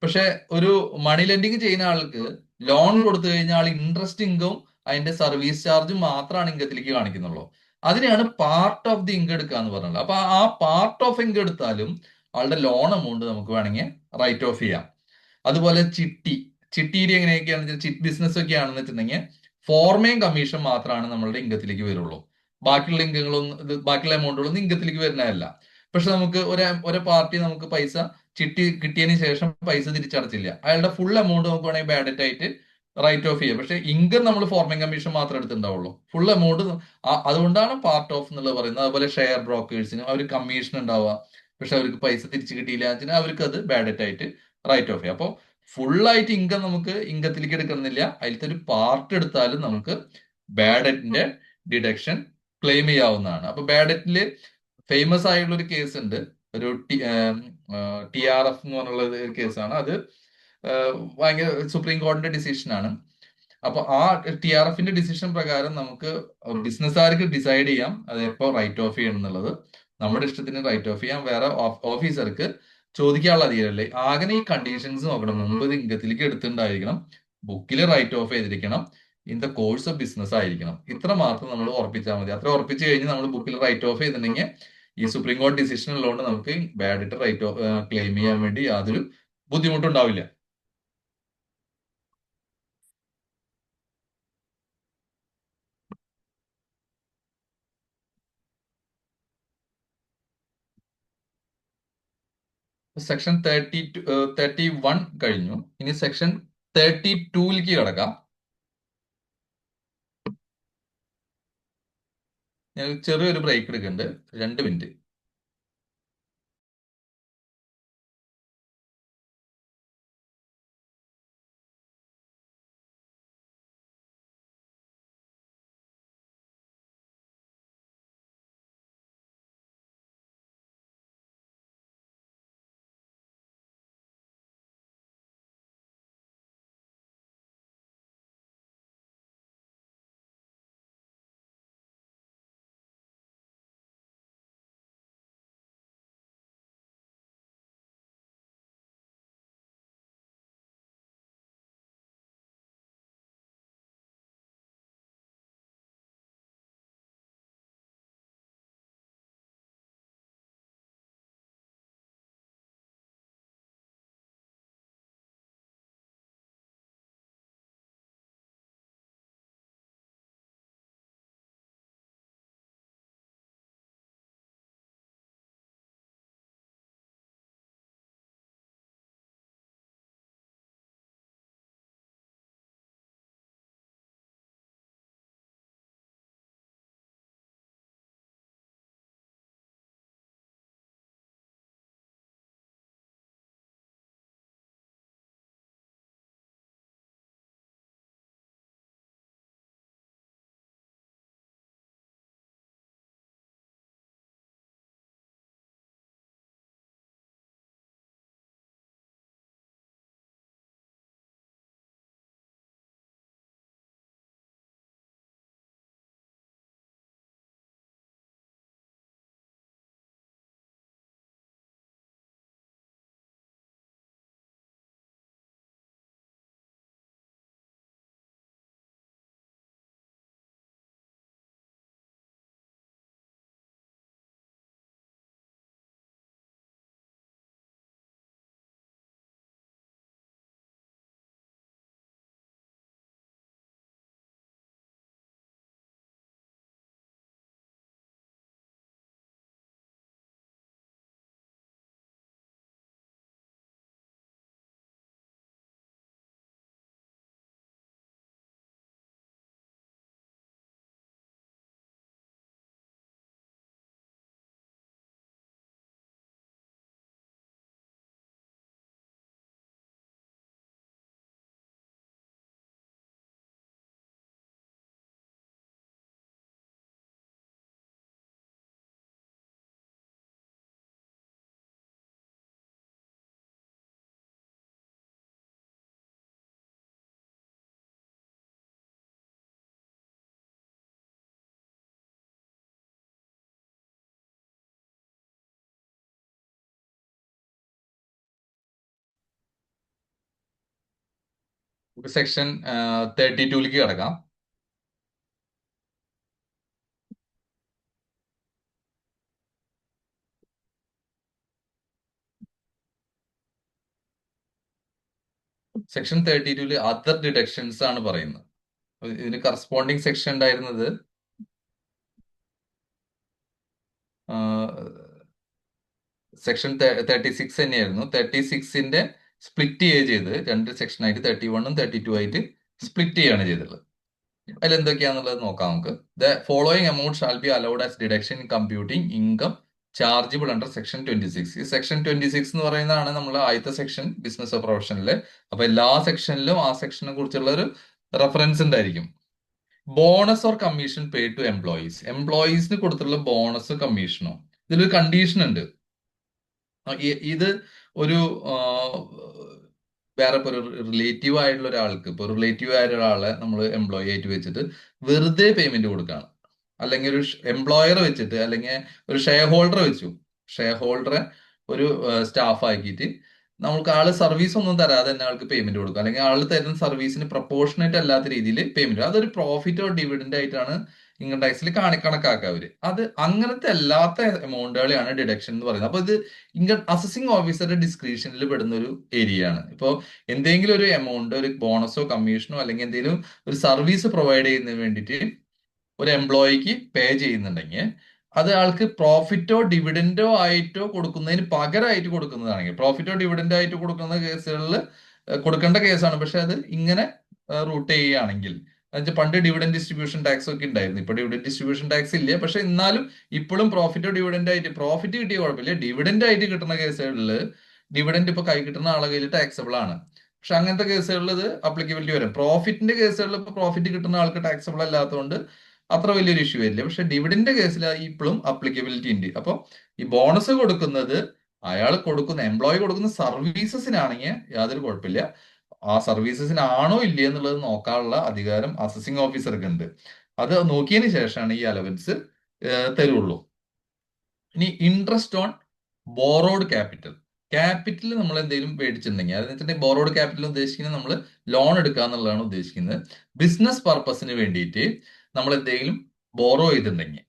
പക്ഷെ ഒരു മണി ലെൻഡിങ് ചെയ്യുന്ന ആൾക്ക് ലോൺ കൊടുത്തു കഴിഞ്ഞാൽ ആൾ ഇൻട്രസ്റ്റ് ഇൻകവും അതിന്റെ സർവീസ് ചാർജും മാത്രമാണ് ഇൻകത്തിലേക്ക് കാണിക്കുന്നുള്ളൂ. അതിനെയാണ് പാർട്ട് ഓഫ് ദി ഇൻകം എടുക്കുക എന്ന് പറയുന്നത്. അപ്പൊ ആ പാർട്ട് ഓഫ് ഇൻകം എടുത്താലും ആളുടെ ലോൺ എമൗണ്ട് നമുക്ക് വേണമെങ്കിൽ റൈറ്റ് ഓഫ് ചെയ്യാം. അതുപോലെ ചിട്ടിയിൽ എങ്ങനെയൊക്കെയാണെന്ന് വെച്ചാൽ ചിറ്റ് ബിസിനസ് ഒക്കെ ആണെന്ന് വെച്ചിട്ടുണ്ടെങ്കിൽ ഫോർമേയും കമ്മീഷൻ മാത്രമാണ് നമ്മളുടെ ഇൻകത്തിലേക്ക് വരുള്ളൂ. ബാക്കിയുള്ള ബാക്കിയുള്ള എമൗണ്ടുകളൊന്നും ഇൻകത്തിലേക്ക് വരുന്നതല്ല. പക്ഷെ നമുക്ക് ഒരു പാർട്ടി നമുക്ക് പൈസ ചിട്ടി കിട്ടിയതിന് ശേഷം പൈസ തിരിച്ചടച്ചില്ല, അയാളുടെ ഫുൾ എമൗണ്ട് നമുക്ക് വേണമെങ്കിൽ ബാഡ് ഡെറ്റ് ആയിട്ട് റൈറ്റ് ഓഫ് ചെയ്യാം. പക്ഷെ ഇൻകം നമ്മൾ ഫോർമേങ് കമ്മീഷൻ മാത്രമേ എടുത്തിട്ടുണ്ടാവുള്ളൂ, ഫുൾ എമൗണ്ട്. അതുകൊണ്ടാണ് പാർട്ട് ഓഫ് എന്നുള്ളത് പറയുന്നത്. അതുപോലെ ഷെയർ ബ്രോക്കേഴ്സിന് അവർ കമ്മീഷൻ ഉണ്ടാവുക, പക്ഷെ അവർക്ക് പൈസ തിരിച്ചു കിട്ടിയില്ല വെച്ചാൽ അവർക്ക് അത് ബാഡ് ഡെറ്റ് ആയിട്ട് റൈറ്റ് ഓഫ് ചെയ്യാം. അപ്പോൾ ഫുൾ ആയിട്ട് ഇൻകം നമുക്ക് ഇൻകത്തിലേക്ക് എടുക്കണമെന്നില്ല, അതിലത്തെ ഒരു പാർട്ട് എടുത്താലും നമുക്ക് ബാഡ് ഡെറ്റിന്റെ ഡിഡക്ഷൻ ക്ലെയിം ചെയ്യാവുന്നതാണ്. അപ്പൊ ബാഡ് ഡെറ്റില് ഫേമസ് ആയിട്ടുള്ള ഒരു കേസ് ഉണ്ട്, ഒരു TRF എന്ന് പറഞ്ഞുള്ള ഒരു കേസാണ് അത്. ഭയങ്കര സുപ്രീം കോടതിയുടെ ഡിസിഷനാണ്. അപ്പൊ ആ TRFന്റെ ഡിസിഷൻ പ്രകാരം നമുക്ക് ബിസിനസ്സുകാർക്ക് ഡിസൈഡ് ചെയ്യാം അത് എപ്പോ റൈറ്റ് ഓഫ് ചെയ്യണം എന്നുള്ളത്. നമ്മുടെ ഇഷ്ടത്തിന് റൈറ്റ് ഓഫ് ചെയ്യാം, വേറെ ഓഫീസർക്ക് ചോദിക്കാനുള്ള അധികാരമല്ലേ. ആകെ ഈ കണ്ടീഷൻസ് നോക്കണം. മുമ്പ് ഇത് ഇൻകത്തിലേക്ക് എടുത്തിട്ടുണ്ടായിരിക്കണം, ബുക്കിൽ റൈറ്റ് ഓഫ് ചെയ്തിരിക്കണം, in the course of business ആയിരിക്കണം. ഇത്ര മാത്രം നമ്മൾ ഉറപ്പിച്ചാൽ മതി. അത്ര ഉറപ്പിച്ചു കഴിഞ്ഞ് നമ്മൾ ബുക്കിൽ റൈറ്റ് ഓഫ് ചെയ്തിട്ടുണ്ടെങ്കിൽ ഈ സുപ്രീം കോടതി ഡിസിഷൻ ഉള്ളതുകൊണ്ട് നമുക്ക് ബാഡ് റൈറ്റ് ഓഫ് ക്ലെയിം ചെയ്യാൻ വേണ്ടി യാതൊരു ബുദ്ധിമുട്ടുണ്ടാവില്ല. സെക്ഷൻ 31 കഴിഞ്ഞു. ഇനി സെക്ഷൻ 32ലേക്ക് കിടക്കാം. ഞാൻ ചെറിയൊരു ബ്രേക്ക് എടുക്കുന്നുണ്ട്, 2 മിനിറ്റ്. സെക്ഷൻ 32ലേക്ക് കിടക്കാം. സെക്ഷൻ 32 അതർ ഡിഡക്ഷൻസ് ആണ് പറയുന്നത്. ഇതിന് കറസ്പോണ്ടിങ് സെക്ഷൻ ഉണ്ടായിരുന്നത് സെക്ഷൻ 36 തന്നെയായിരുന്നു. 36ന്റെ സ്പ്ലിറ്റ് ചെയ്ത് രണ്ട് സെക്ഷനായിട്ട് 31ഉം 32 ആയിട്ട് സ്പ്ലിറ്റ് ചെയ്യാണ് ചെയ്തിട്ടുള്ളത്. അതിൽ എന്തൊക്കെയാണെന്നുള്ളത് നോക്കാം നമുക്ക്. The following amount shall be allowed as deduction in computing income chargeable under section 26. ഈ സെക്ഷൻ 26 എന്ന് പറയുന്നതാണ് നമ്മൾ ആദ്യത്തെ സെക്ഷൻ ബിസിനസ് പ്രൊഫഷനില്. അപ്പൊ എല്ലാ സെക്ഷനിലും ആ സെക്ഷനെ കുറിച്ചുള്ള ഒരു റെഫറൻസ് ഉണ്ടായിരിക്കും. Bonus or commission pay to employees. എംപ്ലോയീസിന് കൊടുത്തിട്ടുള്ള ബോണസ് കമ്മീഷനോ ഇതിലൊരു കണ്ടീഷൻ ഉണ്ട്. ഇത് ഒരു വേറെ ഇപ്പൊ ഒരു റിലേറ്റീവ് ആയിട്ടുള്ള ഒരാൾക്ക്, ഇപ്പൊ റിലേറ്റീവ് ആയ ഒരാളെ നമ്മൾ എംപ്ലോയി ആയിട്ട് വെച്ചിട്ട് വെറുതെ പേയ്മെന്റ് കൊടുക്കുകയാണ്, അല്ലെങ്കിൽ ഒരു എംപ്ലോയർ വെച്ചിട്ട്, അല്ലെങ്കിൽ ഒരു ഷെയർ ഹോൾഡർ വെച്ചു, ഷെയർ ഹോൾഡറെ ഒരു സ്റ്റാഫ് ആക്കിയിട്ട് നമുക്ക് ആള് സർവീസ് ഒന്നും തരാതെ തന്നെ ആൾക്ക് പേയ്മെന്റ് കൊടുക്കുക, അല്ലെങ്കിൽ ആള് തരുന്ന സർവീസിന് പ്രപ്പോർഷനേറ്റ് അല്ലാത്ത രീതിയിൽ പേയ്മെന്റ്, അതൊരു പ്രോഫിറ്റോ ഡിവിഡന്റ് ആയിട്ടാണ് ഇൻകം ടാക്സിൽ കണക്കാക്കുക അവര്. അത് അങ്ങനത്തെ അല്ലാത്ത എമൗണ്ടുകളെയാണ് ഡിഡക്ഷൻ എന്ന് പറയുന്നത്. അപ്പൊ ഇത് ഇൻകം അസസിംഗ് ഓഫീസറുടെ ഡിസ്ക്രിപ്ഷനിൽ പെടുന്ന ഒരു ഏരിയ ആണ്. ഇപ്പോൾ എന്തെങ്കിലും ഒരു എമൗണ്ട്, ഒരു ബോണസോ കമ്മീഷനോ അല്ലെങ്കിൽ എന്തെങ്കിലും ഒരു സർവീസ് പ്രൊവൈഡ് ചെയ്യുന്നതിന് വേണ്ടിയിട്ട് ഒരു എംപ്ലോയിക്ക് പേ ചെയ്യുന്നുണ്ടെങ്കിൽ അത് ആൾക്ക് പ്രോഫിറ്റോ ഡിവിഡൻഡോ ആയിട്ടോ കൊടുക്കുന്നതിന് പകരമായിട്ട് കൊടുക്കുന്നതാണെങ്കിൽ, പ്രോഫിറ്റോ ഡിവിഡൻഡോ ആയിട്ട് കൊടുക്കുന്ന കേസുകളിൽ കൊടുക്കേണ്ട കേസാണ്. പക്ഷെ അത് ഇങ്ങനെ റൂട്ട് ചെയ്യുകയാണെങ്കിൽ, പണ്ട് ഡിവിഡൻഡ് ഡിസ്ട്രിബ്യൂഷൻ ടാക്സ് ഒക്കെ ഉണ്ടായിരുന്നു, ഇപ്പൊ ഡിവിഡൻഡ് ഡിസ്ട്രിബ്യൂഷൻ ടാക്സ് ഇല്ല. പക്ഷെ എന്നാലും ഇപ്പോഴും പ്രോഫിറ്റോ ഡിവിഡൻഡ് ആയിട്ട്, പ്രോഫിറ്റ് കിട്ടിയ കുഴപ്പമില്ല, ഡിവിഡൻഡ് ആയിട്ട് കിട്ടുന്ന കേസുകളിൽ ഡിവിഡൻഡ് ഇപ്പൊ കൈ കിട്ടുന്ന ആളെ കയ്യിൽ ടാക്സബിൾ ആണ്. പക്ഷെ അങ്ങനത്തെ കേസുകളിൽ ഇത് അപ്ലിക്കബിലിറ്റി വരും. പ്രോഫിറ്റിന്റെ കേസുകളിൽ ഇപ്പൊ പ്രോഫിറ്റ് കിട്ടുന്ന ആൾക്ക് ടാക്സബിൾ അല്ലാത്തതുകൊണ്ട് അത്ര വലിയൊരു ഇഷ്യൂ വരില്ല. പക്ഷെ ഡിവിഡന്റെ കേസിൽ ഇപ്പോഴും അപ്ലിക്കബിലിറ്റി ഉണ്ട്. അപ്പൊ ഈ ബോണസ് കൊടുക്കുന്നത് അയാൾ കൊടുക്കുന്ന, എംപ്ലോയി കൊടുക്കുന്ന സർവീസസിനാണെങ്കിൽ യാതൊരു കുഴപ്പമില്ല. ആ സർവീസസിനാണോ ഇല്ലേ എന്നുള്ളത് നോക്കാനുള്ള അധികാരം അസസിംഗ് ഓഫീസർക്ക് ഉണ്ട്. അത് നോക്കിയതിന് ശേഷമാണ് ഈ അലവൻസ് തരുള്ളൂ. ഇനി interest on borrowed capital. Capital നമ്മൾ എന്തെങ്കിലും മേടിച്ചിട്ടുണ്ടെങ്കിൽ, അതെന്ന് വെച്ചിട്ടുണ്ടെങ്കിൽ ബോറോഡ് ക്യാപിറ്റൽ ഉദ്ദേശിക്കുന്നത് നമ്മൾ ലോൺ എടുക്കുക എന്നുള്ളതാണ് ഉദ്ദേശിക്കുന്നത്. ബിസിനസ് പർപ്പസിന് വേണ്ടിയിട്ട് നമ്മൾ എന്തെങ്കിലും ബോറോ ചെയ്തിട്ടുണ്ടെങ്കിൽ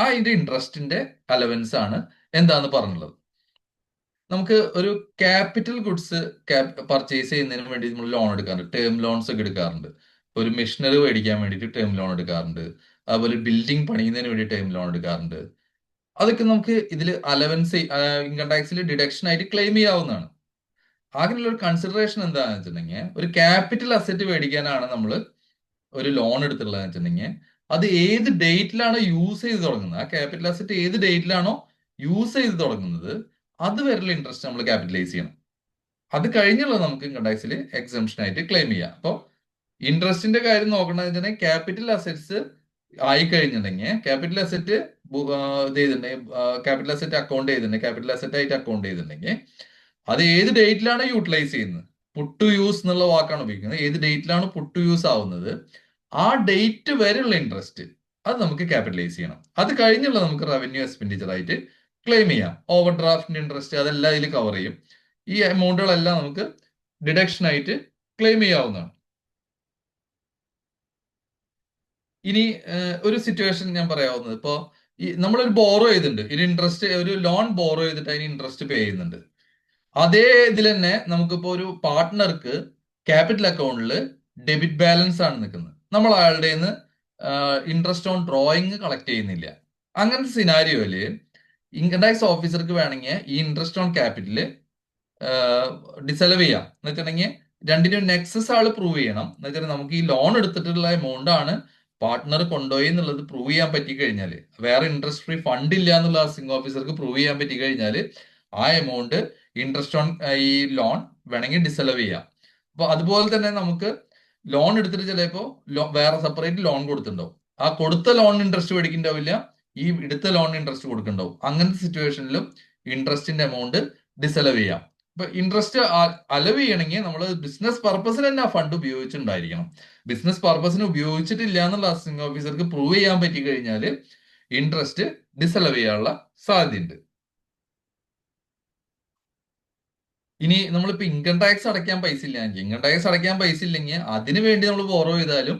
അതിന്റെ ഇൻട്രസ്റ്റിന്റെ അലവൻസ് ആണ് എന്താന്ന് പറഞ്ഞുള്ളത്. നമുക്ക് ഒരു ക്യാപിറ്റൽ ഗുഡ്സ് പർച്ചേസ് ചെയ്യുന്നതിന് വേണ്ടി നമ്മൾ ലോൺ എടുക്കാറുണ്ട്, ടേം ലോൺസ് ഒക്കെ എടുക്കാറുണ്ട്. ഒരു മെഷീനറി മേടിക്കാൻ വേണ്ടിയിട്ട് ടേം ലോൺ എടുക്കാറുണ്ട്. അതുപോലെ ബിൽഡിംഗ് പണിയുന്നതിന് വേണ്ടി ടേം ലോൺ എടുക്കാറുണ്ട്. അതൊക്കെ നമുക്ക് ഇതിൽ അലവൻസ്, ഇൻകം ടാക്സിൽ ഡിഡക്ഷൻ ആയിട്ട് ക്ലെയിം ചെയ്യാവുന്നതാണ്. അങ്ങനെയുള്ള ഒരു കൺസിഡറേഷൻ എന്താണെന്ന് വെച്ചിട്ടുണ്ടെങ്കിൽ, ഒരു ക്യാപിറ്റൽ അസറ്റ് മേടിക്കാനാണ് നമ്മൾ ഒരു ലോൺ എടുത്തിട്ടുള്ളതെന്ന് വെച്ചിട്ടുണ്ടെങ്കിൽ അത് ഏത് ഡേറ്റിലാണോ യൂസ് ചെയ്ത് തുടങ്ങുന്നത്, ആ ക്യാപിറ്റൽ അസറ്റ് ഏത് ഡേറ്റിലാണോ യൂസ് ചെയ്ത് തുടങ്ങുന്നത് അതുവരെയുള്ള ഇൻട്രസ്റ്റ് നമ്മൾ ക്യാപിറ്റലൈസ് ചെയ്യണം. അത് കഴിഞ്ഞുള്ളത് നമുക്ക് ഇൻകം ടാക്സിൽ എക്സംഷൻ ആയിട്ട് ക്ലെയിം ചെയ്യാം. അപ്പോൾ ഇൻട്രസ്റ്റിന്റെ കാര്യം നോക്കണമെന്ന് വെച്ചിട്ടുണ്ടെങ്കിൽ ക്യാപിറ്റൽ അസറ്റ്സ് ആയി കഴിഞ്ഞിട്ടുണ്ടെങ്കിൽ, ക്യാപിറ്റൽ അസറ്റ് ഇത് ചെയ്തിട്ടുണ്ടെങ്കിൽ, ക്യാപിറ്റൽ അസറ്റ് അക്കൗണ്ട് ചെയ്തിട്ടുണ്ടെങ്കിൽ, ക്യാപിറ്റൽ അസറ്റ് ആയിട്ട് അക്കൗണ്ട് ചെയ്തിട്ടുണ്ടെങ്കിൽ അത് ഏത് ഡേറ്റിലാണ് യൂട്ടിലൈസ് ചെയ്യുന്നത്, പുട്ട് ടു യൂസ് എന്നുള്ള വാക്കാണ് ഉപയോഗിക്കുന്നത്. ഏത് ഡേറ്റിലാണ് പുട്ട് ടു യൂസ് ആവുന്നത് ആ ഡേറ്റ് വരെയുള്ള ഇൻട്രസ്റ്റ് അത് നമുക്ക് ക്യാപിറ്റലൈസ് ചെയ്യണം. അത് കഴിഞ്ഞുള്ള നമുക്ക് റവന്യൂ എക്സ്പെൻഡിച്ചർ ആയിട്ട് ക്ലെയിം ചെയ്യാം. ഓവർ ഡ്രാഫ്റ്റിന്റെ ഇൻട്രസ്റ്റ് അതെല്ലാം ഇതിൽ കവർ ചെയ്യും. ഈ എമൗണ്ടുകളെല്ലാം നമുക്ക് ഡിഡക്ഷൻ ആയിട്ട് ക്ലെയിം ചെയ്യാവുന്നതാണ്. ഇനി ഒരു സിറ്റുവേഷൻ ഞാൻ പറയാവുന്നത്, ഇപ്പോ നമ്മളൊരു ബോറോ ചെയ്തിട്ടുണ്ട്, ഒരു ഇൻട്രസ്റ്റ്, ഒരു ലോൺ ബോറോ ചെയ്തിട്ട് അതിന് ഇൻട്രസ്റ്റ് പേ ചെയ്യുന്നുണ്ട്. അതേ ഇതിൽ തന്നെ നമുക്കിപ്പോ ഒരു പാർട്ട്ണർക്ക് ക്യാപിറ്റൽ അക്കൗണ്ടിൽ ഡെബിറ്റ് ബാലൻസ് ആണ് നിൽക്കുന്നത്, നമ്മൾ അയാളുടെ നിന്ന് ഇൻട്രസ്റ്റ് ഓൺ ഡ്രോയിങ് കളക്ട് ചെയ്യുന്നില്ല. അങ്ങനത്തെ സിനാരിയോയില് ഇൻകം ടാക്സ് ഓഫീസർക്ക് വേണമെങ്കിൽ ഈ ഇൻട്രസ്റ്റ് ഓൺ ക്യാപിറ്റൽ ഡിസലവ് ചെയ്യാം. എന്ന് വെച്ചിട്ടുണ്ടെങ്കിൽ രണ്ടിനും നെക്സസ് ആള് പ്രൂവ് ചെയ്യണം. എന്ന് വെച്ചാൽ നമുക്ക് ഈ ലോൺ എടുത്തിട്ടുള്ള എമൗണ്ട് ആണ് പാർട്ട്ണർ കൊണ്ടുപോയി എന്നുള്ളത് പ്രൂവ് ചെയ്യാൻ പറ്റി കഴിഞ്ഞാൽ, വേറെ ഇൻട്രസ്റ്റ് ഫ്രീ ഫണ്ട് ഇല്ല എന്നുള്ള അസിംഗ് ഓഫീസർക്ക് പ്രൂവ് ചെയ്യാൻ പറ്റി കഴിഞ്ഞാൽ ആ എമൗണ്ട് ഇൻട്രസ്റ്റ് ഓൺ ഈ ലോൺ വേണമെങ്കിൽ ഡിസലവ് ചെയ്യാം. അപ്പൊ അതുപോലെ തന്നെ നമുക്ക് ലോൺ എടുത്തിട്ട് ചിലപ്പോ വേറെ സെപ്പറേറ്റ് ലോൺ കൊടുത്തിട്ടുണ്ടാവും, ആ കൊടുത്ത ലോണിന് ഇൻട്രസ്റ്റ് മേടിക്കുന്നുണ്ടാവില്ല, ഈ എടുത്ത ലോണിന് ഇൻട്രസ്റ്റ് കൊടുക്കുന്നുണ്ടാവും. അങ്ങനത്തെ സിറ്റുവേഷനിലും ഇൻട്രസ്റ്റിന്റെ എമൗണ്ട് ഡിസലവ് ചെയ്യാം. ഇപ്പൊ ഇൻട്രസ്റ്റ് അലവ് ചെയ്യണമെങ്കിൽ നമ്മൾ ബിസിനസ് പർപ്പസിന് തന്നെ ആ ഫണ്ട് ഉപയോഗിച്ചിട്ടുണ്ടായിരിക്കണം. ബിസിനസ് പർപ്പസിന് ഉപയോഗിച്ചിട്ടില്ല എന്നുള്ള അസിംഗ് ഓഫീസർക്ക് പ്രൂവ് ചെയ്യാൻ പറ്റി കഴിഞ്ഞാൽ ഇൻട്രസ്റ്റ് ഡിസലവ് ചെയ്യാനുള്ള സാധ്യതയുണ്ട്. ഇനി നമ്മളിപ്പോ ഇൻകം ടാക്സ് അടയ്ക്കാൻ പൈസ ഇല്ല, ഇൻകം ടാക്സ് അടയ്ക്കാൻ പൈസ ഇല്ലെങ്കിൽ അതിന് വേണ്ടി നമ്മൾ ബോറോ ചെയ്താലും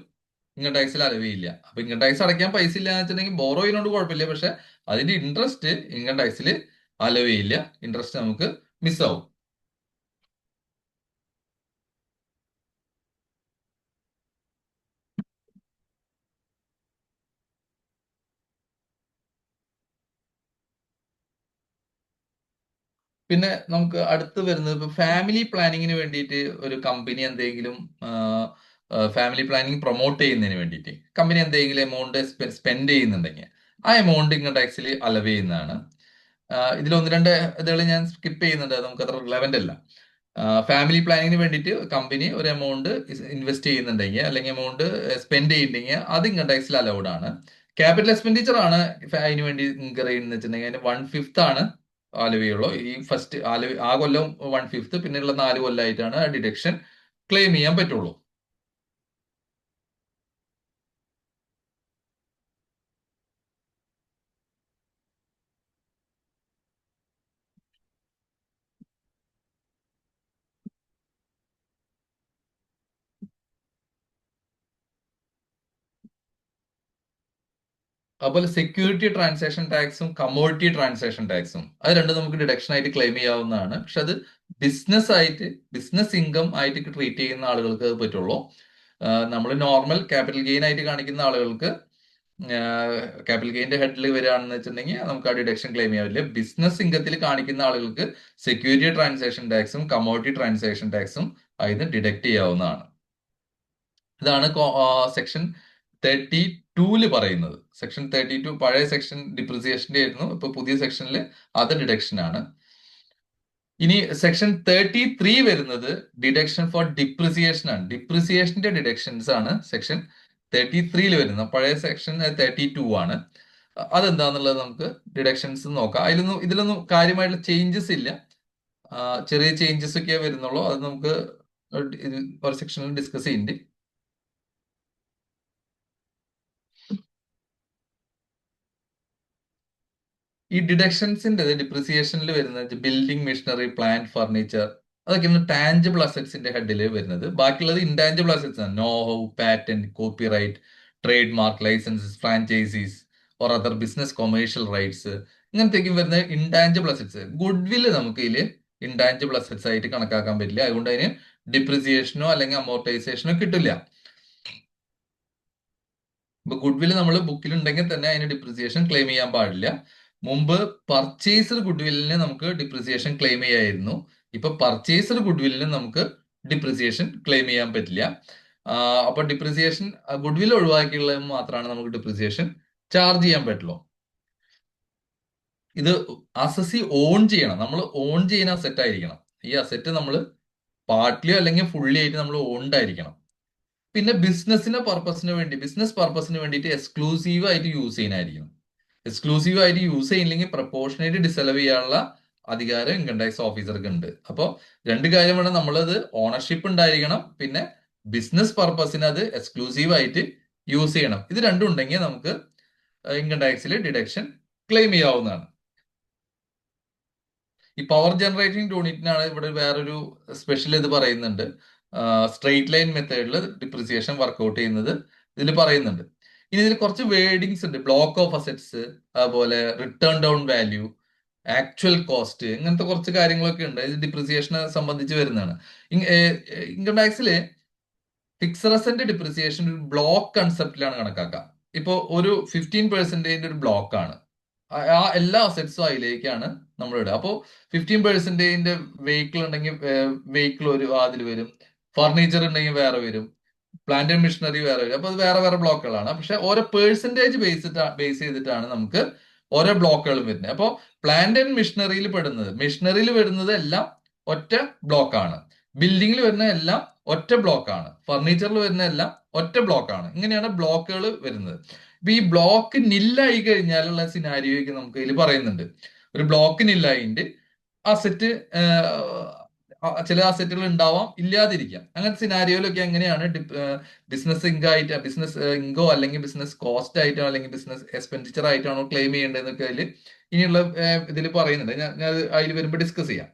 ഇൻകം ടാക്സിൽ അലവിയില്ല. അപ്പൊ ഇൻകം ടാക്സ് അടയ്ക്കാൻ പൈസ ഇല്ല എന്ന് വെച്ചിട്ടുണ്ടെങ്കിൽ ബോറോ ചെയ്യുന്നതുകൊണ്ട് കുഴപ്പമില്ല, പക്ഷെ അതിന്റെ ഇൻട്രസ്റ്റ് ഇൻകം ടാക്സിൽ അലവിയില്ല, ഇൻട്രസ്റ്റ് നമുക്ക് മിസ്സാവും. പിന്നെ നമുക്ക് അടുത്ത് വരുന്നത് ഇപ്പൊ ഫാമിലി പ്ലാനിങ്ങിന് വേണ്ടിയിട്ട് ഒരു കമ്പനി എന്തെങ്കിലും ഫാമിലി പ്ലാനിങ് പ്രൊമോട്ട് ചെയ്യുന്നതിന് വേണ്ടിയിട്ട് കമ്പനി എന്തെങ്കിലും എമൗണ്ട് സ്പെൻഡ് ചെയ്യുന്നുണ്ടെങ്കിൽ ആ എമൗണ്ട് ഇൻകം ടാക്സിൽ അലവ് ചെയ്യുന്നതാണ്. ഇതിൽ ഒന്ന് രണ്ട് ഇതുകൾ ഞാൻ സ്കിപ്പ് ചെയ്യുന്നുണ്ട്, അത് നമുക്ക് അത്ര റിലവന്റ് അല്ല. ഫാമിലി പ്ലാനിങ്ങിന് വേണ്ടിയിട്ട് കമ്പനി ഒരു എമൗണ്ട് ഇൻവെസ്റ്റ് ചെയ്യുന്നുണ്ടെങ്കിൽ അല്ലെങ്കിൽ എമൗണ്ട് സ്പെൻഡ് ചെയ്യുന്നുണ്ടെങ്കിൽ അത് ഇൻകം ടാക്സിൽ അലൗഡ് ആണ്. ക്യാപിറ്റൽ എക്സ്പെൻഡിച്ചർ ആണ് അതിന് വേണ്ടി ഇൻകർ ചെയ്യുന്നത് വെച്ചിട്ടുണ്ടെങ്കിൽ അതിന് 1/5 ആണ് ആലുവയുള്ളൂ. ഈ ഫസ്റ്റ് ആലുവ ആ കൊല്ലം 1/5, പിന്നെയുള്ള 4 കൊല്ലമായിട്ടാണ് ആ ഡിഡക്ഷൻ ക്ലെയിം ചെയ്യാൻ പറ്റുള്ളൂ. അതുപോലെ സെക്യൂരിറ്റി ട്രാൻസാക്ഷൻ ടാക്സും കമോഡിറ്റി ട്രാൻസാക്ഷൻ ടാക്സും അത് രണ്ടും നമുക്ക് ഡിഡക്ഷൻ ആയിട്ട് ക്ലെയിം ചെയ്യാവുന്നതാണ്. പക്ഷെ അത് ബിസിനസ് ആയിട്ട് ബിസിനസ് ഇൻകം ആയിട്ട് ട്രീറ്റ് ചെയ്യുന്ന ആളുകൾക്ക് അത് പറ്റുള്ളൂ. നമ്മൾ നോർമൽ ക്യാപിറ്റൽ ഗെയിൻ ആയിട്ട് കാണിക്കുന്ന ആളുകൾക്ക് ക്യാപിറ്റൽ ഗെയിന്റെ ഹെഡിൽ വരികയാണെന്ന് വെച്ചിട്ടുണ്ടെങ്കിൽ നമുക്ക് ആ ഡിഡക്ഷൻ ക്ലെയിം ചെയ്യാൻ പറ്റില്ല. ബിസിനസ് ഇൻകത്തിൽ കാണിക്കുന്ന ആളുകൾക്ക് സെക്യൂരിറ്റി ട്രാൻസാക്ഷൻ ടാക്സും കമോഡിറ്റി ട്രാൻസാക്ഷൻ ടാക്സും അതിന് ഡിഡക്ട് ചെയ്യാവുന്നതാണ്. ഇതാണ് സെക്ഷൻ 32 പറയുന്നത്. സെക്ഷൻ 32 പഴയ സെക്ഷൻ ഡിപ്രിസിയേഷന്റെ ആയിരുന്നു, ഇപ്പൊ പുതിയ സെക്ഷനിൽ അത് ഡിഡക്ഷൻ ആണ്. ഇനി സെക്ഷൻ 33 വരുന്നത് ഡിഡക്ഷൻ ഫോർ ഡിപ്രിസിയേഷൻ ആണ്. ഡിപ്രിസിയേഷന്റെ ഡിഡക്ഷൻസ് ആണ് സെക്ഷൻ 33 വരുന്നത്. പഴയ സെക്ഷൻ 32 ആണ്. അതെന്താന്നുള്ളത് നമുക്ക് ഡിഡക്ഷൻസ് നോക്കാം. ഇതിലൊന്നും കാര്യമായിട്ടുള്ള ചേഞ്ചസ് ഇല്ല, ചെറിയ ചേഞ്ചസ് ഒക്കെ വരുന്നുള്ളൂ. അത് നമുക്ക് ഒരു സെക്ഷനിൽ ഡിസ്കസ് ചെയ്യുന്നുണ്ട്. ഈ ഡിഡക്ഷൻസിന്റെ ഡിപ്രിസിയേഷനിൽ വരുന്നത് ബിൽഡിംഗ് മെഷീനറി പ്ലാന്റ് ഫർണിച്ചർ അതൊക്കെയാണ് ടാഞ്ചിബിൾ അസറ്റ്സിന്റെ ഹെഡിൽ വരുന്നത്. ബാക്കിയുള്ളത് ഇൻടാഞ്ചിബിൾ അസറ്റ്സ് ആണ്. Know how, patent, copyright, trade mark, licences, franchises or other business commercial rights ഇങ്ങനത്തേക്കും വരുന്ന ഇൻടാഞ്ചിബിൾ അസറ്റ്സ്. ഗുഡ് വില്ല് നമുക്ക് ഇതിൽ ഇൻടാഞ്ചിബിൾ അസറ്റ്സ് ആയിട്ട് കണക്കാക്കാൻ പറ്റില്ല, അതുകൊണ്ട് അതിന് ഡിപ്രിസിയേഷനോ അല്ലെങ്കിൽ അമോർട്ടൈസേഷനോ കിട്ടില്ല. ഇപ്പൊ ഗുഡ് വില്ല് നമ്മൾ ബുക്കിൽ ഉണ്ടെങ്കിൽ തന്നെ അതിന് ഡിപ്രിസിയേഷൻ ക്ലെയിം ചെയ്യാൻ പാടില്ല. മുമ്പ് പർച്ചേസ്ഡ് ഗുഡ് വില്ലിന് നമുക്ക് ഡിപ്രിസിയേഷൻ ക്ലെയിം ചെയ്യായിരുന്നു. ഇപ്പൊ പർച്ചേസ്ഡ് ഗുഡ് വില്ലിന് നമുക്ക് ഡിപ്രിസിയേഷൻ ക്ലെയിം ചെയ്യാൻ പറ്റില്ല. അപ്പൊ ഡിപ്രിസിയേഷൻ ഗുഡ് വില്ല് ഒഴിവാക്കിയുള്ളത് മാത്രമാണ് നമുക്ക് ഡിപ്രിസിയേഷൻ ചാർജ് ചെയ്യാൻ പറ്റുള്ളൂ. ഇത് അസസി ഓൺ ചെയ്യണം, നമ്മൾ ഓൺ ചെയ്യുന്ന അസറ്റ് ആയിരിക്കണം. ഈ അസറ്റ് നമ്മൾ പാർട്ട്ലിയോ അല്ലെങ്കിൽ ഫുള്ളി ആയിട്ട് നമ്മൾ ഓൺഡ് ആയിരിക്കണം. പിന്നെ ബിസിനസ് പർപ്പസിന് വേണ്ടിയിട്ട് എക്സ്ക്ലൂസീവ് ആയിട്ട് യൂസ് ചെയ്യാനായിരിക്കണം. എക്സ്ക്ലൂസീവ് ആയിട്ട് യൂസ് ചെയ്യില്ലെങ്കിൽ പ്രപ്പോർഷനേറ്റ് ഡിസലവ് ചെയ്യാനുള്ള അധികാരം ഇൻകം ടാക്സ് ഓഫീസർക്ക് ഉണ്ട്. അപ്പോൾ രണ്ട് കാര്യം വേണം, നമ്മളത് ഓണർഷിപ്പ് ഉണ്ടായിരിക്കണം, പിന്നെ ബിസിനസ് പർപ്പസിന് അത് എക്സ്ക്ലൂസീവ് ആയിട്ട് യൂസ് ചെയ്യണം. ഇത് രണ്ടും ഉണ്ടെങ്കിൽ നമുക്ക് ഇൻകം ടാക്സിൽ ഡിഡക്ഷൻ ക്ലെയിം ചെയ്യാവുന്നതാണ്. ഈ പവർ ജനറേറ്റിംഗ് യൂണിറ്റിനാണ് ഇവിടെ വേറൊരു സ്പെഷ്യൽ ഇത് പറയുന്നുണ്ട്. സ്ട്രെയിറ്റ് ലൈൻ മെത്തേഡിൽ ഡിപ്രിസിയേഷൻ വർക്ക്ഔട്ട് ചെയ്യുന്നത് ഇതിൽ പറയുന്നുണ്ട്. ഇനി ഇതിൽ കുറച്ച് വേർഡിങ്സ് ഉണ്ട്. ബ്ലോക്ക് ഓഫ് അസറ്റ്സ്, അതുപോലെ return down value, actual cost, ഇങ്ങനത്തെ കുറച്ച് കാര്യങ്ങളൊക്കെ ഉണ്ട്. ഇത് ഡിപ്രിസിയേഷനെ സംബന്ധിച്ച് വരുന്നതാണ്. ഇൻകം ടാക്സില് ഫിക്സഡ് അസറ്റ് ഡിപ്രിസിയേഷൻ ഒരു ബ്ലോക്ക് കൺസെപ്റ്റിലാണ് കണക്കാക്കുക. ഇപ്പോ ഒരു 15% ഒരു ബ്ലോക്ക് ആണ്. ആ എല്ലാ അസറ്റ്സും അതിലേക്കാണ് നമ്മൾ ഇടുക. അപ്പോൾ 15% വെഹിക്കിൾ ഉണ്ടെങ്കിൽ വെഹിക്കിൾ ഒരു അതിൽ വരും, ഫർണിച്ചർ ഉണ്ടെങ്കിൽ വേറെ വരും, പ്ലാന്റ് ആൻഡ് മെഷീനറി വേറെ വരും. അപ്പൊ അത് വേറെ വേറെ ബ്ലോക്കുകളാണ്. പക്ഷെ ഓരോ പെർസെന്റേജ് ബേസ് ചെയ്തിട്ടാണ് നമുക്ക് ഓരോ ബ്ലോക്കുകളും വരുന്നത്. അപ്പോൾ പ്ലാന്റ് ആൻഡ് മെഷീനറിയിൽ വരുന്നത് എല്ലാം ഒറ്റ ബ്ലോക്കാണ്. ബിൽഡിങ്ങിൽ വരുന്ന എല്ലാം ഒറ്റ ബ്ലോക്കാണ്. ഫർണിച്ചറിൽ വരുന്ന എല്ലാം ഒറ്റ ബ്ലോക്കാണ്. ഇങ്ങനെയാണ് ബ്ലോക്കുകൾ വരുന്നത്. ഇപ്പൊ ഈ ബ്ലോക്ക് നില്ലായി കഴിഞ്ഞാലുള്ള സിനാരിയോയ്ക്ക് നമുക്ക് ഇതിൽ പറയുന്നുണ്ട്. ഒരു ബ്ലോക്ക് നില്ലായിണ്ട് അസറ്റ്, ചില അസറ്റുകൾ ഉണ്ടാവാം, ഇല്ലാതിരിക്കാം. അങ്ങനത്തെ സിനാരിയോയിലൊക്കെ എങ്ങനെയാണ് ബിസിനസ് ഇൻകോ അല്ലെങ്കിൽ ബിസിനസ് കോസ്റ്റ് ആയിട്ടോ അല്ലെങ്കിൽ ബിസിനസ് എക്സ്പെൻഡിച്ചർ ആയിട്ടാണോ ക്ലെയിം ചെയ്യേണ്ടതെന്നൊക്കെ അതിൽ ഇനിയുള്ള ഇതിൽ പറയുന്നുണ്ട്. ഞാൻ അതിൽ വരുമ്പോൾ ഡിസ്കസ് ചെയ്യാം.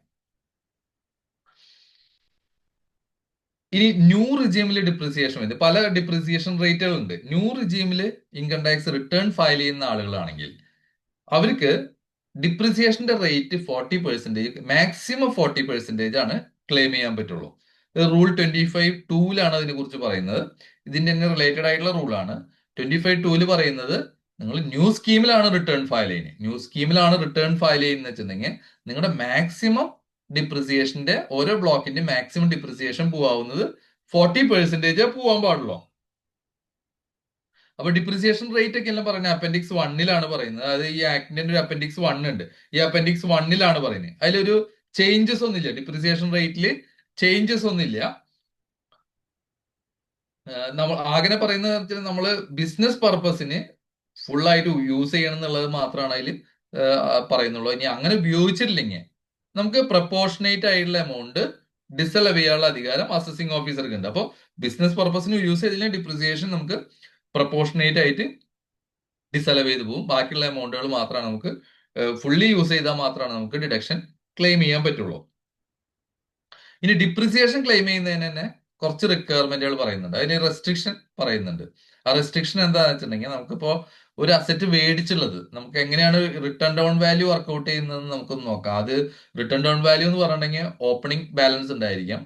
ഇനി ന്യൂ റിജീമിൽ ഡിപ്രിസിയേഷൻ ഉണ്ട്. പല ഡിപ്രിസിയേഷൻ റേറ്റുകൾ ഉണ്ട്. ന്യൂ റിജീമിൽ ഇൻകം ടാക്സ് റിട്ടേൺ ഫയൽ ചെയ്യുന്ന ആളുകളാണെങ്കിൽ അവർക്ക് ഡിപ്രിസിയേഷന്റെ റേറ്റ് 40%, മാക്സിമം 40% ആണ് ക്ലെയിം ചെയ്യാൻ പറ്റുള്ളൂ. റൂൾ 25(2)ലാണ് അതിനെ കുറിച്ച് പറയുന്നത്. ഇതിന്റെ തന്നെ റിലേറ്റഡ് ആയിട്ടുള്ള റൂളാണ്. 25(2) പറയുന്നത് നിങ്ങൾ ന്യൂ സ്കീമിലാണ് റിട്ടേൺ ഫയൽ ചെയ്യുന്നത്. ന്യൂ സ്കീമിലാണ് റിട്ടേൺ ഫയൽ ചെയ്യുന്നത് വെച്ചിട്ടുണ്ടെങ്കിൽ നിങ്ങളുടെ മാക്സിമം ഡിപ്രിസിയേഷന്റെ ഓരോ ബ്ലോക്കിന്റെ മാക്സിമം ഡിപ്രിസിയേഷൻ പോവാവുന്നത് 40% പോവാൻ പാടുള്ളൂ. അപ്പൊ ഡിപ്രിസിയേഷൻ റേറ്റ് ഒക്കെ എല്ലാം പറയുന്നത് അപ്പൻഡിക്സ് 1ലാണ് പറയുന്നത്. അതായത് ഈ ആക്ടിന്റെ ഒരു അപ്പൻഡിക്സ് 1 ഉണ്ട്. ഈ അപ്പൻഡിക്സ് 1ലാണ് പറയുന്നത്. അതിലൊരു ചേഞ്ചസ് ഒന്നുമില്ല. ഡിപ്രിസിയേഷൻ റേറ്റിൽ ചേഞ്ചസ് ഒന്നുമില്ല. നമ്മൾ ആകെ പറയുന്നത് നമ്മൾ ബിസിനസ് പർപ്പസിന് ഫുൾ ആയിട്ട് യൂസ് ചെയ്യണം എന്നുള്ളത് മാത്രമാണ് അതിൽ പറയുന്നുള്ളൂ. ഇനി അങ്ങനെ ഉപയോഗിച്ചിട്ടില്ലെങ്കിൽ നമുക്ക് പ്രപ്പോർഷനേറ്റ് ആയിട്ടുള്ള എമൗണ്ട് ഡിസലവ് ചെയ്യാനുള്ള അധികാരം അസസിംഗ് ഓഫീസർക്ക് ഉണ്ട്. അപ്പോൾ ബിസിനസ് പർപ്പസിന് യൂസ് ചെയ്തില്ലെങ്കിൽ ഡിപ്രിസിയേഷൻ നമുക്ക് പ്രപ്പോർഷനേറ്റ് ആയിട്ട് ഡിസലവ് ചെയ്ത് പോകും. ബാക്കിയുള്ള എമൗണ്ടുകൾ മാത്രമാണ് നമുക്ക് ഫുള്ളി യൂസ് ചെയ്താൽ മാത്രമാണ് നമുക്ക് ഡിഡക്ഷൻ ക്ലെയിം ചെയ്യാൻ പറ്റുള്ളൂ. ഇനി ഡിപ്രിസിയേഷൻ ക്ലെയിം ചെയ്യുന്നതിന് തന്നെ കുറച്ച് റിക്വയർമെന്റുകൾ പറയുന്നുണ്ട്. അതിന് റെസ്ട്രിക്ഷൻ പറയുന്നുണ്ട്. ആ റെസ്ട്രിക്ഷൻ എന്താണെന്ന് വെച്ചിട്ടുണ്ടെങ്കിൽ നമുക്കിപ്പോ ഒരു അസറ്റ് മേടിച്ചുള്ളത് നമുക്ക് എങ്ങനെയാണ് റിട്ടേൺ ഡൗൺ വാല്യൂ വർക്ക്ഔട്ട് ചെയ്യുന്നത് നമുക്കൊന്ന് നോക്കാം. അത് റിട്ടേൺ ഡൗൺ വാല്യൂ എന്ന് പറഞ്ഞിട്ടുണ്ടെങ്കിൽ ഓപ്പണിംഗ് ബാലൻസ് ഉണ്ടായിരിക്കാം,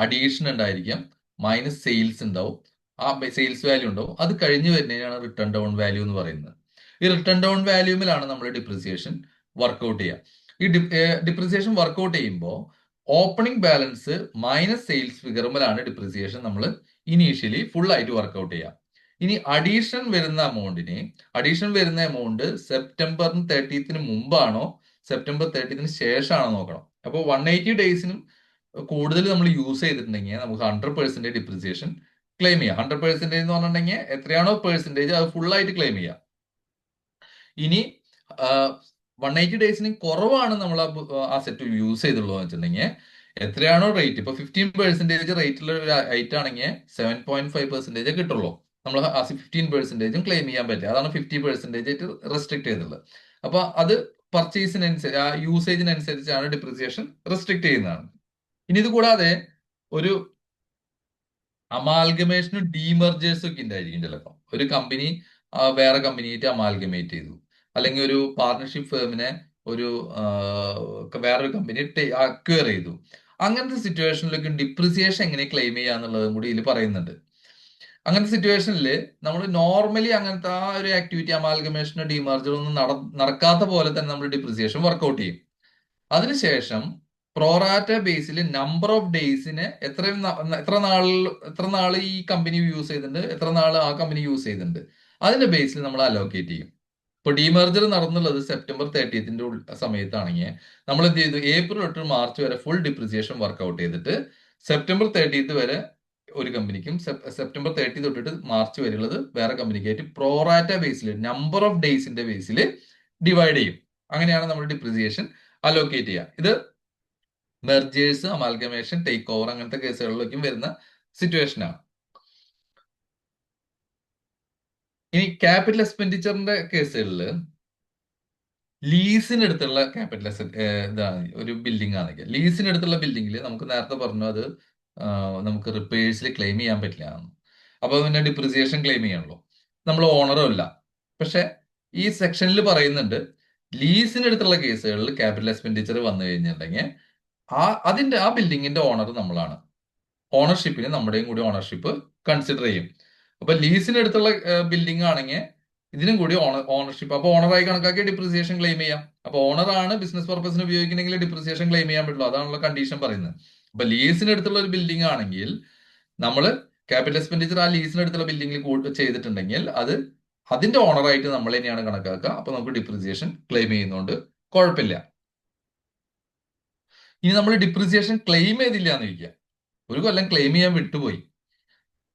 അഡീഷൻ ഉണ്ടായിരിക്കാം, മൈനസ് സെയിൽസ് ഉണ്ടാവും, ആ സെയിൽസ് വാല്യൂ ഉണ്ടാവും. അത് കഴിഞ്ഞ് വരുന്നതിനാണ് റിട്ടേൺ ഡൗൺ വാല്യൂ എന്ന് പറയുന്നത്. ഈ റിട്ടേൺ ഡൗൺ വാല്യൂമിലാണ് നമ്മൾ ഡിപ്രിസിയേഷൻ വർക്ക്ഔട്ട് ചെയ്യുക. ഈ ഡിപ്രിസിയേഷൻ വർക്ക്ഔട്ട് ചെയ്യുമ്പോൾ ഓപ്പണിംഗ് ബാലൻസ് മൈനസ് സെയിൽസ് ഫിഗറുമ്പോഴാണ് ഡിപ്രിസിയേഷൻ നമ്മൾ ഇനീഷ്യലി ഫുൾ ആയിട്ട് വർക്ക്ഔട്ട് ചെയ്യുക. ഇനി അഡീഷൻ വരുന്ന എമൗണ്ട് സെപ്റ്റംബർ 30 മുമ്പാണോ സെപ്റ്റംബർ 30 ശേഷമാണോ നോക്കണം. അപ്പോൾ 180 ഡേയ്സിനും കൂടുതൽ നമ്മൾ യൂസ് ചെയ്തിട്ടുണ്ടെങ്കിൽ നമുക്ക് 100% ഡിപ്രിസിയേഷൻ ക്ലെയിം ചെയ്യാം. 100% എന്ന് പറഞ്ഞിട്ടുണ്ടെങ്കിൽ എത്രയാണോ പെർസെന്റേജ് അത് ഫുൾ ആയിട്ട് ക്ലെയിം ചെയ്യാം. ഇനി 180 ഡേയ്സിന് കുറവാണ് നമ്മൾ ആ സെറ്റ് യൂസ് ചെയ്തുള്ളൂ എന്ന് വെച്ചിട്ടുണ്ടെങ്കിൽ എത്രയാണോ റേറ്റ്, ഇപ്പൊ 15% റേറ്റുള്ള ഒരു ഐറ്റം ആണെങ്കിൽ 7.5% കിട്ടുള്ളൂ. നമ്മൾ ആ 15% ക്ലെയിം ചെയ്യാൻ പറ്റുക. അതാണ് 50% ആയിട്ട് റെസ്ട്രിക്ട് ചെയ്തിട്ടുള്ളത്. അപ്പൊ അത് പർച്ചേസിനനുസരിച്ച് ആ യൂസേജിനനുസരിച്ചാണ് ഡിപ്രിസിയേഷൻ റെസ്ട്രിക്ട് ചെയ്യുന്നതാണ്. ഇനി ഇത് കൂടാതെ ഒരു അമാൽഗമേഷനും ഡീമർജേഴ്സും ഒക്കെ ഉണ്ടായിരിക്കും. ചിലപ്പോൾ ഒരു കമ്പനി വേറെ കമ്പനിയായിട്ട് അമാൽഗമേറ്റ് ചെയ്തു, അല്ലെങ്കിൽ ഒരു പാർട്ണർഷിപ്പ് ഫേമിനെ ഒരു വേറൊരു കമ്പനി അക്വയർ ചെയ്തു. അങ്ങനത്തെ സിറ്റുവേഷനിലൊക്കെ ഡിപ്രിസിയേഷൻ എങ്ങനെ ക്ലെയിം ചെയ്യാന്നുള്ളതും കൂടി ഇതിൽ പറയുന്നുണ്ട്. അങ്ങനത്തെ സിറ്റുവേഷനിൽ നമ്മൾ നോർമലി അങ്ങനത്തെ ആ ഒരു ആക്ടിവിറ്റി അമാൽഗമേഷനോ ഡീമർജറോ ഒന്നും നടക്കാത്ത പോലെ തന്നെ നമ്മൾ ഡിപ്രിസിയേഷൻ വർക്ക്ഔട്ട് ചെയ്യും. അതിനുശേഷം പ്രോറാറ്റ ബേസിൽ നമ്പർ ഓഫ് ഡേയ്സിന് എത്ര നാൾ ഈ കമ്പനി യൂസ് ചെയ്തിട്ടുണ്ട്, എത്ര നാൾ ആ കമ്പനി യൂസ് ചെയ്തിട്ടുണ്ട്, അതിന്റെ ബേസിൽ നമ്മൾ അലോക്കേറ്റ് ചെയ്യും. ഇപ്പൊ ഡീമർജർ നടന്നുള്ളത് സെപ്റ്റംബർ 30 സമയത്താണെങ്കിൽ നമ്മൾ എന്ത് ചെയ്തു, ഏപ്രിൽ തൊട്ട് മാർച്ച് വരെ ഫുൾ ഡിപ്രിസിയേഷൻ വർക്ക്ഔട്ട് ചെയ്തിട്ട് സെപ്റ്റംബർ 30 വരെ ഒരു കമ്പനിക്കും സെപ്റ്റംബർ 30 തൊട്ടിട്ട് മാർച്ച് വരെയുള്ളത് വേറെ കമ്പനിക്കായിട്ട് പ്രോറാറ്റ ബേസിൽ നമ്പർ ഓഫ് ഡേയ്സിന്റെ ബേസിൽ ഡിവൈഡ് ചെയ്യും. അങ്ങനെയാണ് നമ്മൾ ഡിപ്രിസിയേഷൻ അലോക്കേറ്റ് ചെയ്യുക. ഇത് മെർജേഴ്സ്, അമാൽഗമേഷൻ, ടേക്ക് ഓവർ അങ്ങനത്തെ കേസുകളിലേക്കും വരുന്ന സിറ്റുവേഷനാണ്. ഇനി ക്യാപിറ്റൽ എക്സ്പെൻഡിച്ചറിന്റെ കേസുകളിൽ ലീസിനടുത്തുള്ള ക്യാപിറ്റൽ ഇതാണ് ഒരു ബിൽഡിംഗ് ആണെങ്കിൽ ലീസിനടുത്തുള്ള ബിൽഡിങ്ങിൽ നമുക്ക് നേരത്തെ പറഞ്ഞു അത് നമുക്ക് റിപ്പയേഴ്സിൽ ക്ലെയിം ചെയ്യാൻ പറ്റില്ല. അപ്പൊ പിന്നെ ഡിപ്രിസിയേഷൻ ക്ലെയിം ചെയ്യണല്ലോ, നമ്മൾ ഓണറും അല്ല. പക്ഷെ ഈ സെക്ഷനിൽ പറയുന്നുണ്ട് ലീസിനടുത്തുള്ള കേസുകളിൽ ക്യാപിറ്റൽ എക്സ്പെൻഡിച്ചർ വന്നു കഴിഞ്ഞിട്ടുണ്ടെങ്കിൽ ആ ബിൽഡിങ്ങിന്റെ ഓണർ നമ്മളാണ്. ഓണർഷിപ്പിന് നമ്മുടെയും കൂടി ഓണർഷിപ്പ് കൺസിഡർ ചെയ്യും. അപ്പൊ ലീസിനടുത്തുള്ള ബിൽഡിംഗ് ആണെങ്കിൽ ഇതിനും കൂടി ഓണർഷിപ്പ്, അപ്പൊ ഓണറായി കണക്കാക്കി ഡിപ്രിസിയേഷൻ ക്ലെയിം ചെയ്യാം. അപ്പൊ ഓണറാണ് ബിസിനസ് പർപ്പസിന് ഉപയോഗിക്കണമെങ്കിൽ ഡിപ്രിസിയേഷൻ ക്ലെയിം ചെയ്യാൻ പറ്റുള്ളൂ. അതാണുള്ള കണ്ടീഷൻ പറയുന്നത്. അപ്പൊ ലീസിനടുത്തുള്ള ഒരു ബിൽഡിംഗ് ആണെങ്കിൽ നമ്മൾ ക്യാപിറ്റൽ എക്സ്പെൻഡിച്ചർ ആ ലീസിനടുത്തുള്ള ബിൽഡിംഗിൽ ചെയ്തിട്ടുണ്ടെങ്കിൽ അതിന്റെ ഓണറായിട്ട് നമ്മൾ തന്നെയാണ് കണക്കാക്കുക. അപ്പൊ നമുക്ക് ഡിപ്രിസിയേഷൻ ക്ലെയിം ചെയ്യുന്നതുകൊണ്ട് കുഴപ്പമില്ല. ഇനി നമ്മൾ ഡിപ്രിസിയേഷൻ ക്ലെയിം ചെയ്തില്ല എന്ന് ചോദിക്കുക, ഒരു കൊല്ലം ക്ലെയിം ചെയ്യാൻ വിട്ടുപോയി.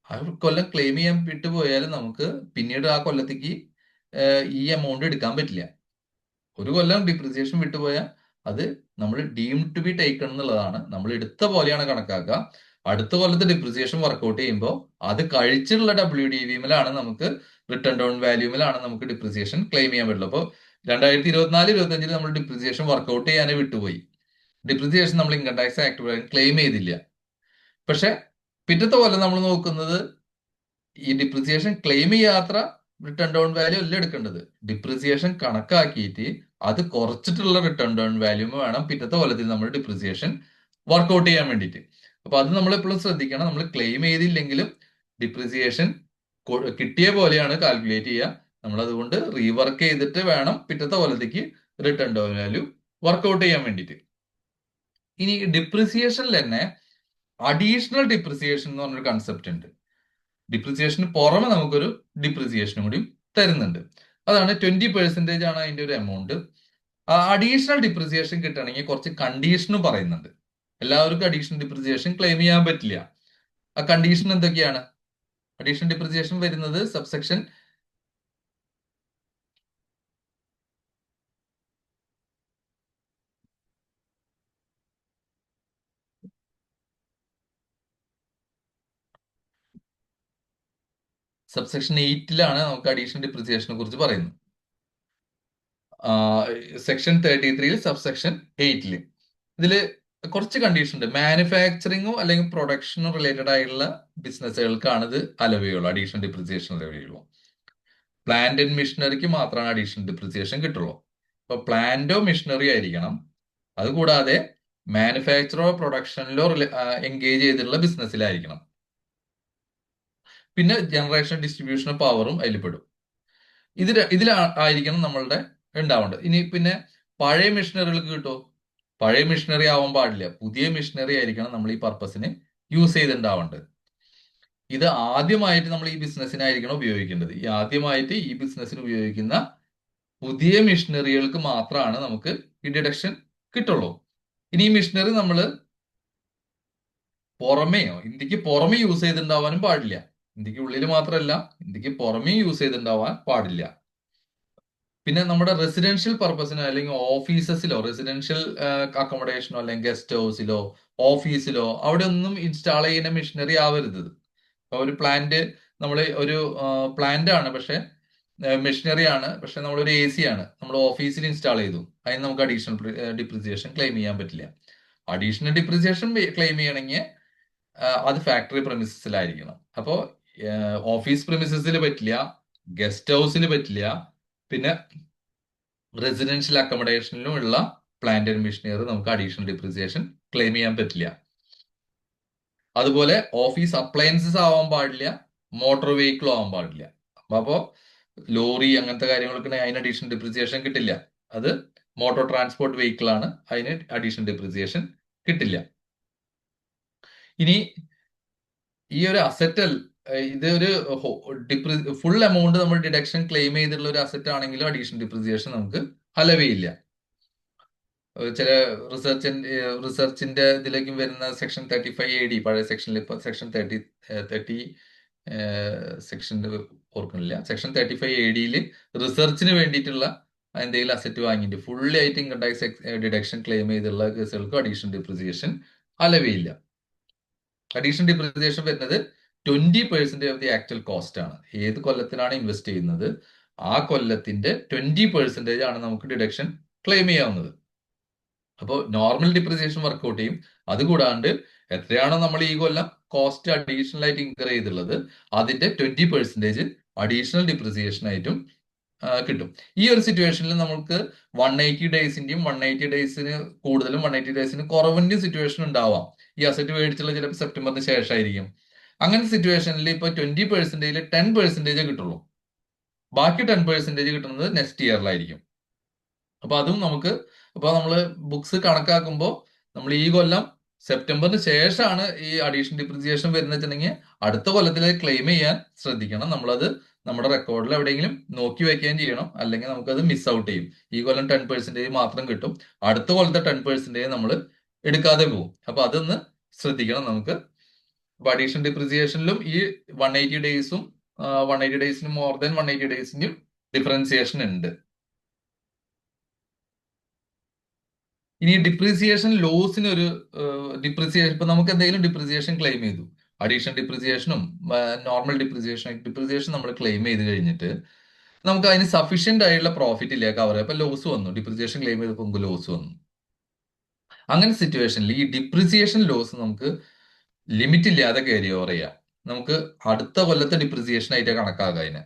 ആ കൊല്ലം ക്ലെയിം ചെയ്യാൻ വിട്ടുപോയാൽ നമുക്ക് പിന്നീട് ആ കൊല്ലത്തേക്ക് ഈ എമൗണ്ട് എടുക്കാൻ പറ്റില്ല. ഒരു കൊല്ലം ഡിപ്രിസിയേഷൻ വിട്ടുപോയാൽ അത് നമ്മൾ ഡീംഡ് ടു ബി ടേക്കൺ എന്നുള്ളതാണ്. നമ്മൾ എടുത്ത പോലെയാണ് കണക്കാക്കുക. അടുത്ത കൊല്ലത്തെ ഡിപ്രിസിയേഷൻ വർക്ക്ഔട്ട് ചെയ്യുമ്പോൾ അത് കഴിച്ചുള്ള WDVയിലാണ് നമുക്ക് റിട്ടേൺ ഡൗൺ വാല്യൂമിലാണ് നമുക്ക് ഡിപ്രിസിയേഷൻ ക്ലെയിം ചെയ്യാൻ പറ്റുള്ളൂ. അപ്പോൾ 2024-25 നമ്മൾ ഡിപ്രിസിയേഷൻ വർക്ക്ഔട്ട് ചെയ്യാനേ വിട്ടുപോയി. ഡിപ്രിസിയേഷൻ നമ്മൾ ഇൻകം ടാക്സ് ആക്ട് പ്രകാരം ക്ലെയിം ചെയ്തില്ല. പക്ഷെ പിറ്റത്തെ കൊല്ലം നമ്മൾ നോക്കുന്നത് ഈ ഡിപ്രിസിയേഷൻ ക്ലെയിം ചെയ്യാത്ര റിട്ടേൺ ഡൗൺ വാല്യൂ അല്ല എടുക്കേണ്ടത്. ഡിപ്രിസിയേഷൻ കണക്കാക്കിയിട്ട് അത് കുറച്ചിട്ടുള്ള റിട്ടേൺ ഡൗൺ വാല്യൂ വേണം പിറ്റത്തെ കൊല്ലത്തിൽ നമ്മൾ ഡിപ്രിസിയേഷൻ വർക്ക്ഔട്ട് ചെയ്യാൻ വേണ്ടിയിട്ട്. അപ്പൊ അത് നമ്മൾ എപ്പോഴും ശ്രദ്ധിക്കണം. നമ്മൾ ക്ലെയിം ചെയ്തില്ലെങ്കിലും ഡിപ്രിസിയേഷൻ കിട്ടിയ പോലെയാണ് കാൽക്കുലേറ്റ് ചെയ്യുക. നമ്മൾ അതുകൊണ്ട് റീവർക്ക് ചെയ്തിട്ട് വേണം പിറ്റത്തെ കൊല്ലത്തേക്ക് റിട്ടേൺ ഡൗൺ വാല്യൂ വർക്ക്ഔട്ട് ചെയ്യാൻ വേണ്ടിയിട്ട്. ഇനി ഡിപ്രിസിയേഷനിൽ തന്നെ അഡീഷണൽ ഡിപ്രിസിയേഷൻ എന്ന് പറഞ്ഞൊരു കൺസെപ്റ്റ് ഉണ്ട്. ഡിപ്രിസിയേഷന് പുറമെ നമുക്കൊരു ഡിപ്രിസിയേഷനും കൂടി തരുന്നുണ്ട്. അതാണ് 20% ആണ് അതിന്റെ ഒരു എമൗണ്ട്. അഡീഷണൽ ഡിപ്രിസിയേഷൻ കിട്ടണമെങ്കിൽ കുറച്ച് കണ്ടീഷനും പറയുന്നുണ്ട്. എല്ലാവർക്കും അഡീഷണൽ ഡിപ്രിസിയേഷൻ ക്ലെയിം ചെയ്യാൻ പറ്റില്ല. ആ കണ്ടീഷൻ എന്തൊക്കെയാണ്? അഡീഷണൽ ഡിപ്രിസിയേഷൻ വരുന്നത് സബ്സെക്ഷൻ സബ്സെക്ഷൻ 8ലാണ് നമുക്ക് അഡീഷണൽ ഡിപ്രിസിയേഷനെ കുറിച്ച് പറയുന്നത്. സെക്ഷൻ 33 സബ്സെക്ഷൻ 8 ഇതില് കുറച്ച് കണ്ടീഷൻ ഉണ്ട്. മാനുഫാക്ചറിങ്ങോ അല്ലെങ്കിൽ പ്രൊഡക്ഷനോ റിലേറ്റഡ് ആയിട്ടുള്ള ബിസിനസ്സുകൾക്കാണ് ഇത് അലവയുള്ളൂ, അഡീഷണൽ ഡിപ്രിസിയേഷൻ അലവയുള്ളൂ. പ്ലാന്റ് ആൻഡ് മിഷനറിക്ക് മാത്രമാണ് അഡീഷണൽ ഡിപ്രിസിയേഷൻ കിട്ടുള്ളൂ. അപ്പൊ പ്ലാന്റോ മിഷനറി ആയിരിക്കണം. അതുകൂടാതെ മാനുഫാക്ചറോ പ്രൊഡക്ഷനിലോ എൻഗേജ് ചെയ്തിട്ടുള്ള ബിസിനസ്സിലായിരിക്കണം. പിന്നെ ജനറേഷൻ ഡിസ്ട്രിബ്യൂഷൻ പവറും അതിൽ പെടും. ഇതിലായിരിക്കണം നമ്മളുടെ ഉണ്ടാവേണ്ടത്. ഇനി പിന്നെ പഴയ മിഷനറികൾക്ക് കിട്ടുമോ? പഴയ മിഷനറി ആവാൻ പാടില്ല. പുതിയ മിഷനറി ആയിരിക്കണം നമ്മൾ ഈ പർപ്പസിന് യൂസ് ചെയ്തിട്ടുണ്ടാവേണ്ടത്. ഇത് ആദ്യമായിട്ട് നമ്മൾ ഈ ബിസിനസ്സിനായിരിക്കണം ഉപയോഗിക്കേണ്ടത്. ഈ ആദ്യമായിട്ട് ഈ ബിസിനസ്സിന് ഉപയോഗിക്കുന്ന പുതിയ മിഷനറികൾക്ക് മാത്രമാണ് നമുക്ക് ഈ ഡിഡക്ഷൻ കിട്ടുള്ളൂ. ഇനി ഈ മിഷനറി നമ്മൾ ഇന്ത്യക്ക് പുറമെ യൂസ് ചെയ്തിട്ടുണ്ടാവാനും പാടില്ല. ഇന്ത്യക്ക് ഉള്ളിൽ മാത്രമല്ല, ഇന്ത്യക്ക് പുറമേ യൂസ് ചെയ്തിട്ടുണ്ടാവാൻ പാടില്ല. പിന്നെ നമ്മുടെ റെസിഡൻഷ്യൽ പർപ്പസിനോ അല്ലെങ്കിൽ ഓഫീസസിലോ, റെസിഡൻഷ്യൽ അക്കോമഡേഷനോ അല്ലെങ്കിൽ ഗസ്റ്റ് ഹൗസിലോ ഓഫീസിലോ അവിടെ ഒന്നും ഇൻസ്റ്റാൾ ചെയ്യുന്ന മെഷീനറി ആവരുത്. ഒരു പ്ലാന്റ് നമ്മൾ ഒരു പ്ലാന്റ് ആണ്, പക്ഷെ മെഷീനറി ആണ്, പക്ഷെ നമ്മളൊരു എ സി ആണ് നമ്മൾ ഓഫീസിൽ ഇൻസ്റ്റാൾ ചെയ്തു. അതിന് നമുക്ക് അഡീഷണൽ ഡിപ്രിസിയേഷൻ ക്ലെയിം ചെയ്യാൻ പറ്റില്ല. അഡീഷണൽ ഡിപ്രിസിയേഷൻ ക്ലെയിം ചെയ്യണമെങ്കിൽ അത് ഫാക്ടറി പ്രെമിസസിലായിരിക്കണം. അപ്പോൾ ഓഫീസ് പ്രെമിസസിൽ പറ്റില്ല, ഗസ്റ്റ് ഹൗസിൽ പറ്റില്ല, പിന്നെ റെസിഡൻഷ്യൽ അക്കോമഡേഷനിലും ഉള്ള പ്ലാന്റ് ആൻഡ് മെഷീനറി നമുക്ക് അഡീഷണൽ ഡിപ്രിസിയേഷൻ ക്ലെയിം ചെയ്യാൻ പറ്റില്ല. അതുപോലെ ഓഫീസ് അപ്ലയൻസസ് ആവാൻ പാടില്ല, മോട്ടോർ വെഹിക്കിളും ആവാൻ പാടില്ല. അപ്പോ ലോറി അങ്ങനത്തെ കാര്യങ്ങൾക്ക് അതിന് അഡീഷണൽ ഡിപ്രിസിയേഷൻ കിട്ടില്ല. അത് മോട്ടോർ ട്രാൻസ്പോർട്ട് വെഹിക്കിൾ ആണ്, അതിന് അഡീഷണൽ ഡിപ്രിസിയേഷൻ കിട്ടില്ല. ഇനി ഈ ഒരു അസറ്റൽ ഇത് ഒരു ഫുൾ എമൗണ്ട് നമ്മൾ ഡിഡക്ഷൻ ക്ലെയിം ചെയ്തിട്ടുള്ള ഒരു അസറ്റ് ആണെങ്കിലും അഡീഷണൽ ഡിപ്രിസിയേഷൻ നമുക്ക് അലവയില്ല. ചില റിസർച്ചിന്റെ ഇതിലേക്കും വരുന്ന സെക്ഷൻ 35AD, പഴയ സെക്ഷനിൽ ഇപ്പൊ സെക്ഷൻ 30 സെക്ഷനിൽ ഓർക്കുന്നില്ല, സെക്ഷൻ 35ADയിൽ റിസർച്ചിന് വേണ്ടിയിട്ടുള്ള എന്തെങ്കിലും അസറ്റ് വാങ്ങിയിട്ട് ഫുള്ളി ആയിട്ട് ഇൻകം ടാക്സ് ഡിഡക്ഷൻ ക്ലെയിം ചെയ്തിട്ടുള്ള കേസുകൾക്ക് അഡീഷണൽ ഡിപ്രിസിയേഷൻ അലവയില്ല. അഡീഷണൽ ഡിപ്രിസിയേഷൻ വരുന്നത് 20% ഓഫ് ദി ആക്ച്വൽ കോസ്റ്റ് ആണ്. ഏത് കൊല്ലത്തിലാണ് ഇൻവെസ്റ്റ് ചെയ്യുന്നത് ആ കൊല്ലത്തിന്റെ 20% ആണ് നമുക്ക് ഡിഡക്ഷൻ ക്ലെയിം ചെയ്യാവുന്നത്. അപ്പോൾ നോർമൽ ഡിപ്രിസിയേഷൻ വർക്ക്ഔട്ട് ചെയ്യും. അതുകൂടാണ്ട് എത്രയാണോ നമ്മൾ ഈ കൊല്ലം കോസ്റ്റ് അഡീഷണൽ ആയിട്ട് ഇൻകർ ചെയ്തിട്ടുള്ളത് അതിന്റെ 20% അഡീഷണൽ ഡിപ്രിസിയേഷൻ ആയിട്ടും കിട്ടും. ഈ ഒരു സിറ്റുവേഷനിൽ നമുക്ക് 180 ഡേയ്സിന്റെയും 180 ഡേയ്സിന് കൂടുതലും 180 ഡേയ്സിന് കുറവിന്റെ സിറ്റുവേഷൻ ഉണ്ടാവാം. ഈ അസറ്റ് മേടിച്ചുള്ള ചിലപ്പോൾ സെപ്റ്റംബറിന് ശേഷമായിരിക്കും. അങ്ങനത്തെ സിറ്റുവേഷനിൽ ഇപ്പൊ 20%-ൽ 10% കിട്ടുള്ളൂ. ബാക്കി 10% കിട്ടുന്നത് നെക്സ്റ്റ് ഇയറിലായിരിക്കും. അപ്പൊ അതും നമുക്ക് നമ്മൾ ബുക്സ് കണക്കാക്കുമ്പോൾ നമ്മൾ ഈ കൊല്ലം സെപ്റ്റംബറിന് ശേഷമാണ് ഈ അഡീഷണൽ ഡിപ്രിസിയേഷൻ വരുന്നതെന്നുണ്ടെങ്കിൽ അടുത്ത കൊല്ലത്തിൽ ക്ലെയിം ചെയ്യാൻ ശ്രദ്ധിക്കണം. നമ്മളത് നമ്മുടെ റെക്കോർഡിൽ എവിടെയെങ്കിലും നോക്കി വെക്കുകയും ചെയ്യണം, അല്ലെങ്കിൽ നമുക്കത് മിസ് ഔട്ട് ചെയ്യും. ഈ കൊല്ലം 10% മാത്രം കിട്ടും, അടുത്ത കൊല്ലത്തെ 10% നമ്മൾ എടുക്കാതെ പോകും. അപ്പൊ അതൊന്ന് ശ്രദ്ധിക്കണം നമുക്ക്. അപ്പൊ അഡീഷണൽ ഡിപ്രിസിയേഷനിലും ഈ 180 ഡേയ്സും 180 ഡേയ്സിന് മോർ ദാൻ 180 ഡേയ്സിനും ഡിഫറൻസിയേഷൻ ഉണ്ട്. ഇനി ഡിപ്രീസിയേഷൻ ലോസിന് ഒരു ഡിപ്രീസിയേഷൻ, ഇപ്പൊ നമുക്ക് എന്തെങ്കിലും ഡിപ്രീസിയേഷൻ ക്ലെയിം ചെയ്തു, അഡീഷണൽ ഡിപ്രീസിയേഷനും നോർമൽ ഡിപ്രീസിയേഷൻ നമ്മൾ ക്ലെയിം ചെയ്ത് കഴിഞ്ഞിട്ട് നമുക്ക് അതിന് സഫീഷ്യന്റ് ആയിട്ടുള്ള പ്രോഫിറ്റ് ഇല്ല കവർ, അപ്പൊ ലോസ് വന്നു, ഡിപ്രീസിയേഷൻ ക്ലെയിം ചെയ്തപ്പോൾ ലോസ് വന്നു. അങ്ങനെ സിറ്റുവേഷനിൽ ഈ ഡിപ്രീസിയേഷൻ ലോസ് നമുക്ക് ലിമിറ്റ് ഇല്ലാതെ ക്യാരി ഓവർ ചെയ്യാം. നമുക്ക് അടുത്ത കൊല്ലത്തെ ഡിപ്രിസിയേഷൻ ആയിട്ട് കണക്കാക്കാം അതിനെ.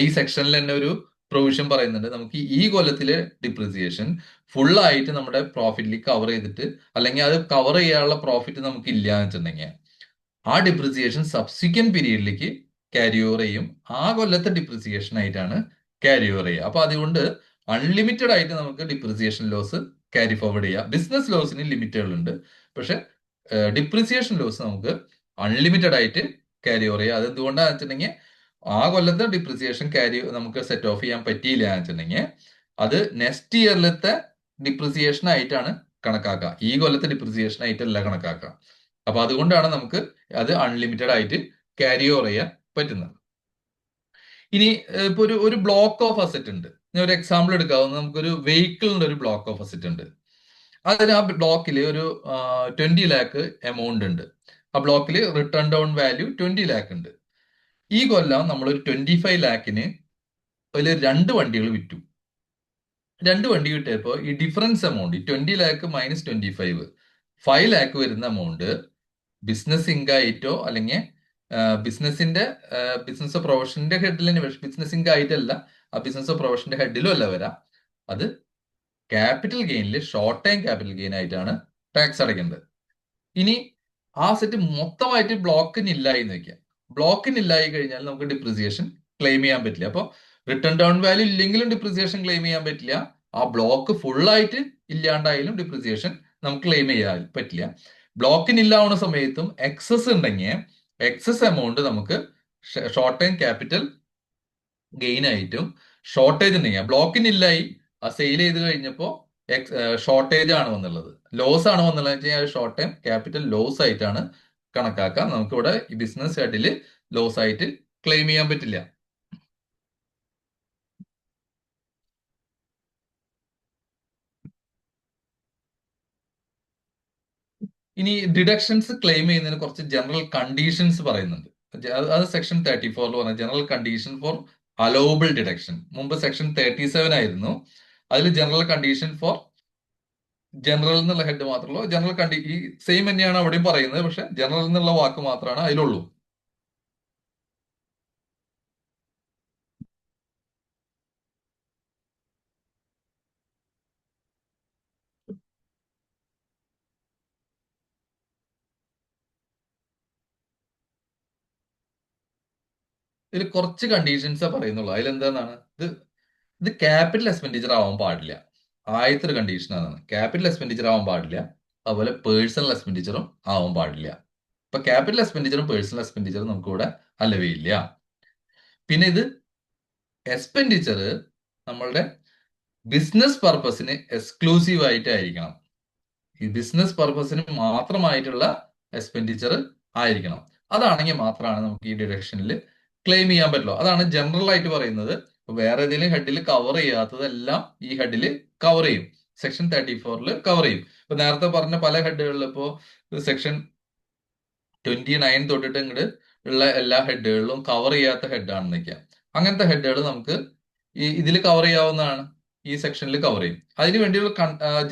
ഈ സെക്ഷനിൽ തന്നെ ഒരു പ്രൊവിഷൻ പറയുന്നുണ്ട്, നമുക്ക് ഈ കൊല്ലത്തിലെ ഡിപ്രിസിയേഷൻ ഫുൾ ആയിട്ട് നമ്മുടെ പ്രോഫിറ്റിലേക്ക് കവർ ചെയ്തിട്ട്, അല്ലെങ്കിൽ അത് കവർ ചെയ്യാനുള്ള പ്രോഫിറ്റ് നമുക്ക് ഇല്ല എന്ന് വെച്ചിട്ടുണ്ടെങ്കിൽ ആ ഡിപ്രിസിയേഷൻ സബ്സിക്വന്റ് പീരീഡിലേക്ക് ക്യാരി ഓവർ ചെയ്യും. ആ കൊല്ലത്തെ ഡിപ്രിസിയേഷൻ ആയിട്ടാണ് ക്യാരി ഓവർ ചെയ്യുക. അപ്പൊ അതുകൊണ്ട് അൺലിമിറ്റഡ് ആയിട്ട് നമുക്ക് ഡിപ്രിസിയേഷൻ ലോസ് ക്യാരി ഫോർവേഡ് ചെയ്യാം. ബിസിനസ് ലോസിന് ലിമിറ്റുകളുണ്ട്, പക്ഷെ ഡിപ്രിസിയേഷൻ ലോസ് നമുക്ക് അൺലിമിറ്റഡ് ആയിട്ട് ക്യാരി ഓവർ ചെയ്യാം. അതെന്തുകൊണ്ടാന്ന് വെച്ചിട്ടുണ്ടെങ്കിൽ ആ കൊല്ലത്തെ ഡിപ്രിസിയേഷൻ നമുക്ക് സെറ്റ് ഓഫ് ചെയ്യാൻ പറ്റിയില്ല എന്ന് വെച്ചിട്ടുണ്ടെങ്കിൽ അത് നെക്സ്റ്റ് ഇയറിലത്തെ ഡിപ്രിസിയേഷൻ ആയിട്ടാണ് കണക്കാക്കുക, ഈ കൊല്ലത്തെ ഡിപ്രിസിയേഷൻ ആയിട്ടല്ല കണക്കാക്കുക. അപ്പൊ അതുകൊണ്ടാണ് നമുക്ക് അത് അൺലിമിറ്റഡ് ആയിട്ട് ക്യാരി ഓവർ ചെയ്യാൻ പറ്റുന്നത്. ഇനി ഇപ്പൊ ഒരു ബ്ലോക്ക് ഓഫ് അസറ്റ് ഉണ്ട്. ഞാൻ ഒരു എക്സാമ്പിൾ എടുക്കാവുന്ന, നമുക്കൊരു വെഹിക്കിളിന്റെ ഒരു ബ്ലോക്ക് ഓഫ് അസറ്റ് ഉണ്ട്. അതിന് ആ ബ്ലോക്കിൽ ഒരു 20 ലാക്ക് എമൗണ്ട് ഉണ്ട്. ആ ബ്ലോക്കിൽ റിട്ടേൺ ഡൗൺ വാല്യൂ 20 ലാക്ക് ഉണ്ട്. ഈ കൊല്ലം നമ്മളൊരു 25 ലാക്കിന് അതിൽ 2 വണ്ടികൾ വിറ്റു. 2 വണ്ടി കിട്ടിയപ്പോൾ ഈ difference amount, 20 lakh minus 5 lakh വരുന്ന എമൗണ്ട് ബിസിനസ് ഇൻകായിട്ടോ അല്ലെങ്കിൽ ബിസിനസ് പ്രൊഫഷന്റെ ഹെഡിൽ തന്നെ, ബിസിനസ് ഇൻകായിട്ടല്ല, ആ ബിസിനസ് പ്രൊഫഷന്റെ ഹെഡിലും അല്ല വരാം. അത് ക്യാപിറ്റൽ ഗെയിനിൽ ഷോർട്ട് ടൈം ക്യാപിറ്റൽ ഗെയിൻ ആയിട്ടാണ് ടാക്സ് അടയ്ക്കേണ്ടത്. ഇനി ആ സെറ്റ് മൊത്തമായിട്ട് ബ്ലോക്കിനില്ലായി എന്ന് വെക്കാം. ബ്ലോക്കിനില്ലായി കഴിഞ്ഞാൽ നമുക്ക് ഡിപ്രിസിയേഷൻ ക്ലെയിം ചെയ്യാൻ പറ്റില്ല. അപ്പോൾ റിട്ടേൺ ഡൗൺ വാല്യൂ ഇല്ലെങ്കിലും ഡിപ്രിസിയേഷൻ ക്ലെയിം ചെയ്യാൻ പറ്റില്ല. ആ ബ്ലോക്ക് ഫുള്ളായിട്ട് ഇല്ലാണ്ടായാലും ഡിപ്രിസിയേഷൻ നമുക്ക് ക്ലെയിം ചെയ്യാൻ പറ്റില്ല. ബ്ലോക്കിനില്ലാവുന്ന സമയത്തും എക്സസ് ഉണ്ടെങ്കിൽ എക്സസ് എമൗണ്ട് നമുക്ക് ഷോർട്ട് ടൈം ക്യാപിറ്റൽ ഗെയിൻ ആയിട്ടും, ഷോർട്ടേജ് ഉണ്ടെങ്കിൽ ബ്ലോക്കിനില്ലായി ആ സെയിൽ ചെയ്ത് കഴിഞ്ഞപ്പോൾ ഷോർട്ടേജ് ആണ് വന്നുള്ളത്, ലോസ് ആണ് വന്നുള്ളത് വെച്ചാൽ ഷോർട്ട് ടൈം ക്യാപിറ്റൽ ലോസ് ആയിട്ടാണ് കണക്കാക്കാം. നമുക്കിവിടെ ഈ ബിസിനസ് ഹെഡിൽ ലോസ് ആയിട്ട് ക്ലെയിം ചെയ്യാൻ പറ്റില്ല. ഇനി ഡിഡക്ഷൻസ് ക്ലെയിം ചെയ്യുന്നതിന് കുറച്ച് ജനറൽ കണ്ടീഷൻസ് പറയുന്നുണ്ട്. അത് സെക്ഷൻ 34 പറഞ്ഞ general condition for allowable deduction. മുമ്പ് സെക്ഷൻ 37 ആയിരുന്നു. അതിൽ ജനറൽ കണ്ടീഷൻ ഫോർ ജനറൽ എന്നുള്ള ഹെഡ് മാത്രമല്ലോ, ഈ സെയിം തന്നെയാണ് അവിടെയും പറയുന്നത്, പക്ഷെ ജനറൽ എന്നുള്ള വാക്ക് മാത്രമാണ് അതിലുള്ളൂ. ഇതിൽ കുറച്ച് കണ്ടീഷൻസേ പറയുന്നുള്ളൂ. അതിലെന്താന്നാണ്, ഇത് ക്യാപിറ്റൽ എക്സ്പെൻഡിച്ചർ ആവാൻ പാടില്ല. ആദ്യത്തെ ഒരു കണ്ടീഷൻ അതാണ്, ക്യാപിറ്റൽ എക്സ്പെൻഡിച്ചർ ആവാൻ പാടില്ല. അതുപോലെ പേഴ്സണൽ എക്സ്പെൻഡിച്ചറും ആവാൻ പാടില്ല. ഇപ്പൊ ക്യാപിറ്റൽ എക്സ്പെൻഡിച്ചറും പേഴ്സണൽ എക്സ്പെൻഡിച്ചറും നമുക്ക് ഇവിടെ അലവില്ല. പിന്നെ ഇത് എക്സ്പെൻഡിച്ചർ നമ്മളുടെ ബിസിനസ് പർപ്പസിന് എക്സ്ക്ലൂസീവ് ആയിട്ടായിരിക്കണം. ഈ ബിസിനസ് പർപ്പസിന് മാത്രമായിട്ടുള്ള എക്സ്പെൻഡിച്ചർ ആയിരിക്കണം. അതാണെങ്കിൽ മാത്രമാണ് നമുക്ക് ഈ ഡിഡക്ഷനിൽ ക്ലെയിം ചെയ്യാൻ പറ്റുള്ളൂ. അതാണ് ജനറൽ ആയിട്ട് പറയുന്നത്. വേറെ ഏതെങ്കിലും ഹെഡിൽ കവർ ചെയ്യാത്തതെല്ലാം ഈ ഹെഡിൽ കവർ ചെയ്യും, സെക്ഷൻ 34 കവർ ചെയ്യും. ഇപ്പൊ നേരത്തെ പറഞ്ഞ പല ഹെഡുകളിൽ ഇപ്പോ സെക്ഷൻ 29 തൊട്ടിട്ട് ഇങ്ങോട്ട് ഉള്ള എല്ലാ ഹെഡുകളിലും കവർ ചെയ്യാത്ത ഹെഡാണെന്ന് വെക്കാം. അങ്ങനത്തെ ഹെഡുകൾ നമുക്ക് ഇതിൽ കവർ ചെയ്യാവുന്നതാണ്, ഈ സെക്ഷനിൽ കവർ ചെയ്യും. അതിന് വേണ്ടിയുള്ള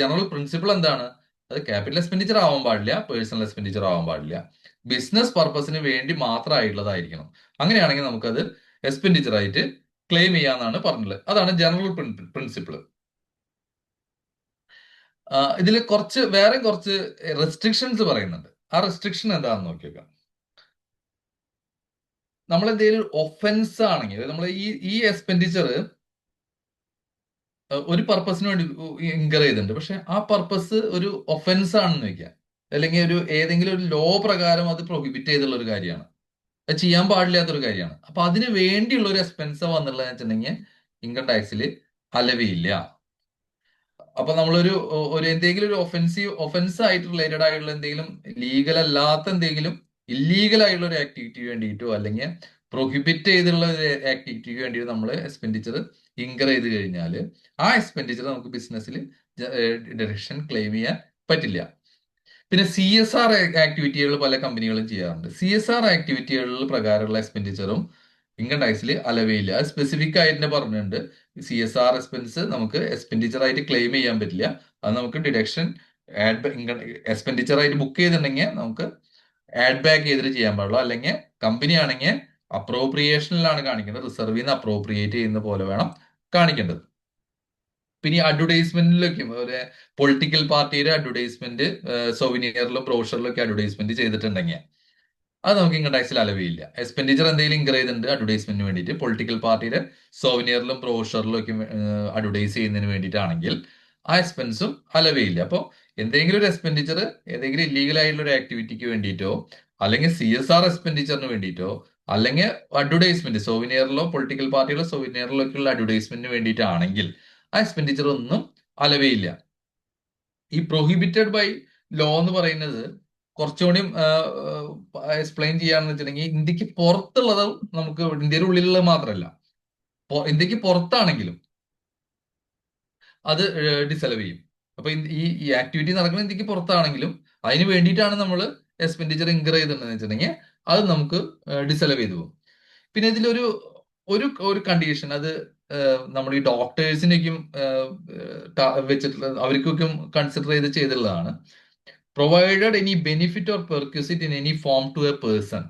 ജനറൽ പ്രിൻസിപ്പിൾ എന്താണ്, അത് ക്യാപിറ്റൽ എക്സ്പെൻഡിച്ചർ ആവാൻ പാടില്ല, പേഴ്സണൽ എക്സ്പെൻഡിച്ചർ ആവാൻ പാടില്ല, ബിസിനസ് പർപ്പസിന് വേണ്ടി മാത്രമായിട്ടുള്ളതായിരിക്കണം. അങ്ങനെയാണെങ്കിൽ നമുക്കത് എക്സ്പെൻഡിച്ചർ ആയിട്ട് ക്ലെയിം ചെയ്യാന്നാണ് പറഞ്ഞത്. അതാണ് ജനറൽ പ്രിൻസിപ്പിൾ. ഇതിൽ വേറെ കുറച്ച് റെസ്ട്രിക്ഷൻസ് പറയുന്നുണ്ട്. ആ റെസ്ട്രിക്ഷൻ എന്താണെന്ന് നോക്കിയേക്കാം. നമ്മൾ എന്തെങ്കിലും ഒഫൻസ് ആണെങ്കിൽ, നമ്മൾ ഈ എക്സ്പെൻഡിച്ചർ ഒരു പർപ്പസിന് വേണ്ടി ഇൻകർ ചെയ്തിട്ടുണ്ട്, പക്ഷെ ആ പർപ്പസ് ഒരു ഒഫൻസ് ആണെന്ന് വെക്കാം, അല്ലെങ്കിൽ ഏതെങ്കിലും ഒരു ലോ പ്രകാരം അത് പ്രൊഹിബിറ്റ് ചെയ്തുള്ള ഒരു കാര്യമാണ്, അത് ചെയ്യാൻ പാടില്ലാത്തൊരു കാര്യമാണ്. അപ്പൊ അതിന് വേണ്ടിയുള്ള ഒരു എക്സ്പെൻസ് വന്നുള്ളതെന്ന് വെച്ചിട്ടുണ്ടെങ്കിൽ ഇൻകം ടാക്സിൽ അലവിയില്ല. അപ്പൊ നമ്മളൊരു എന്തെങ്കിലും ഒരു ഒഫൻസ് ആയിട്ട് റിലേറ്റഡ് ആയിട്ടുള്ള എന്തെങ്കിലും ലീഗൽ അല്ലാത്ത എന്തെങ്കിലും ഇല്ലീഗൽ ആയിട്ടുള്ള ഒരു ആക്ടിവിറ്റിക്ക് വേണ്ടിയിട്ടോ അല്ലെങ്കിൽ പ്രൊഹിബിറ്റ് ചെയ്തുള്ള ഒരു ആക്ടിവിറ്റിക്ക് വേണ്ടിയിട്ട് നമ്മൾ എക്സ്പെൻഡിച്ചർ ഇൻകർ ചെയ്ത് കഴിഞ്ഞാൽ ആ എക്സ്പെൻഡിച്ചർ നമുക്ക് ബിസിനസ്സിൽ ഡിഡക്ഷൻ ക്ലെയിം ചെയ്യാൻ പറ്റില്ല. പിന്നെ CSR ആക്ടിവിറ്റികൾ പല കമ്പനികളും ചെയ്യാറുണ്ട്. CSR ആക്ടിവിറ്റികളിൽ പ്രകാരമുള്ള എക്സ്പെൻഡിച്ചറും ഇൻകം ടാക്സിൽ അലവയില്ല. അത് സ്പെസിഫിക് ആയിട്ട് പറഞ്ഞിട്ടുണ്ട്. CSR എക്സ്പെൻസ് നമുക്ക് എക്സ്പെൻഡിച്ചർ ആയിട്ട് ക്ലെയിം ചെയ്യാൻ പറ്റില്ല. അത് നമുക്ക് ഡിഡക്ഷൻ എക്സ്പെൻഡിച്ചർ ആയിട്ട് ബുക്ക് ചെയ്തിട്ടുണ്ടെങ്കിൽ നമുക്ക് ആഡ് ബാക്ക് ചെയ്തിട്ട് ചെയ്യാൻ പാടുള്ളൂ. അല്ലെങ്കിൽ കമ്പനി ആണെങ്കിൽ അപ്രോപ്രിയേഷനിലാണ് കാണിക്കേണ്ടത്, റിസർവിൽ നിന്ന് അപ്രോപ്രിയേറ്റ് ചെയ്യുന്ന പോലെ വേണം കാണിക്കേണ്ടത്. പിന്നെ ഈ അഡ്വർടൈസ്മെന്റിലൊക്കെ ഒരു പൊളിറ്റിക്കൽ പാർട്ടിയുടെ അഡ്വർടൈസ്മെന്റ് സോവിനിയറിലും ബ്രോഷറിലും ഒക്കെ അഡ്വർടൈസ്മെന്റ് ചെയ്തിട്ടുണ്ടെങ്കിൽ അത് നമുക്ക് ഇൻകം ടാക്സിൽ അലവിയില്ല. എക്സ്പെൻഡിച്ചർ എന്തെങ്കിലും ഇൻകർ ചെയ്തിട്ടുണ്ട് അഡ്വർടൈസ്മെന്റിന് വേണ്ടിയിട്ട്, പൊളിറ്റിക്കൽ പാർട്ടിയുടെ സോവിനിയറിലും ബ്രോഷറിലും ഒക്കെ അഡ്വർടൈസ് ചെയ്യുന്നതിന് വേണ്ടിയിട്ടാണെങ്കിൽ ആ എക്സ്പെൻസും അലവിയില്ല. അപ്പോൾ എന്തെങ്കിലും ഒരു എക്സ്പെൻഡിച്ചർ ഏതെങ്കിലും ഇല്ലീഗൽ ആയിട്ടുള്ള ഒരു ആക്ടിവിറ്റിക്ക് വേണ്ടിയിട്ടോ, അല്ലെങ്കിൽ CSR എക്സ്പെൻഡിച്ചറിന് വേണ്ടിയിട്ടോ, അല്ലെങ്കിൽ അഡ്വർടൈസ്മെന്റ് സോവിനിയറിലോ പൊളിറ്റിക്കൽ പാർട്ടിയിലോ സോവിനിയറിലോ ഒക്കെയുള്ള അഡ്വർടൈസ്മെന്റിന് വേണ്ടിയിട്ടാണെങ്കിൽ ആ എക്സ്പെൻഡിച്ചർ ഒന്നും അലവിയില്ല. ഈ പ്രൊഹിബിറ്റഡ് ബൈ ലോ എന്ന് പറയുന്നത് കുറച്ചുകൂടി എക്സ്പ്ലെയിൻ ചെയ്യാന്ന് വെച്ചിട്ടുണ്ടെങ്കിൽ ഇന്ത്യക്ക് പുറത്തുള്ളത് നമുക്ക് ഇന്ത്യയുടെ ഉള്ളിലുള്ളത് മാത്രമല്ല, ഇന്ത്യക്ക് പുറത്താണെങ്കിലും അത് ഡിസലവ് ചെയ്യും. അപ്പൊ ഈ ആക്ടിവിറ്റി നടക്കുന്നത് ഇന്ത്യക്ക് പുറത്താണെങ്കിലും അതിന് വേണ്ടിയിട്ടാണ് നമ്മൾ എക്സ്പെൻഡിച്ചർ ഇൻകർ ചെയ്തിട്ടുണ്ടെന്ന് വെച്ചിട്ടുണ്ടെങ്കിൽ അത് നമുക്ക് ഡിസലവ് ചെയ്തു പോകും. പിന്നെ ഇതിലൊരു ഒരു ഒരു കണ്ടീഷൻ, അത് നമ്മൾ ഈ ഡോക്ടേഴ്സിനേക്കും വെച്ചിട്ടുള്ള അവർക്കൊക്കെ കൺസിഡർ ചെയ്തിട്ടുള്ളതാണ്. Provided any benefit or perquisite in any form to a person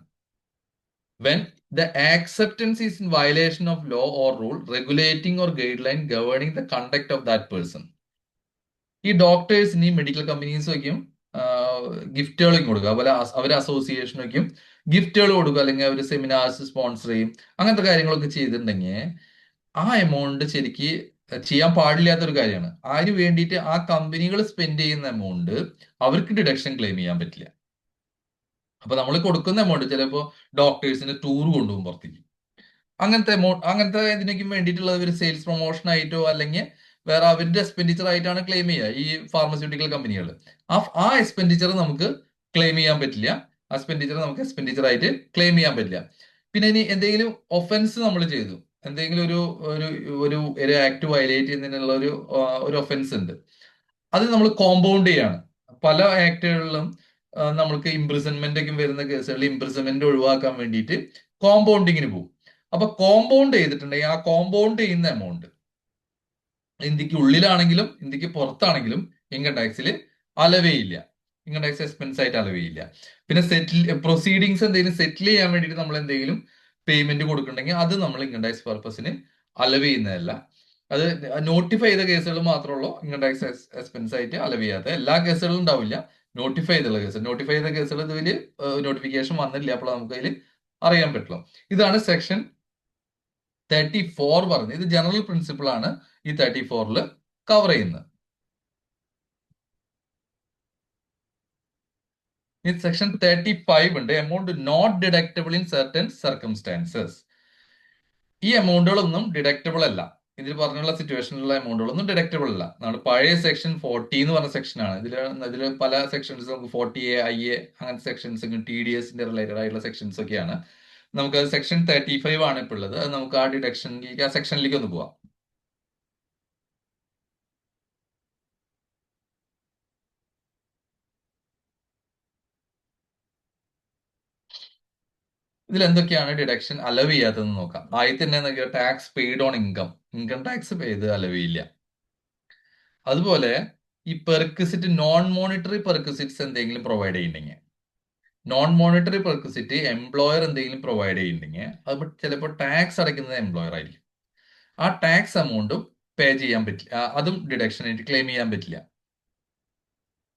when the acceptance is in violation of law or rule regulating or guideline governing the conduct of that person. ഈ ഡോക്ടേഴ്സിന് ഈ medical കമ്പനീസൊക്കെയും ഗിഫ്റ്റുകളൊക്കെ കൊടുക്കുക, അതുപോലെ അവർ അസോസിയേഷനൊക്കെയും ഗിഫ്റ്റുകൾ കൊടുക്കുക, അല്ലെങ്കിൽ അവർ seminars sponsor ചെയ്യും, അങ്ങനത്തെ കാര്യങ്ങളൊക്കെ ചെയ്തിട്ടുണ്ടെങ്കിൽ ആ എമൗണ്ട് ശരിക്ക് ചെയ്യാൻ പാടില്ലാത്തൊരു കാര്യമാണ്. അതിന് വേണ്ടിയിട്ട് ആ കമ്പനികൾ സ്പെൻഡ് ചെയ്യുന്ന എമൗണ്ട് അവർക്ക് ഡിഡക്ഷൻ ക്ലെയിം ചെയ്യാൻ പറ്റില്ല. അപ്പൊ നമ്മൾ കൊടുക്കുന്ന എമൗണ്ട് ചിലപ്പോൾ ഡോക്ടേഴ്സിന് ടൂർ കൊണ്ടുപോകും പുറത്തേക്ക്, അങ്ങനത്തെ ഇതിനൊക്കെ വേണ്ടിയിട്ടുള്ള ഒരു സെയിൽസ് പ്രൊമോഷൻ ആയിട്ടോ അല്ലെങ്കിൽ വേറെ അവരുടെ എക്സ്പെൻഡിച്ചർ ആയിട്ടാണ് ക്ലെയിം ചെയ്യുക ഈ ഫാർമസ്യൂട്ടിക്കൽ കമ്പനികൾ. ആ എക്സ്പെൻഡിച്ചർ നമുക്ക് ക്ലെയിം ചെയ്യാൻ പറ്റില്ല. ആ എക്സ്പെൻഡിച്ചർ നമുക്ക് എക്സ്പെൻഡിച്ചർ ആയിട്ട് ക്ലെയിം ചെയ്യാൻ പറ്റില്ല. പിന്നെ ഇനി എന്തെങ്കിലും ഒഫൻസ് നമ്മൾ ചെയ്തു, എന്തെങ്കിലും ഒരു ഒരു ഒരു ആക്ട് വയലേറ്റ് ചെയ്യുന്നതിനുള്ള ഒരു ഒഫൻസ് ഉണ്ട്, അത് നമ്മൾ കോമ്പൗണ്ട് ചെയ്യാണ്. പല ആക്ടുകളിലും നമ്മൾക്ക് ഇംപ്രിസൺമെന്റ് ഒക്കെ വരുന്ന കേസുകളിൽ ഇംപ്രിസൺമെന്റ് ഒഴിവാക്കാൻ വേണ്ടിയിട്ട് കോമ്പൗണ്ടിങ്ങിന് പോകും. അപ്പൊ കോമ്പൗണ്ട് ചെയ്തിട്ടുണ്ടെങ്കിൽ ആ കോമ്പൗണ്ട് ചെയ്യുന്ന എമൗണ്ട് ഇന്ത്യക്ക് ഉള്ളിലാണെങ്കിലും ഇന്ത്യക്ക് പുറത്താണെങ്കിലും ഇൻകം ടാക്സിൽ അലവേയില്ല, ഇൻകം ടാക്സ് എക്സ്പെൻസ് ആയിട്ട് അലവേയില്ല. പിന്നെ പ്രൊസീഡിങ്സ് എന്തെങ്കിലും സെറ്റിൽ ചെയ്യാൻ വേണ്ടിയിട്ട് നമ്മൾ എന്തെങ്കിലും പേയ്മെന്റ് കൊടുക്കുന്നുണ്ടെങ്കിൽ അത് നമ്മൾ ഇൻകം ടാക്സ് പർപ്പസിന് അലവ് ചെയ്യുന്നതല്ല. അത് നോട്ടിഫൈ ചെയ്ത കേസുകൾ മാത്രമുള്ളൂ ഇൻകം ടാക്സ് എക്സ്പെൻസ് ആയിട്ട് അലവ് ചെയ്യാത്ത. എല്ലാ കേസുകളും ഉണ്ടാവില്ല, നോട്ടിഫൈ ചെയ്തുള്ള കേസ്. നോട്ടിഫൈ ചെയ്ത കേസുകൾ ഇതിൽ നോട്ടിഫിക്കേഷൻ വന്നില്ല, അപ്പോൾ നമുക്ക് അതിൽ അറിയാൻ പറ്റുള്ളൂ. ഇതാണ് സെക്ഷൻ 34 പറഞ്ഞത്. ഇത് ജനറൽ പ്രിൻസിപ്പിൾ ആണ് ഈ 34 കവർ ചെയ്യുന്നത്. ഈ സെക്ഷൻ 35 ഉണ്ട്, amount not deductible in certain circumstances. ഈ എമൗണ്ടുകളൊന്നും ഡിഡക്റ്റബിൾ അല്ല, ഇതിൽ പറഞ്ഞുള്ള സിറ്റുവേഷനിലുള്ള എമൗണ്ടുകളൊന്നും ഡിഡക്റ്റബിൾ അല്ല. നമ്മൾ പഴയ സെക്ഷൻ 40 എന്ന് പറഞ്ഞ സെക്ഷനാണ്. ഇതിൽ പല സെക്ഷൻസ് നമുക്ക് 40A, IA അങ്ങനത്തെ സെക്ഷൻസ്, TDSന്റെ റിലേറ്റഡ് ആയിട്ടുള്ള സെക്ഷൻസ് ഒക്കെയാണ്. നമുക്ക് സെക്ഷൻ 35 ആണ് ഇപ്പോൾ ഉള്ളത്. അത് നമുക്ക് ആ ഡിഡക്ഷനിലേക്ക്, ആ സെക്ഷനിലേക്ക് ഒന്ന് പോവാം. ഇതിൽ എന്തൊക്കെയാണ് ഡിഡക്ഷൻ അലവ് ചെയ്യാത്തതെന്ന് നോക്കാം. ആദ്യത്തെ തന്നെ tax paid on income, income tax പെയ്ത് അലവ് ചെയ്യില്ല. അതുപോലെ ഈ പെർക്വിസിറ്റ്, നോൺ മോണിറ്ററി പെർക്വിസിറ്റ്സ് എന്തെങ്കിലും പ്രൊവൈഡ് ചെയ്യുന്നുണ്ടെങ്കിൽ, നോൺ മോണിറ്ററി പെർക്വിസിറ്റ് എംപ്ലോയർ എന്തെങ്കിലും പ്രൊവൈഡ് ചെയ്യുന്നുണ്ടെങ്കിൽ അത് ചിലപ്പോൾ ടാക്സ് അടയ്ക്കുന്നത് എംപ്ലോയർ ആയിരിക്കും. ആ ടാക്സ് എമൗണ്ടും പേ ചെയ്യാൻ പറ്റില്ല, അതും ഡിഡക്ഷൻ ആയിട്ട് ക്ലെയിം ചെയ്യാൻ പറ്റില്ല.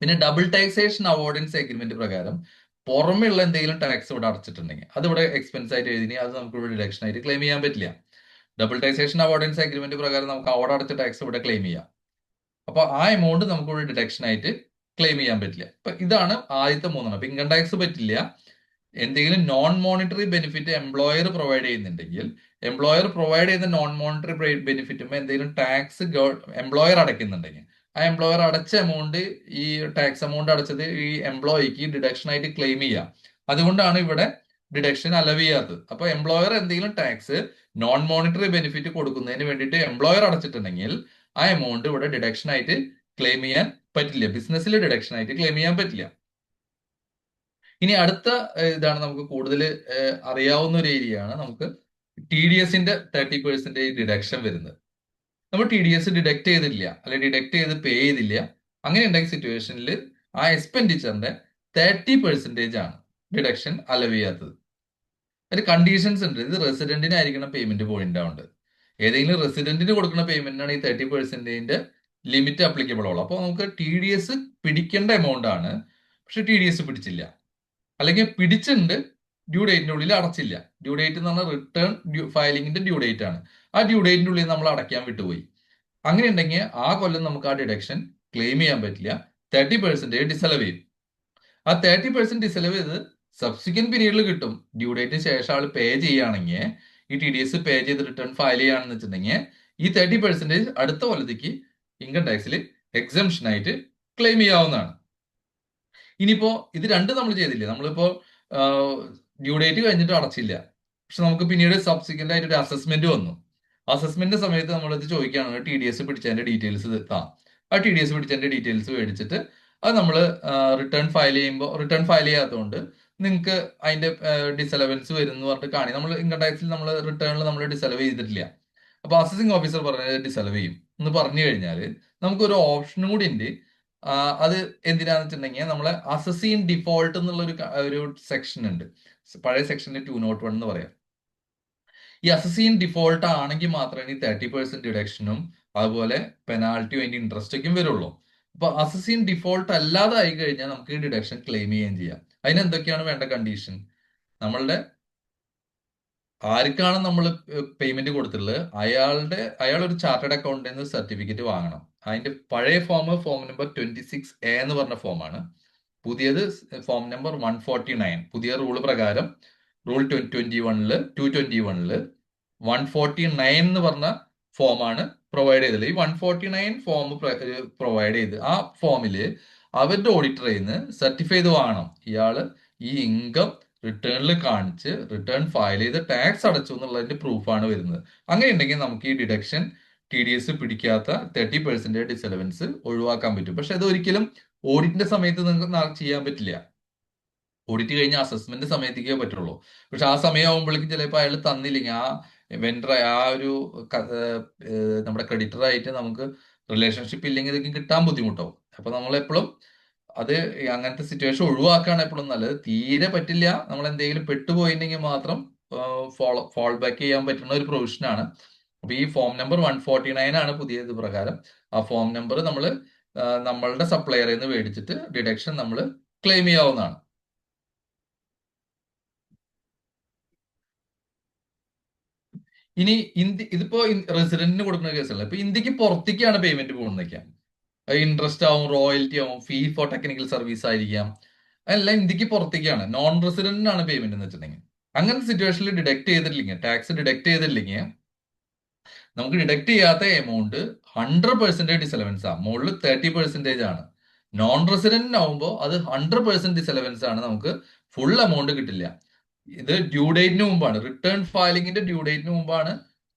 പിന്നെ ഡബിൾ ടാക്സേഷൻ അവോർഡൻസ് എഗ്രിമെന്റ് പ്രകാരം പുറമെയുള്ള എന്തെങ്കിലും ടാക്സ് ഇവിടെ അടച്ചിട്ടുണ്ടെങ്കിൽ അത് ഇവിടെ എക്സ്പെൻസ് ആയിട്ട് എഴുതി, അത് നമുക്ക് ഇവിടെ ഡിഡക്ഷൻ ആയിട്ട് ക്ലെയിം ചെയ്യാൻ പറ്റില്ല. ഡബിൾ ടാക്സേഷൻ അവോർഡൻസ് അഗ്രിമെന്റ് പ്രകാരം നമുക്ക് അവിടെ അടച്ച ടാക്സ് ഇവിടെ ക്ലെയിം ചെയ്യാം. അപ്പൊ ആ എമൗണ്ട് നമുക്ക് ഇവിടെ ഡിഡക്ഷൻ ആയിട്ട് ക്ലെയിം ചെയ്യാൻ പറ്റില്ല. അപ്പൊ ഇതാണ് ആദ്യത്തെ മൂന്നെണ്ണം. അപ്പൊ ഇൻകം ടാക്സ് പറ്റില്ല. എന്തെങ്കിലും non monetary benefit employer provide ചെയ്യുന്നുണ്ടെങ്കിൽ, എംപ്ലോയർ പ്രൊവൈഡ് ചെയ്യുന്ന നോൺ മോണിറ്ററി ബെനിഫിറ്റുമ്പോൾ എന്തെങ്കിലും ടാക്സ് എംപ്ലോയർ അടയ്ക്കുന്നുണ്ടെങ്കിൽ ആ എംപ്ലോയർ അടച്ച എമൗണ്ട്, ഈ ടാക്സ് എമൗണ്ട് അടച്ചത് ഈ എംപ്ലോയിക്ക് ഡിഡക്ഷൻ ആയിട്ട് ക്ലെയിം ചെയ്യാം. അതുകൊണ്ടാണ് ഇവിടെ ഡിഡക്ഷൻ അലവ് ചെയ്യാത്തത്. അപ്പൊ എംപ്ലോയർ എന്തെങ്കിലും ടാക്സ് നോൺ മോണിറ്ററി ബെനിഫിറ്റ് കൊടുക്കുന്നതിന് വേണ്ടിയിട്ട് എംപ്ലോയർ അടച്ചിട്ടുണ്ടെങ്കിൽ ആ എമൗണ്ട് ഇവിടെ ഡിഡക്ഷൻ ആയിട്ട് ക്ലെയിം ചെയ്യാൻ പറ്റില്ല, ബിസിനസ്സിൽ ഡിഡക്ഷൻ ആയിട്ട് ക്ലെയിം ചെയ്യാൻ പറ്റില്ല. ഇനി അടുത്ത ഇതാണ് നമുക്ക് കൂടുതൽ അറിയാവുന്ന ഒരു ഏരിയ ആണ്. നമുക്ക് TDSന്റെ 30% ഡിഡക്ഷൻ വരുന്നത്. നമ്മൾ TDS ഡിഡക്ട് ചെയ്തില്ല, അല്ലെ ഡിഡക്ട് ചെയ്ത് പേ ചെയ്തില്ല, അങ്ങനെ ഉണ്ടായ സിറ്റുവേഷനിൽ ആ എക്സ്പെൻഡിച്ചറിന്റെ 30% ആണ് ഡിഡക്ഷൻ അലവ് ചെയ്യാത്തത്. ഒരു കണ്ടീഷൻസ് ഉണ്ട്. ഇത് റെസിഡന്റിനായിരിക്കണം പേയ്മെന്റ് പോയിന്റ് ആവുന്നത്. ഏതെങ്കിലും റെസിഡന്റിന് കൊടുക്കുന്ന പേയ്മെന്റിനാണ് ഈ 30% ലിമിറ്റ് അപ്ലിക്കബിൾ ഉള്ളൂ. അപ്പോൾ നമുക്ക് TDS പിടിക്കേണ്ട എമൗണ്ട് ആണ്, പക്ഷെ TDS പിടിച്ചില്ല, അല്ലെങ്കിൽ പിടിച്ചിട്ടുണ്ട്, ഡ്യൂ ഡേറ്റിന്റെ ഉള്ളിൽ അടച്ചില്ല. ഡ്യൂ ഡേറ്റ് എന്ന് പറഞ്ഞാൽ റിട്ടേൺ ഫയലിംഗിന്റെ ഡ്യൂ ഡേറ്റ് ആണ്. ആ ഡ്യൂ ഡേറ്റിന്റെ ഉള്ളിൽ നമ്മൾ അടയ്ക്കാൻ വിട്ടുപോയി. അങ്ങനെ ഉണ്ടെങ്കിൽ ആ കൊല്ലം നമുക്ക് ആ ഡിഡക്ഷൻ ക്ലെയിം ചെയ്യാൻ പറ്റില്ല. 30% ഡിസലവ് ചെയ്യും. ആ 30% ഡിസലവ് ചെയ്ത് സബ്സിക്വന്റ് പീരീഡിൽ കിട്ടും. ഡ്യൂ ഡേറ്റിന് ശേഷം ആൾ പേ ചെയ്യുകയാണെങ്കിൽ, ഈ TDS പേ ചെയ്ത് റിട്ടേൺ ഫയൽ ചെയ്യുകയാണെന്ന് വെച്ചിട്ടുണ്ടെങ്കിൽ, ഈ 30% അടുത്ത കൊല്ലത്തേക്ക് ഇൻകം ടാക്സിൽ എക്സംഷൻ ആയിട്ട് ക്ലെയിം ചെയ്യാവുന്നതാണ്. ഇനിയിപ്പോ ഇത് രണ്ടും നമ്മൾ ചെയ്തില്ലേ, നമ്മളിപ്പോ ഡ്യൂ ഡേറ്റ് കഴിഞ്ഞിട്ട് അടച്ചില്ല, പക്ഷെ നമുക്ക് പിന്നീട് സബ്സിക്വന്റ് ആയിട്ട് ഒരു അസസ്മെന്റ് വന്നു. അസസ്മെന്റ് സമയത്ത് നമ്മളിത് ചോദിക്കുകയാണ് TDS പിടിച്ചതിന്റെ ഡീറ്റെയിൽസ് താ. ആ TDS പിടിച്ചതിന്റെ ഡീറ്റെയിൽസ് മേടിച്ചിട്ട് അത് നമ്മൾ റിട്ടേൺ ഫയൽ ചെയ്യുമ്പോൾ, റിട്ടേൺ ഫയൽ ചെയ്യാത്തതുകൊണ്ട് നിങ്ങൾക്ക് അതിന്റെ ഡിസലവൻസ് വരും എന്ന് പറഞ്ഞിട്ട് നമ്മൾ ഇൻകം ടാക്സിൽ നമ്മൾ റിട്ടേണിൽ നമ്മൾ ഡിസലവ് ചെയ്തിട്ടില്ല. അപ്പൊ അസസിംഗ് ഓഫീസർ പറഞ്ഞത് ഡിസലവ് ചെയ്യും എന്ന് പറഞ്ഞു കഴിഞ്ഞാൽ നമുക്കൊരു ഓപ്ഷനും കൂടി ഉണ്ട്. അത് എന്തിനാന്ന് വെച്ചിട്ടുണ്ടെങ്കിൽ നമ്മളെ അസസീൻ ഡിഫോൾട്ട് എന്നുള്ള ഒരു സെക്ഷൻ ഉണ്ട്. പഴയ സെക്ഷനിൽ 201 എന്ന് പറയാം. ഈ അസസീൻ ഡിഫോൾട്ട് ആണെങ്കിൽ മാത്രമേ ഈ 30% ഡിഡക്ഷനും അതുപോലെ പെനാൽറ്റിയും അതിന്റെ ഇൻട്രസ്റ്റൊക്കെയും വരുള്ളൂ. അപ്പൊ അസസീൻ ഡിഫോൾട്ട് അല്ലാതെ ആയി കഴിഞ്ഞാൽ നമുക്ക് ഈ ഡിഡക്ഷൻ ക്ലെയിം ചെയ്യുകയും ചെയ്യാം. അതിന് എന്തൊക്കെയാണ് വേണ്ട കണ്ടീഷൻ? നമ്മളുടെ ആർക്കാണ് നമ്മൾ പേയ്മെന്റ് കൊടുത്തിട്ടുള്ളത് അയാൾ ഒരു ചാർട്ടേഡ് അക്കൗണ്ടിൽ സർട്ടിഫിക്കറ്റ് വാങ്ങണം. അതിന്റെ പഴയ ഫോം നമ്പർ 26A എന്ന് പറഞ്ഞ ഫോമാണ്. പുതിയത് ഫോം നമ്പർ 149. പുതിയ റൂൾ പ്രകാരം റൂൾ 221 149 എന്ന് പറഞ്ഞ ഫോമാണ് പ്രൊവൈഡ് ചെയ്തത്. ഈ 149 ഫോം പ്രൊവൈഡ് ചെയ്ത് ആ ഫോമില് അവരുടെ ഓഡിറ്ററിൽ നിന്ന് സർട്ടിഫൈ ചെയ്ത് വാങ്ങണം ഇയാള് ഈ ഇൻകം റിട്ടേണിൽ കാണിച്ച് റിട്ടേൺ ഫയൽ ചെയ്ത് ടാക്സ് അടച്ചു എന്നുള്ളതിന്റെ പ്രൂഫാണ് വരുന്നത്. അങ്ങനെ ഉണ്ടെങ്കിൽ നമുക്ക് ഈ ഡിഡക്ഷൻ TDS പിടിക്കാത്ത 30% ഡിസലവൻസ് ഒഴിവാക്കാൻ പറ്റും. പക്ഷെ അത് ഒരിക്കലും ഓഡിറ്റിന്റെ സമയത്ത് നിങ്ങൾക്ക് ചെയ്യാൻ പറ്റില്ല. ഓഡിറ്റ് കഴിഞ്ഞ അസസ്മെന്റ് സമയത്തേക്കേ പറ്റുള്ളൂ. പക്ഷെ ആ സമയമാകുമ്പോഴേക്കും ചിലപ്പോൾ അയാൾ തന്നില്ലെങ്കിൽ, ആ വെൻഡർ ആ ഒരു നമ്മുടെ ക്രെഡിറ്ററായിട്ട് നമുക്ക് റിലേഷൻഷിപ്പ് ഇല്ലെങ്കിൽ ഇതൊക്കെ കിട്ടാൻ ബുദ്ധിമുട്ടാവും. അപ്പൊ നമ്മളെപ്പോഴും അത് അങ്ങനത്തെ സിറ്റുവേഷൻ ഒഴിവാക്കാണ് എപ്പോഴും നല്ലത്. തീരെ പറ്റില്ല, നമ്മൾ എന്തെങ്കിലും പെട്ടുപോയിട്ടുണ്ടെങ്കിൽ മാത്രം ഫോൾ ബാക്ക് ചെയ്യാൻ പറ്റുന്ന ഒരു പ്രൊവിഷനാണ്. അപ്പൊ ഈ ഫോം നമ്പർ 149 ആണ് പുതിയത് പ്രകാരം. ആ ഫോം നമ്പർ നമ്മൾ നമ്മളുടെ സപ്ലയറിൽ നിന്ന് മേടിച്ചിട്ട് ഡിഡക്ഷൻ നമ്മൾ ക്ലെയിം ചെയ്യാവുന്നതാണ്. ഇനി ഇതിപ്പോ റെസിഡന്റിന് കൊടുക്കുന്ന കേസല്ല. ഇപ്പൊ ഇന്ത്യക്ക് പുറത്തേക്കാണ് പേയ്മെന്റ് പോകുന്നതൊക്കെ, ഇൻട്രസ്റ്റ് ആവും, റോയൽറ്റി ആവും, ഫീ ഫോർ ടെക്നിക്കൽ സർവീസ് ആയിരിക്കാം, അതെല്ലാം ഇന്ത്യക്ക് പുറത്തേക്കാണ്. നോൺ റെസിഡന്റിനാണ് പേയ്മെന്റ് എന്ന് വെച്ചിട്ടുണ്ടെങ്കിൽ, അങ്ങനത്തെ സിറ്റുവേഷനിൽ ടാക്സ് ഡിഡക്ട് ചെയ്തില്ലെങ്കിൽ നമുക്ക് ഡിഡക്ട് ചെയ്യാത്ത എമൗണ്ട് 100% ഡിസലവൻസ് ആണ്. മുകളിൽ 30% ആണ്. നോൺ റെസിഡന്റ് ആവുമ്പോൾ അത് 100% ഡിസലവൻസ് ആണ്. നമുക്ക് ഫുൾ എമൗണ്ട് കിട്ടില്ല. ഇത് ഡ്യൂ ഡേറ്റിന് മുമ്പാണ്, റിട്ടേൺ ഫയലിംഗിന്റെ ഡ്യൂ ഡേറ്റിന് മുമ്പാണ്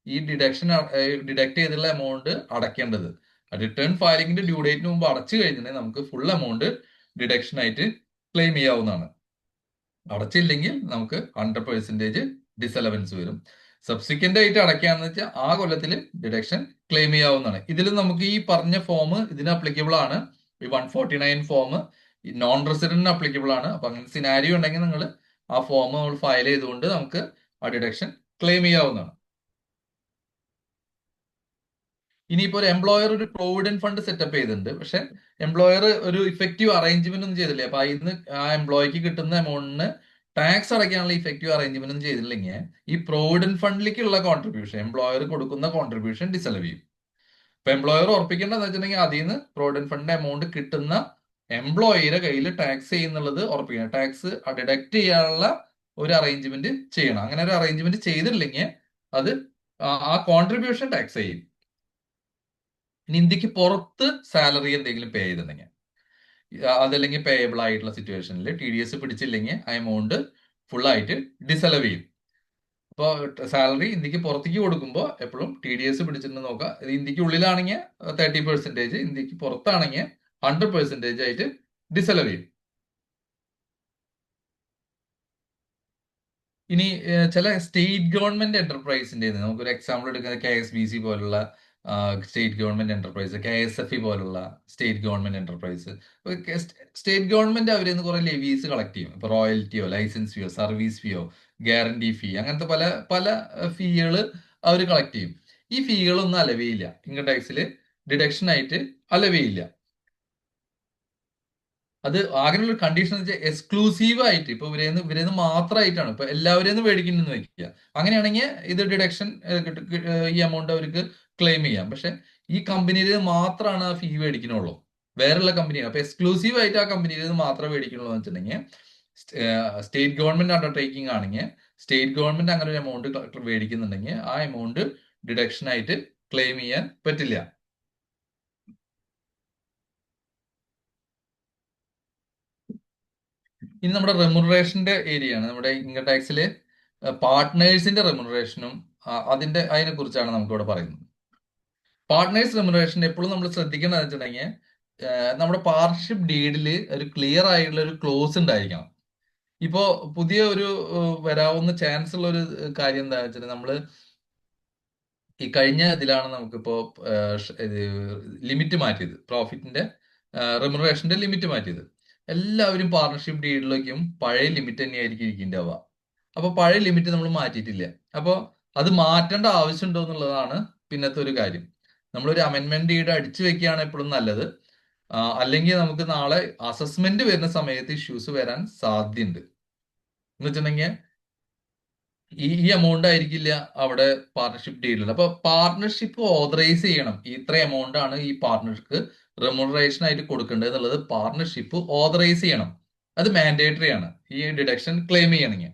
ഈ ഡിഡക്ട് ചെയ്തുള്ള എമൗണ്ട് അടയ്ക്കേണ്ടത്. റിട്ടേൺ ഫയലിംഗിന്റെ ഡ്യൂ ഡേറ്റിന് മുമ്പ് അടച്ചു കഴിഞ്ഞിട്ടുണ്ടെങ്കിൽ നമുക്ക് ഫുൾ എമൗണ്ട് ഡിഡക്ഷൻ ആയിട്ട് ക്ലെയിം ചെയ്യാവുന്നതാണ്. അടച്ചില്ലെങ്കിൽ നമുക്ക് 100% ഡിസലവൻസ് വരും. സബ്സിക്വന്റ് ആയിട്ട് അടയ്ക്കാന്ന് വെച്ചാൽ ആ കൊല്ലത്തിൽ ഡിഡക്ഷൻ ക്ലെയിം ചെയ്യാവുന്നതാണ്. ഇതിൽ നമുക്ക് ഈ പറഞ്ഞ ഫോം ഇതിന് അപ്ലിക്കബിൾ ആണ്. ഈ 149 ഫോം നോൺ റെസിഡന്റിന് അപ്ലിക്കബിൾ ആണ്. അപ്പൊ അങ്ങനെ സിനാരിയോ ഉണ്ടെങ്കിൽ നിങ്ങൾ ആ ഫോം നമ്മൾ ഫയൽ ചെയ്തുകൊണ്ട് നമുക്ക് ആ ഡിഡക്ഷൻ ക്ലെയിം ചെയ്യാവുന്നതാണ്. ഇനിയിപ്പോ ഒരു എംപ്ലോയർ ഒരു പ്രൊവിഡന്റ് ഫണ്ട് സെറ്റപ്പ് ചെയ്തിട്ടുണ്ട്, പക്ഷെ എംപ്ലോയർ ഒരു ഇഫക്റ്റീവ് അറേഞ്ച്മെന്റ് ഒന്നും ചെയ്തില്ല. അപ്പൊ അതിന് ആ എംപ്ലോയിക്ക് കിട്ടുന്ന എമൗണ്ടിന് ടാക്സ് അടയ്ക്കാനുള്ള ഇഫക്റ്റീവ് അറേഞ്ച്മെന്റ് ഒന്നും ചെയ്തില്ലെങ്കിൽ ഈ പ്രൊവിഡന്റ് ഫണ്ടിലേക്കുള്ള കോൺട്രിബ്യൂഷൻ, എംപ്ലോയർ കൊടുക്കുന്ന കോൺട്രിബ്യൂഷൻ ഡിസലവ് ചെയ്യും. ഇപ്പൊ എംപ്ലോയർ ഉറപ്പിക്കേണ്ടതെന്ന് വെച്ചിട്ടുണ്ടെങ്കിൽ അതിൽ നിന്ന് പ്രൊവിഡന്റ് ഫണ്ട് എമൗണ്ട് കിട്ടുന്ന എംപ്ലോയിയുടെ കയ്യിൽ ടാക്സ് ചെയ്യുന്നുള്ളത് ഉറപ്പിക്കണം. ടാക്സ് ഡിഡക്ട് ചെയ്യാനുള്ള ഒരു അറേഞ്ച്മെന്റ് ചെയ്യണം. അങ്ങനെ ഒരു അറേഞ്ച്മെന്റ് ചെയ്തില്ലെങ്കിൽ അത് ആ കോൺട്രിബ്യൂഷൻ ടാക്സ് ചെയ്യും. ഇനി ഇന്ത്യക്ക് പുറത്ത് സാലറി എന്തെങ്കിലും പേ ചെയ്തിട്ടുണ്ടെങ്കിൽ, അതല്ലെങ്കിൽ പേയബിൾ ആയിട്ടുള്ള സിറ്റുവേഷനിൽ TDS പിടിച്ചില്ലെങ്കിൽ ആ എമൗണ്ട് ഫുൾ ആയിട്ട് ഡിസലവ് ചെയ്യും. അപ്പോൾ സാലറി ഇന്ത്യക്ക് പുറത്തേക്ക് കൊടുക്കുമ്പോൾ എപ്പോഴും TDS പിടിച്ചിട്ട് നോക്കുക. ഇത് ഇന്ത്യക്ക് ഉള്ളിലാണെങ്കിൽ 30%, ഇന്ത്യക്ക് പുറത്താണെങ്കിൽ 100% ആയിട്ട് ഡിസലവ് ചെയ്യും. ഇനി ചില സ്റ്റേറ്റ് ഗവൺമെന്റ് എന്റർപ്രൈസിന്റെ നമുക്കൊരു എക്സാമ്പിൾ എടുക്കുന്നത് KSBC പോലുള്ള സ്റ്റേറ്റ് ഗവൺമെന്റ് എന്റർപ്രൈസ്, KSFE പോലുള്ള state government enterprise. State government അവരിൽ നിന്ന് കുറെ ലെവീസ് കളക്ട് ചെയ്യും. ഇപ്പൊ റോയൽറ്റിയോ, ലൈസൻസ് ഫീയോ, സർവീസ് ഫീയോ, ഗ്യാരണ്ടി ഫീ, അങ്ങനത്തെ പല പല ഫീകൾ അവർ കളക്ട് ചെയ്യും. ഈ ഫീകളൊന്നും അലവയില്ല, ഇൻകം ടാക്സിൽ ഡിഡക്ഷൻ ആയിട്ട് അലവയില്ല. അത് ആഗ്രഹമുള്ള കണ്ടീഷൻ എന്ന് വെച്ചാൽ എക്സ്ക്ലൂസീവ് ആയിട്ട് ഇപ്പൊ ഇവരേന്ന് മാത്രമായിട്ടാണ് ഇപ്പൊ എല്ലാവരെയും മേടിക്കുന്നെന്ന് വെക്കുക. അങ്ങനെയാണെങ്കിൽ ഇത് ഡിഡക്ഷൻ ഈ എമൗണ്ട് അവർക്ക് ക്ലെയിം ചെയ്യാം. പക്ഷെ ഈ കമ്പനിയിൽ മാത്രമാണ് ആ ഫീ മേടിക്കണുള്ളൂ, വേറെയുള്ള കമ്പനി. അപ്പൊ എക്സ്ക്ലൂസീവ് ആയിട്ട് ആ കമ്പനിയിൽ നിന്ന് മാത്രമേ മേടിക്കുള്ളൂ എന്ന് വെച്ചിട്ടുണ്ടെങ്കിൽ സ്റ്റേറ്റ് ഗവൺമെന്റ് അണ്ടർടേക്കിംഗ് ആണെങ്കിൽ, സ്റ്റേറ്റ് ഗവൺമെന്റ് അങ്ങനെ ഒരു എമൗണ്ട് മേടിക്കുന്നുണ്ടെങ്കിൽ ആ എമൗണ്ട് ഡിഡക്ഷൻ ആയിട്ട് ക്ലെയിം ചെയ്യാൻ പറ്റില്ല. ഇനി നമ്മുടെ റെമുനറേഷന്റെ ഏരിയ ആണ്. നമ്മുടെ ഇൻകം ടാക്സിലെ പാർട്ട്നേഴ്സിന്റെ റെമുനറേഷനും അതിനെ കുറിച്ചാണ് നമുക്ക് ഇവിടെ പറയുന്നത്. പാർട്ട്നേഴ്സ് റെമുനറേഷൻ എപ്പോഴും നമ്മൾ ശ്രദ്ധിക്കേണ്ടതെന്ന് വെച്ചിട്ടുണ്ടെങ്കിൽ നമ്മുടെ പാർട്ണർഷിപ്പ് ഡീഡിൽ ഒരു ക്ലിയർ ആയിട്ടുള്ള ഒരു ക്ലോസ് ഉണ്ടായിരിക്കണം. ഇപ്പോ പുതിയ ഒരു വരാവുന്ന ചാൻസ് ഉള്ള ഒരു കാര്യം എന്താ വെച്ചാൽ, നമ്മള് ഈ കഴിഞ്ഞ ഇതിലാണ് നമുക്കിപ്പോ ലിമിറ്റ് മാറ്റിയത്, പ്രോഫിറ്റിന്റെ റെമുനറേഷന്റെ ലിമിറ്റ് മാറ്റിയത്. എല്ലാവരും പാർട്ണർഷിപ്പ് ഡീഡിലേക്കും പഴയ ലിമിറ്റ് തന്നെയായിരിക്കും ഇരിക്കുന്നുണ്ടാവുക. അപ്പൊ പഴയ ലിമിറ്റ് നമ്മൾ മാറ്റിയിട്ടില്ല. അപ്പോൾ അത് മാറ്റേണ്ട ആവശ്യമുണ്ടോ എന്നുള്ളതാണ് പിന്നത്തെ ഒരു കാര്യം. നമ്മളൊരു അമെന്റ്മെന്റ് ഡീഡ് അടിച്ചു വെക്കുകയാണ് എപ്പോഴും നല്ലത്. അല്ലെങ്കിൽ നമുക്ക് നാളെ അസസ്മെന്റ് വരുന്ന സമയത്ത് ഇഷ്യൂസ് വരാൻ സാധ്യതയുണ്ട്. എന്ന് വെച്ചിട്ടുണ്ടെങ്കിൽ ഈ എമൗണ്ട് ആയിരിക്കില്ല അവിടെ പാർട്ണർഷിപ്പ് ഡീലിൽ. അപ്പൊ പാർട്ണർഷിപ്പ് ഓതറൈസ് ചെയ്യണം, ഇത്ര എമൗണ്ട് ആണ് ഈ പാർട്ണർക്ക് റെമുനറേഷൻ ആയിട്ട് കൊടുക്കേണ്ടത് എന്നുള്ളത് പാർട്ണർഷിപ്പ് ഓതറൈസ് ചെയ്യണം. അത് മാൻഡേറ്ററി ആണ് ഈ ഡിഡക്ഷൻ ക്ലെയിം ചെയ്യണമെങ്കിൽ.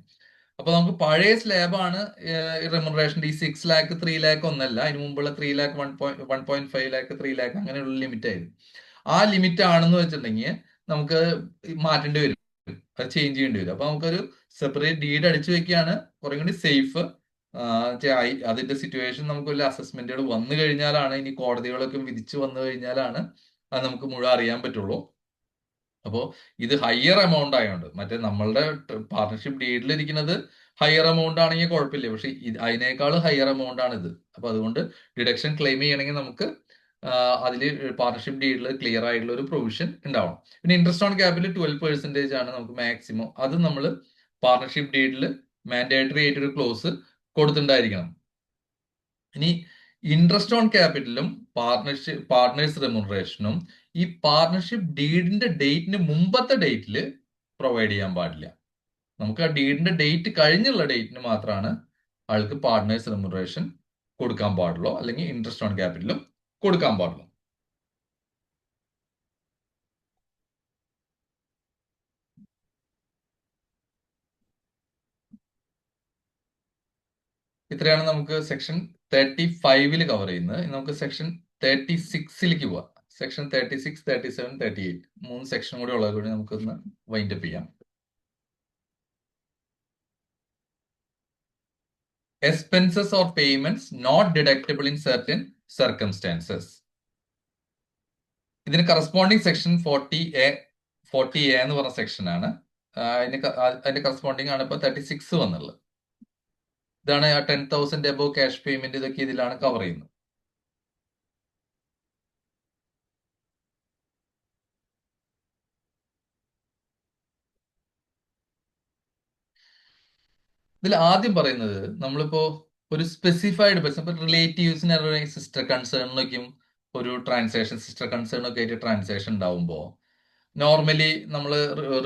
അപ്പൊ നമുക്ക് പഴയ സ്ലാബാണ് റെമുനറേഷന്റെ ഈ 6 lakh 3 lakh ഒന്നല്ല, അതിന് മുമ്പുള്ള 3 lakh 1.5 lakh 3 lakh അങ്ങനെയുള്ള ലിമിറ്റ് ആയിരുന്നു. ആ ലിമിറ്റ് ആണെന്ന് വെച്ചിട്ടുണ്ടെങ്കിൽ നമുക്ക് മാറ്റേണ്ടി വരും, അത് ചേഞ്ച് ചെയ്യേണ്ടി വരും. അപ്പൊ നമുക്കൊരു സെപ്പറേറ്റ് ഡീഡ് അടിച്ചു വെക്കുകയാണ് കുറെ കൂടി സേഫ്. അതിന്റെ സിറ്റുവേഷൻ നമുക്ക് വലിയ അസസ്മെന്റുകൾ വന്നു കഴിഞ്ഞാലാണ്, ഇനി കോടതികളൊക്കെ വിധിച്ചു വന്നു കഴിഞ്ഞാലാണ് അത് നമുക്ക് മുഴുവൻ അറിയാൻ പറ്റുള്ളൂ. അപ്പോൾ ഇത് ഹയർ എമൗണ്ട് ആയതുകൊണ്ട്, മറ്റേ നമ്മളുടെ പാർട്ണർഷിപ്പ് ഡീഡിലിരിക്കുന്നത് ഹയർ എമൗണ്ട് ആണെങ്കിൽ കുഴപ്പമില്ല, പക്ഷെ അതിനേക്കാൾ ഹയർ എമൗണ്ട് ആണ് ഇത്. അപ്പൊ അതുകൊണ്ട് ഡിഡക്ഷൻ ക്ലെയിം ചെയ്യണമെങ്കിൽ നമുക്ക് അതിൽ പാർട്ണർഷിപ്പ് ഡീഡിൽ ക്ലിയർ ആയിട്ടുള്ള ഒരു പ്രൊവിഷൻ ഉണ്ടാവണം. പിന്നെ ഇൻട്രസ്റ്റ് ഓൺ ക്യാപിറ്റൽ 12% ആണ് നമുക്ക് മാക്സിമം. അത് നമ്മൾ പാർട്ണർഷിപ്പ് ഡീഡിൽ മാൻഡേറ്ററി ആയിട്ടൊരു ക്ലോസ് കൊടുത്തിട്ടുണ്ടായിരിക്കണം. ഇനി ഇൻട്രസ്റ്റ് ഓൺ ക്യാപിറ്റലും പാർട്ണേഴ്സ് റെമുനറേഷനും ഈ പാർട്ണർഷിപ്പ് ഡീഡിന്റെ ഡേറ്റിന് മുമ്പത്തെ ഡേറ്റിൽ പ്രൊവൈഡ് ചെയ്യാൻ പാടില്ല. നമുക്ക് ആ ഡീഡിന്റെ ഡേറ്റ് കഴിഞ്ഞുള്ള ഡേറ്റിന് മാത്രമാണ് ആൾക്ക് പാർട്ണേഴ്സ് റെമുനറേഷൻ കൊടുക്കാൻ പാടുള്ളൂ, അല്ലെങ്കിൽ ഇൻട്രസ്റ്റ് ഓൺ ക്യാപിറ്റലും കൊടുക്കാൻ പാടുള്ളൂ. ഇത്രയാണ് നമുക്ക് സെക്ഷൻ 35 കവർ ചെയ്യുന്നത്. നമുക്ക് സെക്ഷൻ 36 പോവാം. സെക്ഷൻ 36, 37, 38 മൂന്ന് സെക്ഷൻ കൂടി ഉള്ളത് കൂടി നമുക്കൊന്ന് വൈൻഡപ്പ് ചെയ്യാം. Expenses or payments not deductible in certain circumstances. ഇതിന് കറസ്പോണ്ടിങ് സെക്ഷൻ 40A എന്ന് പറഞ്ഞ സെക്ഷൻ ആണ്. അതിന്റെ കറസ്പോണ്ടിങ് ആണ് ഇപ്പൊ 36 വന്നുള്ളത്. ഇതാണ് ആ 10,000 എബോ ക്യാഷ് പേയ്മെന്റ്, ഇതൊക്കെ ഇതിലാണ് കവർ ചെയ്യുന്നത്. ഇതിൽ ആദ്യം പറയുന്നത്, നമ്മളിപ്പോ ഒരു സ്പെസിഫൈഡ് പേഴ്സൺ, ഇപ്പൊ റിലേറ്റീവ്സിന് സിസ്റ്റർ കൺസേണിനൊക്കെയും ഒരു ട്രാൻസാക്ഷൻ, സിസ്റ്റർ കൺസേണിനൊക്കെ ആയിട്ട് ട്രാൻസാക്ഷൻ ഉണ്ടാവുമ്പോൾ നോർമലി നമ്മൾ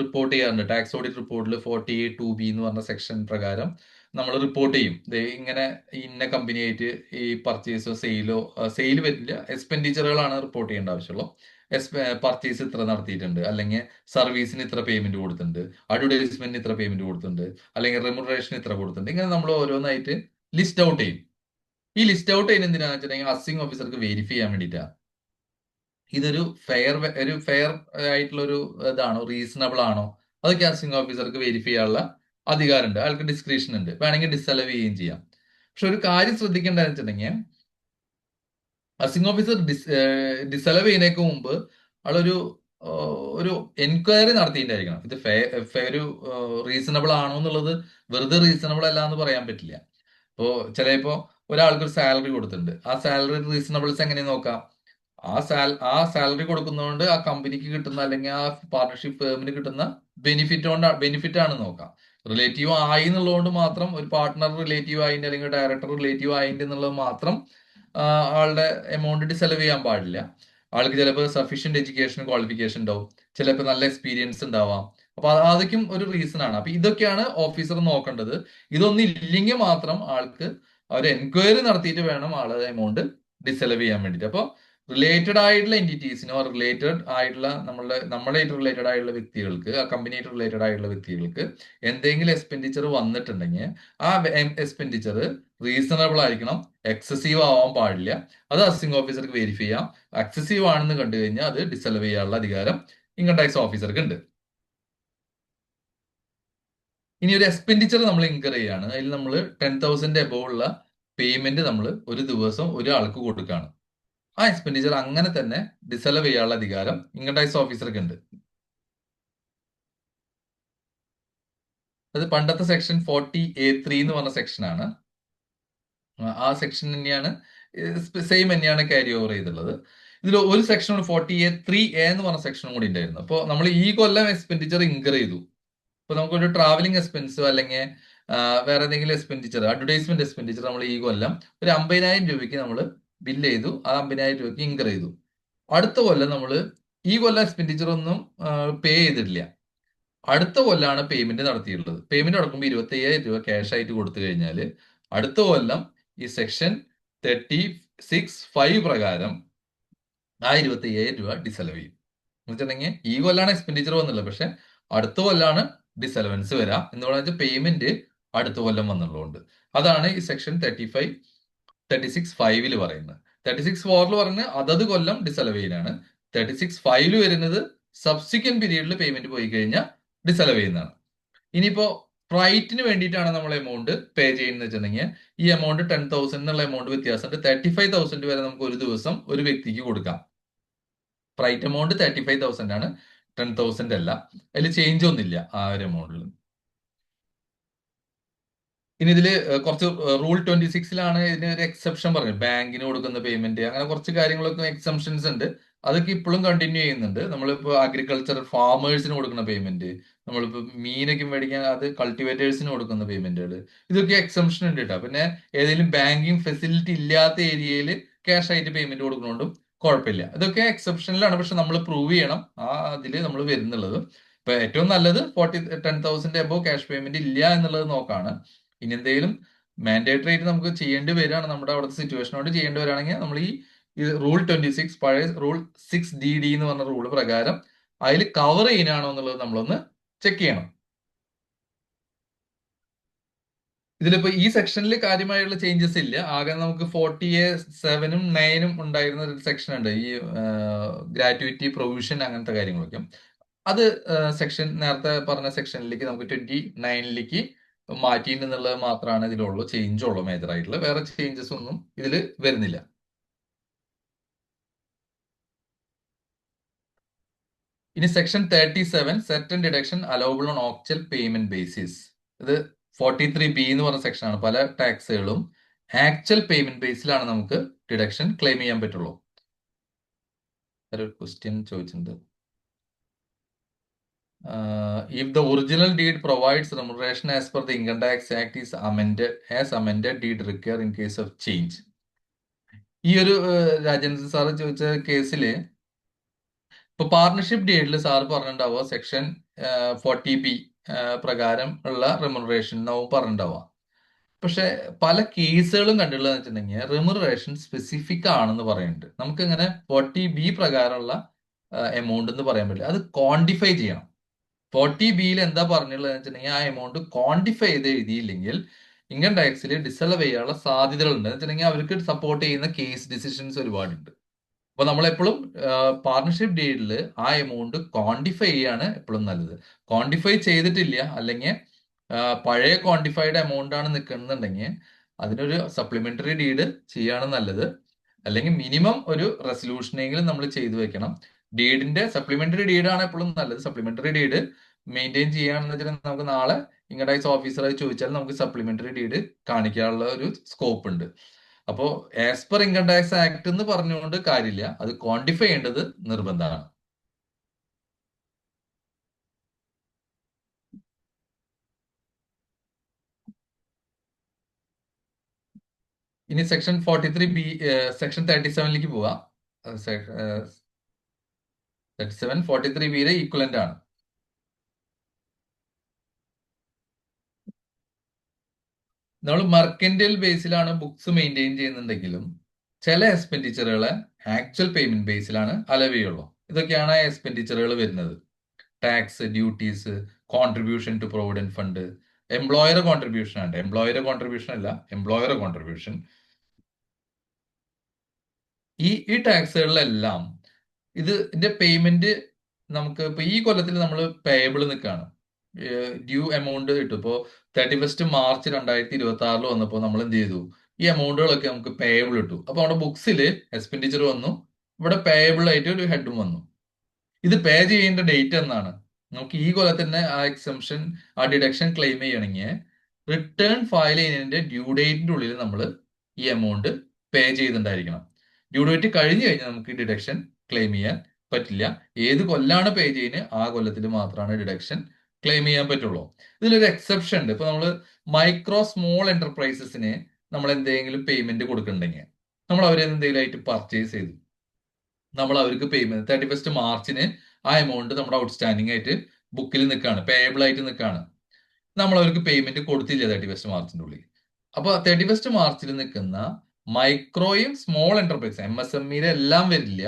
റിപ്പോർട്ട് ചെയ്യാറുണ്ട്. ടാക്സ് ഓഡിറ്റ് റിപ്പോർട്ടിൽ 48(2)B എന്ന് പറഞ്ഞ സെക്ഷൻ പ്രകാരം നമ്മൾ റിപ്പോർട്ട് ചെയ്യും, ഇങ്ങനെ ഇന്ന കമ്പനിയായിട്ട് ഈ പർച്ചേസോ സെയിൽ വരില്ല, എക്സ്പെൻഡിച്ചറുകളാണ് റിപ്പോർട്ട് ചെയ്യേണ്ട ആവശ്യമുള്ളൂ. പർച്ചേസ് ഇത്ര നടത്തിയിട്ടുണ്ട്, അല്ലെങ്കിൽ സർവീസിന് ഇത്ര പേയ്മെന്റ് കൊടുത്തിട്ടുണ്ട്, അഡ്വർടൈസ്മെന്റിന് ഇത്ര പേയ്മെന്റ് കൊടുത്തിട്ടുണ്ട്, അല്ലെങ്കിൽ റെമുനറേഷൻ ഇത്ര കൊടുത്തിട്ടുണ്ട്. ഇങ്ങനെ നമ്മൾ ഓരോന്നായിട്ട് ലിസ്റ്റ് ഔട്ട് ചെയ്യും. ഈ ലിസ്റ്റ് ഔട്ട് ചെയ്യുന്ന എന്തിനാണെന്ന് വെച്ചിട്ടുണ്ടെങ്കിൽ അസിംഗ് ഓഫീസർക്ക് വെരിഫൈ ചെയ്യാൻ വേണ്ടിയിട്ടാണ്. ഇതൊരു ഫെയർ ആയിട്ടുള്ള ഒരു ഇതാണോ, റീസണബിൾ ആണോ, അതൊക്കെ അസിംഗ് ഓഫീസർക്ക് വെരിഫൈ ചെയ്യാനുള്ള അധികാരമുണ്ട്. അയാൾക്ക് ഡിസ്ക്രിപ്ഷൻ ഉണ്ട്, വേണമെങ്കിൽ ഡിസലവ് ചെയ്യുകയും ചെയ്യാം. പക്ഷെ ഒരു കാര്യം ശ്രദ്ധിക്കേണ്ടതെന്ന് വെച്ചിട്ടുണ്ടെങ്കിൽ അസിംഗ് ഓഫീസർ ഡിസലവ് ചെയ്യുന്നതിന് മുമ്പ് ആളൊരു ഒരു എൻക്വയറി നടത്തിയിട്ടുണ്ടായിരിക്കണം. ഇത് ഒരു റീസണബിൾ ആണോ എന്നുള്ളത് വെറുതെ റീസണബിൾ അല്ല എന്ന് പറയാൻ പറ്റില്ല. ഇപ്പോ ചിലപ്പോ ഒരാൾക്ക് ഒരു സാലറി കൊടുത്തിട്ടുണ്ട്. ആ സാലറി റീസണബിൾസ് എങ്ങനെ നോക്കാം? ആ സാലറി കൊടുക്കുന്നതുകൊണ്ട് ആ കമ്പനിക്ക് കിട്ടുന്ന അല്ലെങ്കിൽ ആ പാർട്ണർഷിപ്പ് ഫേമിന് കിട്ടുന്ന ബെനിഫിറ്റ് ആണ് നോക്കാം. റിലേറ്റീവ് ആയി എന്നുള്ളതുകൊണ്ട് മാത്രം ഒരു പാർട്ട്ണർ റിലേറ്റീവ് ആയിട്ട് അല്ലെങ്കിൽ ഡയറക്ടർ റിലേറ്റീവ് ആയിട്ട് എന്നുള്ളത് മാത്രം ആളുടെ എമൗണ്ട് ഡിസെലവ് ചെയ്യാൻ പാടില്ല. ആൾക്ക് ചിലപ്പോൾ സഫീഷ്യന്റ് എഡ്യൂക്കേഷൻ ക്വാളിഫിക്കേഷൻ ഉണ്ടാവും, ചിലപ്പോൾ നല്ല എക്സ്പീരിയൻസ് ഉണ്ടാവാം. അപ്പൊ അതൊക്കെയും ഒരു റീസൺ ആണ്. അപ്പൊ ഇതൊക്കെയാണ് ഓഫീസർ നോക്കേണ്ടത്. ഇതൊന്നും ഇല്ലെങ്കിൽ മാത്രം ആൾക്ക് അവർ എൻക്വയറി നടത്തിയിട്ട് വേണം ആളെ എമൗണ്ട് ഡിസെലവ് ചെയ്യാൻ വേണ്ടിയിട്ട്. അപ്പോൾ റിലേറ്റഡ് ആയിട്ടുള്ള എന്റിറ്റീസിനോ റിലേറ്റഡ് ആയിട്ടുള്ള നമ്മളായിട്ട് റിലേറ്റഡ് ആയിട്ടുള്ള വ്യക്തികൾക്ക്, ആ കമ്പനിയായിട്ട് റിലേറ്റഡ് ആയിട്ടുള്ള വ്യക്തികൾക്ക് എന്തെങ്കിലും എക്സ്പെൻഡിച്ചർ വന്നിട്ടുണ്ടെങ്കിൽ ആ എക്സ്പെൻഡിച്ചർ റീസണബിൾ ആയിരിക്കണം, എക്സസീവ് ആവാൻ പാടില്ല. അത് അസിംഗ് ഓഫീസർക്ക് വെരിഫൈ ചെയ്യാം. എക്സസീവ് ആണെന്ന് കണ്ടു കഴിഞ്ഞാൽ അത് ഡിസെലവ് ചെയ്യാനുള്ള അധികാരം ഇൻകം ടാക്സ് ഓഫീസർക്ക് ഉണ്ട്. ഇനി ഒരു എക്സ്പെൻഡിച്ചർ നമ്മൾ ഇൻകർ ചെയ്യാണ്, അതിൽ നമ്മൾ 10,000 എബോവ് ഉള്ള പേയ്മെന്റ് നമ്മൾ ഒരു ദിവസം ഒരാൾക്ക് കൊടുക്കുകയാണ്. ആ എക്സ്പെൻഡിച്ചർ അങ്ങനെ തന്നെ ഡിസെലവ് ചെയ്യാനുള്ള അധികാരം ഇൻകം ടാക്സ് ഓഫീസർക്ക് ഉണ്ട്. അത് പണ്ടത്തെ സെക്ഷൻ 40A3 എന്ന് പറഞ്ഞ സെക്ഷനാണ്. ആ സെക്ഷൻ തന്നെയാണ്, സെയിം തന്നെയാണ് ക്യാരി ഓവർ ചെയ്തിട്ടുള്ളത്. ഇതിൽ ഒരു സെക്ഷൻ 40A3A എന്ന് പറഞ്ഞ സെക്ഷനും കൂടി ഉണ്ടായിരുന്നു. അപ്പോൾ നമ്മൾ ഈ കൊല്ലം എക്സ്പെൻഡിച്ചർ ഇൻകർ ചെയ്തു. ഇപ്പൊ നമുക്കൊരു ട്രാവലിംഗ് എക്സ്പെൻസോ അല്ലെങ്കിൽ വേറെ എന്തെങ്കിലും എക്സ്പെൻഡിച്ചർ, അഡ്വർടൈസ്മെന്റ് എക്സ്പെൻഡിച്ചർ നമ്മൾ ഈ കൊല്ലം ഒരു 50,000 രൂപയ്ക്ക് നമ്മൾ ബില്ല് ചെയ്തു, ആ 50,000 രൂപയ്ക്ക് ഇൻകർ ചെയ്തു. അടുത്ത കൊല്ലം നമ്മൾ ഈ കൊല്ലം എക്സ്പെൻഡിച്ചർ ഒന്നും പേ ചെയ്തിട്ടില്ല. അടുത്ത കൊല്ലാണ് പേയ്മെന്റ് നടത്തിയിട്ടുള്ളത്. പേയ്മെന്റ് നടക്കുമ്പോൾ 25,000 രൂപ ക്യാഷ് ആയിട്ട് കൊടുത്തു കഴിഞ്ഞാൽ അടുത്ത കൊല്ലം ഈ സെക്ഷൻ 36(5) പ്രകാരം ആ 25,000 രൂപ ഡിസലവ് ചെയ്യും. എന്ന് വെച്ചിട്ടുണ്ടെങ്കിൽ ഈ കൊല്ലാണ് എക്സ്പെൻഡിച്ചർ വന്നുള്ളത്, പക്ഷെ അടുത്ത കൊല്ലാണ് ഡിസലവൻസ് വരാം എന്ന് പറഞ്ഞാൽ പേയ്മെന്റ് അടുത്ത കൊല്ലം വന്നുള്ളതുകൊണ്ട്. അതാണ് ഈ സെക്ഷൻ 36(5) പറയുന്നത്. 36(4) പറഞ്ഞ് അതത് കൊല്ലം ഡിസലവ് ചെയ്യാനാണ്. 36(5) വരുന്നത് സബ്സിക്വന്റ് പീരീഡിൽ പേയ്മെന്റ് പോയി കഴിഞ്ഞാൽ ഡിസലവ് ചെയ്യുന്നതാണ്. ഇനിയിപ്പോ ഫ്ലൈറ്റിന് വേണ്ടിയിട്ടാണ് നമ്മൾ എമൗണ്ട് പേ ചെയ്യുന്നത് വെച്ചിട്ടുണ്ടെങ്കിൽ ഈ എമൗണ്ട് 10,000 എന്നുള്ള എമൗണ്ട് വ്യത്യാസമുണ്ട്. 35,000 വരെ നമുക്ക് ഒരു ദിവസം ഒരു വ്യക്തിക്ക് കൊടുക്കാം. ഫ്ലൈറ്റ് എമൗണ്ട് 35,000 ആണ്, 10,000 അല്ല. അതിൽ ചേഞ്ച് ഒന്നുമില്ല ആ ഒരു എമൗണ്ടിൽ. ഇനി ഇതില് കുറച്ച് റൂൾ 26-ലാണ് ഇതിന് ഒരു എക്സെപ്ഷൻ പറഞ്ഞത്. ബാങ്കിന് കൊടുക്കുന്ന പേയ്മെന്റ്, അങ്ങനെ കുറച്ച് കാര്യങ്ങളൊക്കെ എക്സംഷൻസ് ഉണ്ട്. അതൊക്കെ ഇപ്പോഴും കണ്ടിന്യൂ ചെയ്യുന്നുണ്ട്. നമ്മളിപ്പോ അഗ്രികൾച്ചർ ഫാമേഴ്സിന് കൊടുക്കുന്ന പേയ്മെന്റ്, നമ്മളിപ്പോ മീനൊക്കെ മേടിക്കാൻ അത് കൾട്ടിവേറ്റേഴ്സിന് കൊടുക്കുന്ന പേയ്മെന്റുകൾ, ഇതൊക്കെ എക്സംഷൻ ഉണ്ട് കേട്ടോ. പിന്നെ ഏതെങ്കിലും ബാങ്കിങ് ഫെസിലിറ്റി ഇല്ലാത്ത ഏരിയയിൽ ക്യാഷ് ആയിട്ട് പേയ്മെന്റ് കൊടുക്കുന്നതുകൊണ്ടും കുഴപ്പമില്ല. ഇതൊക്കെ എക്സെപ്ഷനിലാണ്, പക്ഷെ നമ്മൾ പ്രൂവ് ചെയ്യണം ആ അതില് നമ്മൾ വരുന്നുള്ളത്. ഇപ്പൊ ഏറ്റവും നല്ലത് 10,000 എബോ ക്യാഷ് പേയ്മെന്റ് ഇല്ല എന്നുള്ളത് നോക്കാണ്. ഇനി എന്തെങ്കിലും മാൻഡേറ്ററി ആയിട്ട് നമുക്ക് ചെയ്യേണ്ടി വരികയാണ്, നമ്മുടെ അവിടുത്തെ സിറ്റുവേഷനോട് ചെയ്യേണ്ടി വരികയാണെങ്കിൽ നമ്മൾ ഈ റൂൾ 26, പഴയ റൂൾ 6DD എന്ന് പറഞ്ഞ റൂൾ പ്രകാരം അതിൽ കവർ ചെയ്യാനാണോ എന്നുള്ളത് നമ്മളൊന്ന് ചെക്ക് ചെയ്യണം. ഇതിലിപ്പോ ഈ സെക്ഷനിൽ കാര്യമായുള്ള ചേഞ്ചസ് ഇല്ല. ആകെ നമുക്ക് 40A7-ഉം 9-ഉം ഉണ്ടായിരുന്ന ഒരു സെക്ഷൻ ഉണ്ട്, ഈ ഗ്രാറ്റുവിറ്റി പ്രൊവിഷൻ അങ്ങനത്തെ കാര്യങ്ങളൊക്കെ. അത് സെക്ഷൻ നേരത്തെ പറഞ്ഞ സെക്ഷനിലേക്ക് നമുക്ക് 29-ലേക്ക് മാറ്റിയിട്ടുള്ളത് മാത്രമാണ് ഇതിലുള്ളൂ ചേഞ്ച് ഉള്ളൂ. മേജർ ആയിട്ടുള്ള വേറെ ചേഞ്ചസ് ഒന്നും ഇതിൽ വരുന്നില്ല. ഇനി section 37 certain deduction allowable on actual payment basis. ഇത് 43B എന്ന് പറഞ്ഞ സെക്ഷനാണ്. പല ടാക്സുകളും ആക്ച്വൽ പേയ്മെന്റ് ബേസിലാണ് നമുക്ക് ഡിഡക്ഷൻ ക്ലെയിം ചെയ്യാൻ പറ്റുള്ളൂ. ഒരു ക്വസ്റ്റ്യൻ ചോദിച്ചിട്ടുണ്ട്. If the original deed provides remuneration as per the Income Tax Act is amended, as amended deed require in case of change. ഈ ഒരു രാജേന്ദ്രൻ സാറ് ചോദിച്ച കേസില് ഇപ്പൊ പാർട്ണർഷിപ്പ് ഡീഡിൽ സാർ പറഞ്ഞിട്ടുണ്ടാവുക സെക്ഷൻ 40B പ്രകാരം ഉള്ള റെമുനറേഷൻ എന്നാവും പറഞ്ഞിട്ടുണ്ടാവുക. പക്ഷെ പല കേസുകളും കണ്ടിട്ടുള്ളതെന്ന് വെച്ചിട്ടുണ്ടെങ്കിൽ റെമുനറേഷൻ സ്പെസിഫിക് ആണെന്ന് പറയുന്നുണ്ട്. നമുക്ക് ഇങ്ങനെ 40B പ്രകാരമുള്ള എമൗണ്ട് എന്ന് പറയാൻ പറ്റില്ല, അത് ക്വാണ്ടിഫൈ ചെയ്യണം. 40Bയിൽ എന്താ പറഞ്ഞുള്ളത് വെച്ചിട്ടുണ്ടെങ്കിൽ ആ എമൗണ്ട് ക്വാണ്ടിഫൈ ചെയ്ത് എഴുതിയില്ലെങ്കിൽ ഇൻകം ടാക്സിൽ ഡിസലവ് ചെയ്യാനുള്ള സാധ്യതകളുണ്ട്. എന്ന് വെച്ചിട്ടുണ്ടെങ്കിൽ അവർക്ക് സപ്പോർട്ട് ചെയ്യുന്ന കേസ് ഡിസിഷൻസ് ഒരുപാടുണ്ട്. അപ്പൊ നമ്മളെപ്പോഴും പാർട്ണർഷിപ്പ് ഡീഡിൽ ആ എമൗണ്ട് ക്വാണ്ടിഫൈ ചെയ്യാണ് എപ്പോഴും നല്ലത്. ക്വാണ്ടിഫൈ ചെയ്തിട്ടില്ല അല്ലെങ്കിൽ പഴയ ക്വാണ്ടിഫൈഡ് എമൗണ്ട് ആണ് നിൽക്കുന്നുണ്ടെങ്കിൽ അതിനൊരു സപ്ലിമെന്ററി ഡീഡ് ചെയ്യാണ് നല്ലത്. അല്ലെങ്കിൽ മിനിമം ഒരു റെസൊല്യൂഷനെങ്കിലും നമ്മൾ ചെയ്തു വെക്കണം. ഡീഡിന്റെ സപ്ലിമെന്ററി ഡീഡാണ് എപ്പോഴും നല്ലത്. സപ്ലിമെന്ററി ഡീഡ് മെയിൻറ്റെയിൻ ചെയ്യുകയാണെന്ന് വെച്ചാൽ നമുക്ക് നാളെ ഇൻകം ടാക്സ് ഓഫീസറായി ചോദിച്ചാൽ നമുക്ക് സപ്ലിമെന്ററി ഡീഡ് കാണിക്കാനുള്ള ഒരു സ്കോപ്പ് ഉണ്ട്. അപ്പോ as per income tax act എന്ന് പറഞ്ഞുകൊണ്ട് കാര്യമില്ല, അത് ക്വാണ്ടിഫൈ ചെയ്യേണ്ടത് നിർബന്ധമാണ്. ഇനി സെക്ഷൻ 43B, സെക്ഷൻ 37ലേക്ക് പോവാം. 37 43Bയിലെ ഈക്വലന്റ് ആണ്. നമ്മൾ മെർക്കന്റൈൽ ബേസിലാണ് ബുക്സ് മെയിൻറ്റെയിൻ ചെയ്യുന്നുണ്ടെങ്കിലും ചില എക്സ്പെൻഡിച്ചറുകളെ ആക്ച്വൽ പേയ്മെന്റ് ബേസിലാണ് അലവ് ചെയ്യുള്ളൂ. ഇതൊക്കെയാണ് ആ എക്സ്പെൻഡിച്ചറുകൾ വരുന്നത്: tax, duties, contribution to provident fund, employer contribution ആണ്. എംപ്ലോയർ കോൺട്രിബ്യൂഷൻ അല്ല, എംപ്ലോയർ കോൺട്രിബ്യൂഷൻ. ഈ ടാക്സുകളിലെല്ലാം ഇതിന്റെ പേയ്മെന്റ് നമുക്ക് ഇപ്പൊ ഈ കൊല്ലത്തിൽ നമ്മൾ പേയബിൾ നിൽക്കുകയാണ്. ഡ്യൂ എമൗണ്ട് കിട്ടും. ഇപ്പോൾ 31 മാർച്ച് 2026 വന്നപ്പോൾ നമ്മൾ എന്ത് ചെയ്തു? ഈ എമൗണ്ടുകളൊക്കെ നമുക്ക് പേയബിൾ ഇട്ടു. അപ്പൊ നമ്മുടെ ബുക്സിൽ എക്സ്പെൻഡിച്ചർ വന്നു, ഇവിടെ പേയബിൾ ആയിട്ട് ഒരു ഹെഡും വന്നു. ഇത് പേ ചെയ്യേണ്ട ഡേറ്റ് എന്നാണ്? നമുക്ക് ഈ കൊല്ലത്തന്നെ ആ എക്സംഷൻ, ആ ഡിഡക്ഷൻ ക്ലെയിം ചെയ്യണമെങ്കിൽ റിട്ടേൺ ഫയൽ ചെയ്യുന്നതിന്റെ ഡ്യൂ ഡേറ്റിന്റെ ഉള്ളിൽ നമ്മൾ ഈ എമൗണ്ട് പേ ചെയ്തിട്ടുണ്ടായിരിക്കണം. ഡ്യൂ ഡേറ്റ് കഴിഞ്ഞു കഴിഞ്ഞാൽ നമുക്ക് ഡിഡക്ഷൻ ക്ലെയിം ചെയ്യാൻ പറ്റില്ല. ഏത് കൊല്ലാണ് പേ ചെയ്യുന്നത് ആ കൊല്ലത്തിൽ മാത്രമാണ് ഡിഡക്ഷൻ ക്ലെയിം ചെയ്യാൻ പറ്റുള്ളൂ. ഇതിലൊരു എക്സെപ്ഷൻ ഉണ്ട്. ഇപ്പൊ നമ്മൾ മൈക്രോ സ്മോൾ എന്റർപ്രൈസസിന് നമ്മൾ എന്തെങ്കിലും പേയ്മെന്റ് കൊടുക്കുന്നുണ്ടെങ്കിൽ, നമ്മൾ അവരെ എന്തെങ്കിലും ആയിട്ട് പർച്ചേസ് ചെയ്തു, നമ്മൾ അവർക്ക് പേയ്മെന്റ് 31 മാർച്ചിന് ആ എമൗണ്ട് നമ്മുടെ ഔട്ട്സ്റ്റാൻഡിംഗ് ആയിട്ട് ബുക്കിൽ നിൽക്കുകയാണ്, പേയബിൾ ആയിട്ട് നിൽക്കുകയാണ്. നമ്മൾ അവർക്ക് പേയ്മെന്റ് കൊടുത്തില്ല 31 മാർച്ചിന്റെ ഉള്ളിൽ. അപ്പൊ 31 മാർച്ചിൽ നിൽക്കുന്ന മൈക്രോയും സ്മോൾ എന്റർപ്രൈസ്, MSMEയുടെ എല്ലാം വരില്ല,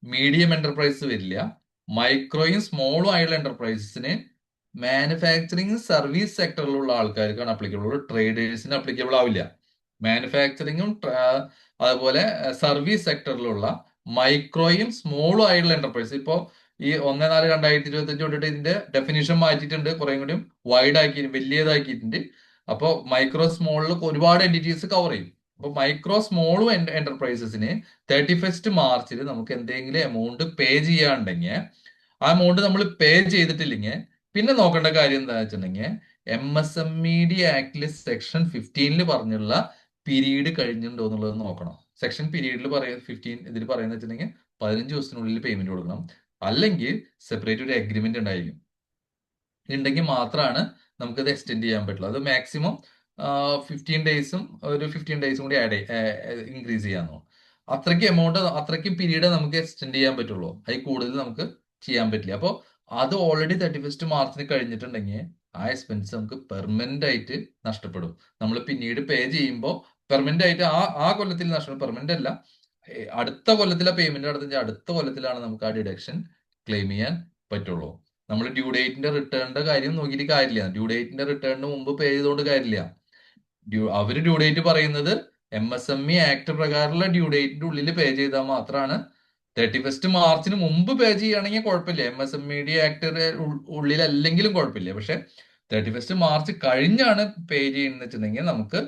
മീഡിയം എന്റർപ്രൈസ് വരില്ല. മൈക്രോയും സ്മോളും ആയുള്ള എന്റർപ്രൈസസിന് മാനുഫാക്ചറിങ് സർവീസ് സെക്ടറിലുള്ള ആൾക്കാർക്കാണ് അപ്ലിക്കബിൾ, ട്രേഡേഴ്സിന് അപ്ലിക്കബിൾ ആവില്ല. മാനുഫാക്ചറിങ്ങും അതുപോലെ സർവീസ് സെക്ടറിലുള്ള മൈക്രോയും സ്മോളും ആയിട്ടുള്ള എന്റർപ്രൈസ്, ഇപ്പോൾ ഈ 1/4/2025 തൊട്ടിട്ട് ഇതിന്റെ ഡെഫിനിഷൻ മാറ്റിയിട്ടുണ്ട്, കുറെ കൂടി വൈഡ് ആക്കി, വലിയതാക്കിയിട്ടുണ്ട്. അപ്പോൾ മൈക്രോ സ്മോളിൽ ഒരുപാട് എന്റിറ്റീസ് കവർ ചെയ്യും. അപ്പോൾ മൈക്രോ സ്മോളും എന്റർപ്രൈസസിന് 31 മാർച്ചിൽ നമുക്ക് എന്തെങ്കിലും എമൗണ്ട് പേ ചെയ്യാണ്ടെങ്കിൽ, ആ എമൗണ്ട് നമ്മൾ പേ ചെയ്തിട്ടില്ലെങ്കിൽ പിന്നെ നോക്കേണ്ട കാര്യം എന്താ വെച്ചിട്ടുണ്ടെങ്കിൽ MSMED ആക്ടില് സെക്ഷൻ 15 പറഞ്ഞുള്ള പീരീഡ് കഴിഞ്ഞിട്ടുണ്ടോ എന്നുള്ളത് നോക്കണം. സെക്ഷൻ പീരീഡിൽ ഇതിൽ പറയുന്നത് വെച്ചിട്ടുണ്ടെങ്കിൽ 15 ദിവസത്തിനുള്ളിൽ പേയ്മെന്റ് കൊടുക്കണം, അല്ലെങ്കിൽ സെപ്പറേറ്റ് ഒരു അഗ്രിമെന്റ് ഉണ്ടായിരിക്കും. ഉണ്ടെങ്കിൽ മാത്രമാണ് നമുക്കത് എക്സ്റ്റെൻഡ് ചെയ്യാൻ പറ്റുള്ളൂ. അത് മാക്സിമം 15 ഡേയ്സും ഒരു 15 ഡേയ്സും കൂടി ഇൻക്രീസ് ചെയ്യാന്നോ. അത്രയ്ക്ക് എമൗണ്ട്, അത്രയ്ക്കും പീരീഡ് നമുക്ക് എക്സ്റ്റെൻഡ് ചെയ്യാൻ പറ്റുള്ളൂ. അതിൽ കൂടുതൽ നമുക്ക് ചെയ്യാൻ പറ്റില്ല. അപ്പോൾ അത് ഓൾറെഡി 31 മാർച്ചിന് കഴിഞ്ഞിട്ടുണ്ടെങ്കിൽ ആ എക്സ്പെൻസ് നമുക്ക് പെർമനന്റ് ആയിട്ട് നഷ്ടപ്പെടും. നമ്മൾ പിന്നീട് പേ ചെയ്യുമ്പോൾ പെർമനന്റ് ആയിട്ട് ആ കൊല്ലത്തിൽ നഷ്ടപ്പെടും. പെർമനന്റ് അല്ല, അടുത്ത കൊല്ലത്തിലെ പേയ്മെന്റ് നടത്തുന്ന അടുത്ത കൊല്ലത്തിലാണ് നമുക്ക് ആ ഡിഡക്ഷൻ ക്ലെയിം ചെയ്യാൻ പറ്റുള്ളൂ. നമ്മൾ ഡ്യൂ ഡേറ്റിന്റെ റിട്ടേണിന്റെ കാര്യം നോക്കിയിട്ട് കാര്യമില്ല. ഡ്യൂ ഡേറ്റിന്റെ റിട്ടേണിന് മുമ്പ് പേ ചെയ്തുകൊണ്ട് കാര്യമില്ല. അവര് ഡ്യൂ ഡേറ്റ് പറയുന്നത് MSME ആക്ട് പ്രകാരമുള്ള ഡ്യൂ ഡേറ്റിന്റെ ഉള്ളിൽ പേ ചെയ്താൽ മാത്രമാണ്. 31 മാർച്ചിന് മുമ്പ് പേ ചെയ്യുകയാണെങ്കിൽ കുഴപ്പമില്ല, MSMED ആക്ട് ഉള്ളിലല്ലെങ്കിലും കുഴപ്പമില്ല. പക്ഷെ 31 മാർച്ച് കഴിഞ്ഞാണ് പേ ചെയ്യുന്നത് വെച്ചിട്ടുണ്ടെങ്കിൽ നമുക്ക്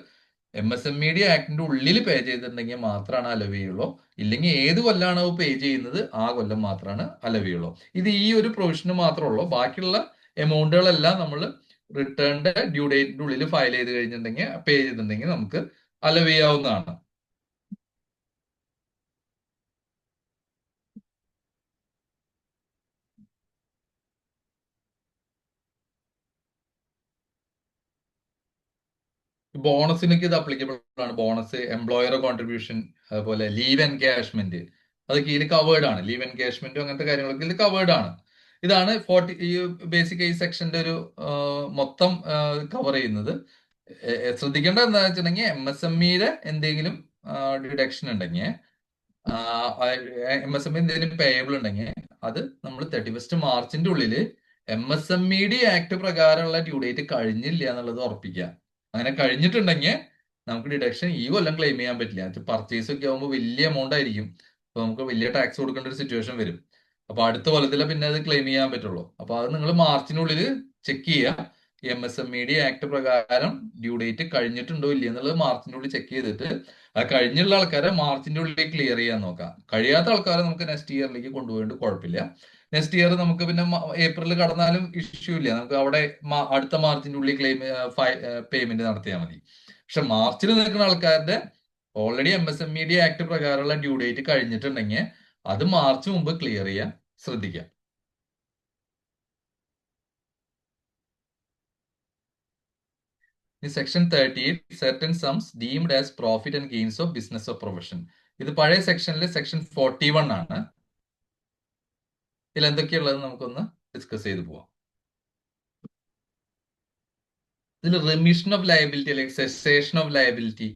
MSMED ആക്ടിന്റെ ഉള്ളിൽ പേ ചെയ്തിട്ടുണ്ടെങ്കിൽ മാത്രമാണ് അലവ് ചെയ്യുള്ളൂ. ഇല്ലെങ്കിൽ ഏത് കൊല്ലാണോ പേ ചെയ്യുന്നത് ആ കൊല്ലം മാത്രമാണ് അലവ് ചെയ്യുള്ളൂ. ഇത് ഈ ഒരു പ്രൊവിഷന് മാത്രമേ ഉള്ളൂ. ബാക്കിയുള്ള എമൗണ്ടുകളെല്ലാം നമ്മൾ റിട്ടേണിന്റെ ഡ്യൂ ഡേറ്റിന്റെ ഉള്ളിൽ ഫയൽ ചെയ്ത് കഴിഞ്ഞിട്ടുണ്ടെങ്കിൽ, പേ ചെയ്തിട്ടുണ്ടെങ്കിൽ നമുക്ക് അലവ് ചെയ്യാവുന്നതാണ്. ബോണസിനൊക്കെ ഇത് അപ്ലിക്കബിൾ ആണ്. ബോണസ്, എംപ്ലോയർ കോൺട്രിബ്യൂഷൻ, അതുപോലെ ലീവ് എൻകാഷ്മെന്റ്, അത് കീഴിൽ കവേർഡ് ആണ്. ലീവ് എൻകാഷ്മെന്റും അങ്ങനത്തെ കാര്യങ്ങളൊക്കെ ഇതിൽ കവേർഡ് ആണ്. ഇതാണ് ഈ ബേസിക് ഈ സെക്ഷന്റെ ഒരു മൊത്തം കവർ ചെയ്യുന്നത്. ശ്രദ്ധിക്കേണ്ടത് എന്താ വെച്ചിട്ടുണ്ടെങ്കിൽ MSMEയുടെ എന്തെങ്കിലും ഡിഡക്ഷൻ ഉണ്ടെങ്കിൽ, MSME എന്തെങ്കിലും പേയബിൾ ഉണ്ടെങ്കിൽ അത് നമ്മൾ 31 മാർച്ചിന്റെ ഉള്ളിൽ MSMED ആക്ട് പ്രകാരമുള്ള ഡ്യൂ ഡേറ്റ് കഴിഞ്ഞില്ല എന്നുള്ളത് ഉറപ്പിക്കുക. അങ്ങനെ കഴിഞ്ഞിട്ടുണ്ടെങ്കിൽ നമുക്ക് ഡിഡക്ഷൻ ഈ കൊല്ലം ക്ലെയിം ചെയ്യാൻ പറ്റില്ല. പർച്ചേസ് ഒക്കെ ആകുമ്പോൾ വലിയ എമൗണ്ട് ആയിരിക്കും, അപ്പൊ നമുക്ക് വലിയ ടാക്സ് കൊടുക്കേണ്ട ഒരു സിറ്റുവേഷൻ വരും. അപ്പൊ അടുത്ത കൊല്ലത്തിലെ പിന്നെ അത് ക്ലെയിം ചെയ്യാൻ പറ്റുള്ളൂ. അപ്പൊ അത് നിങ്ങൾ മാർച്ചിനുള്ളിൽ ചെക്ക് ചെയ്യുക. MSMED ആക്ട് പ്രകാരം ഡ്യൂ ഡേറ്റ് കഴിഞ്ഞിട്ടുണ്ടോ ഇല്ല എന്നുള്ളത് മാർച്ചിന്റെ ഉള്ളിൽ ചെക്ക് ചെയ്തിട്ട് അത് കഴിഞ്ഞുള്ള ആൾക്കാരെ മാർച്ചിന്റെ ഉള്ളിൽ ക്ലിയർ ചെയ്യാൻ നോക്കാം. കഴിയാത്ത ആൾക്കാരെ നമുക്ക് നെക്സ്റ്റ് ഇയറിലേക്ക് കൊണ്ടുപോയിട്ട് കുഴപ്പമില്ല. നെക്സ്റ്റ് ഇയർ നമുക്ക് പിന്നെ ഏപ്രിൽ കടന്നാലും ഇഷ്യൂ ഇല്ല, നമുക്ക് അവിടെ അടുത്ത മാർച്ചിന്റെ ഉള്ളിൽ പേയ്മെന്റ് നടത്തിയാൽ മതി. പക്ഷെ മാർച്ചിൽ നിൽക്കുന്ന ആൾക്കാരുടെ ഓൾറെഡി MSMED ആക്ട് പ്രകാരമുള്ള ഡ്യൂ ഡേറ്റ് കഴിഞ്ഞിട്ടുണ്ടെങ്കിൽ അത് മാർച്ച് മുമ്പ് ക്ലിയർ ചെയ്യാൻ ശ്രദ്ധിക്കാം. Section 38 certain sums deemed as profit and gains of business or profession. ഇത് പഴയ സെക്ഷനിൽ സെക്ഷൻ 41 ആണ്. ഇതിൽ എന്തൊക്കെയുള്ളത് നമുക്കൊന്ന് ഡിസ്കസ് ചെയ്ത് പോവാം. ഇതിൽ റിമിഷൻ ഓഫ് ലയബിലിറ്റി അല്ലെങ്കിൽ സെസേഷൻ ഓഫ് ലയബിലിറ്റി,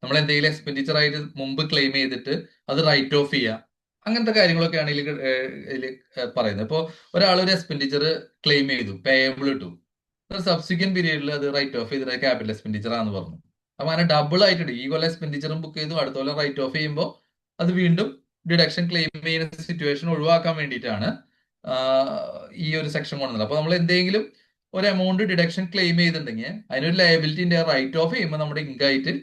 നമ്മൾ എന്തെങ്കിലും എക്സ്പെൻഡിച്ചർ ആയിട്ട് മുമ്പ് ക്ലെയിം ചെയ്തിട്ട് അത് റൈറ്റ് ഓഫ് ചെയ്യുക, അങ്ങനത്തെ കാര്യങ്ങളൊക്കെയാണ് ഇതിൽ പറയുന്നത്. ഇപ്പോൾ ഒരാൾ ഒരു എക്സ്പെൻഡിച്ചർ ക്ലെയിം ചെയ്തു, പേയബിൾ ഇട്ടു, സബ്സിക്വന്റ് പീരീഡിൽ അത് റൈറ്റ് ഓഫ് ചെയ്തിട്ട് ക്യാപിറ്റൽ എക്സ്പെൻഡിച്ചർ ആണെന്ന് പറഞ്ഞു. അപ്പൊ അങ്ങനെ ഡബിൾ ആയിട്ടുണ്ട്. ഈ കൊല്ലം എക്സ്പെൻഡിച്ചറും ബുക്ക് ചെയ്തു, അടുത്ത കൊല്ലം റൈറ്റ് ഓഫ് ചെയ്യുമ്പോൾ അത് വീണ്ടും ഡിഡക്ഷൻ ക്ലെയിം ചെയ്യുന്ന സിറ്റുവേഷൻ ഒഴിവാക്കാൻ വേണ്ടിയിട്ടാണ് ഈ ഒരു സെക്ഷൻ കൊണ്ടുവന്നത്. അപ്പൊ നമ്മൾ എന്തെങ്കിലും ഒരു എമൗണ്ട് ഡിഡക്ഷൻ ക്ലെയിം ചെയ്തിട്ടുണ്ടെങ്കിൽ അതിനൊരു ലയബിലിറ്റിന്റെ റൈറ്റ് ഓഫ് ചെയ്യുമ്പോൾ നമ്മുടെ ഇൻകായിട്ട്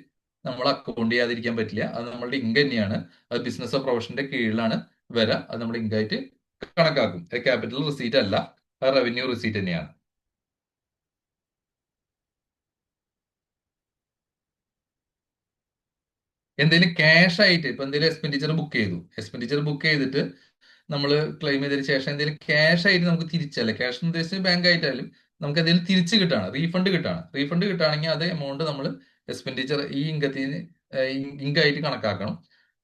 നമ്മൾ അക്കൗണ്ട് ചെയ്യാതിരിക്കാൻ പറ്റില്ല. അത് നമ്മളുടെ ഇൻകം തന്നെയാണ്. അത് ബിസിനസ് ഓഫ് പ്രൊഫഷന്റെ കീഴിലാണ് വരിക. അത് നമ്മുടെ ഇൻകായിട്ട് കണക്കാക്കും. ക്യാപിറ്റൽ റിസീറ്റ് അല്ല, റവന്യൂ റിസീറ്റ് തന്നെയാണ്. എന്തെങ്കിലും ക്യാഷ് ആയിട്ട് ഇപ്പൊ എന്തെങ്കിലും എക്സ്പെൻഡിച്ചർ ബുക്ക് ചെയ്തിട്ട് നമ്മൾ ക്ലെയിം ചെയ്തതിന് ശേഷം എന്തെങ്കിലും ക്യാഷ് ആയിട്ട് നമുക്ക് തിരിച്ചല്ല, ക്യാഷ് എന്ന് ഉദ്ദേശിച്ച് ബാങ്ക് ആയിട്ടായാലും നമുക്ക് എന്തെങ്കിലും തിരിച്ച് കിട്ടാണ്, റീഫണ്ട് കിട്ടുകയാണെങ്കിൽ അതേ എമൗണ്ട് നമ്മൾ എക്സ്പെൻഡിച്ചർ ഈ ഇൻകായിട്ട് കണക്കാക്കണം.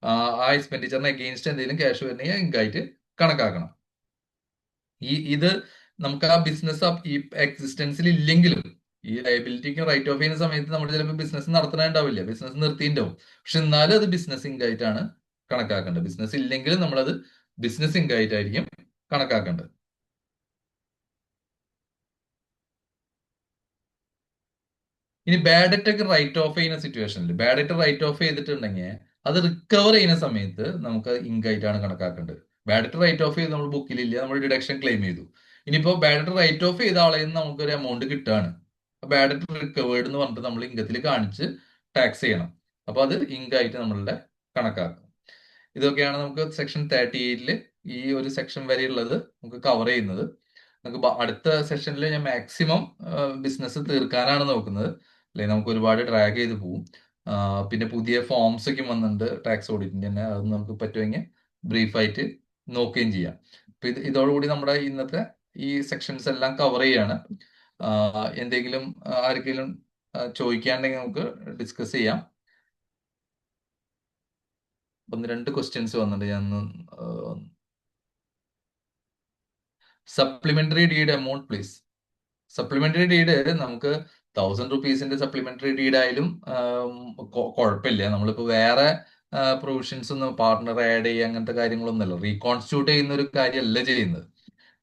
ആ എക്സ്പെൻഡിച്ചറിന് അഗെയിൻസ്റ്റ് എന്തെങ്കിലും ക്യാഷ് വരണമെങ്കിൽ ഇൻകായിട്ട് കണക്കാക്കണം. ഇത് നമുക്ക് ആ ബിസിനസ് ഈ എക്സിസ്റ്റൻസിൽ ഇല്ലെങ്കിലും ഈ ലയബിലിറ്റിക്ക് റൈറ്റ് ഓഫ് ചെയ്യുന്ന സമയത്ത് നമ്മൾ ചിലപ്പോൾ ബിസിനസ് നടത്തണുണ്ടാവില്ല, ബിസിനസ് നിർത്തിയിട്ടുണ്ടാവും. പക്ഷെ എന്നാലും അത് ബിസിനസ് ഇൻകായിട്ടാണ് കണക്കാക്കേണ്ടത്. ബിസിനസ് ഇല്ലെങ്കിലും നമ്മളത് ബിസിനസ് ഇൻകായിട്ടായിരിക്കും കണക്കാക്കേണ്ടത്. ഇനി ബാഡ് ഡെറ്റ് ഒക്കെ റൈറ്റ് ഓഫ് ചെയ്യുന്ന സിറ്റുവേഷനിൽ ബാഡ് ഡെറ്റ് റൈറ്റ് ഓഫ് ചെയ്തിട്ടുണ്ടെങ്കിൽ അത് റിക്കവർ ചെയ്യുന്ന സമയത്ത് നമുക്ക് ഇൻകായിട്ടാണ് കണക്കാക്കേണ്ടത്. ബാഡ് ഡെറ്റ് റൈറ്റ് ഓഫ് ചെയ്ത് നമ്മൾ ബുക്കിലില്ല, നമ്മൾ ഡിഡക്ഷൻ ക്ലെയിം ചെയ്തു. ഇനിയിപ്പോ ബാഡ് ഡെറ്റ് റൈറ്റ് ഓഫ് ചെയ്ത ആളെ നമുക്കൊരു എമൗണ്ട് കിട്ടുകയാണ്, ബാഡ് ഡെറ്റ് റിക്കവേർഡ് എന്ന് പറഞ്ഞിട്ട് നമ്മൾ ഇൻകത്തിൽ കാണിച്ച് ടാക്സ് ചെയ്യണം. അപ്പൊ അത് ഇൻകായിട്ട് നമ്മളുടെ കണക്കാക്കും. ഇതൊക്കെയാണ് നമുക്ക് സെക്ഷൻ 38 ഈ ഒരു സെക്ഷൻ വരെയുള്ളത് നമുക്ക് കവർ ചെയ്യുന്നത്. നമുക്ക് അടുത്ത സെഷനിൽ ഞാൻ മാക്സിമം ബിസിനസ് തീർക്കാനാണ് നോക്കുന്നത്, അല്ലെങ്കിൽ നമുക്ക് ഒരുപാട് ഡ്രാഗ് ചെയ്ത് പോവും. പിന്നെ പുതിയ ഫോംസ് ഒക്കെ വന്നിട്ടുണ്ട് ടാക്സ് ഓഡിറ്റിന്റെ തന്നെ, അത് നമുക്ക് പറ്റുമെങ്കിൽ ബ്രീഫായിട്ട് നോക്കുകയും ചെയ്യാം. അപ്പൊ ഇതോടുകൂടി നമ്മുടെ ഇന്നത്തെ ഈ സെക്ഷൻസ് എല്ലാം കവർ ചെയ്യാണ്. എന്തെങ്കിലും ആർക്കെങ്കിലും ചോദിക്കാണ്ടെങ്കിൽ നമുക്ക് ഡിസ്കസ് ചെയ്യാം. 1-2 ക്വസ്റ്റ്യൻസ് വന്നിട്ടുണ്ട്. ഞാൻ supplementary deed amount please. Supplementary deed നമുക്ക് 1000 റുപ്പീസിന്റെ സപ്ലിമെന്ററി ഡീഡ് ആയാലും കുഴപ്പമില്ല. നമ്മളിപ്പോ വേറെ പ്രൊവിഷൻസ് ഒന്നും പാർട്ട്ണർ ആഡ് ചെയ്യുക അങ്ങനത്തെ കാര്യങ്ങളൊന്നുമല്ല, റീകോൺസ്റ്റിറ്റ്യൂട്ട് ചെയ്യുന്ന ഒരു കാര്യമല്ല ചെയ്യുന്നത്.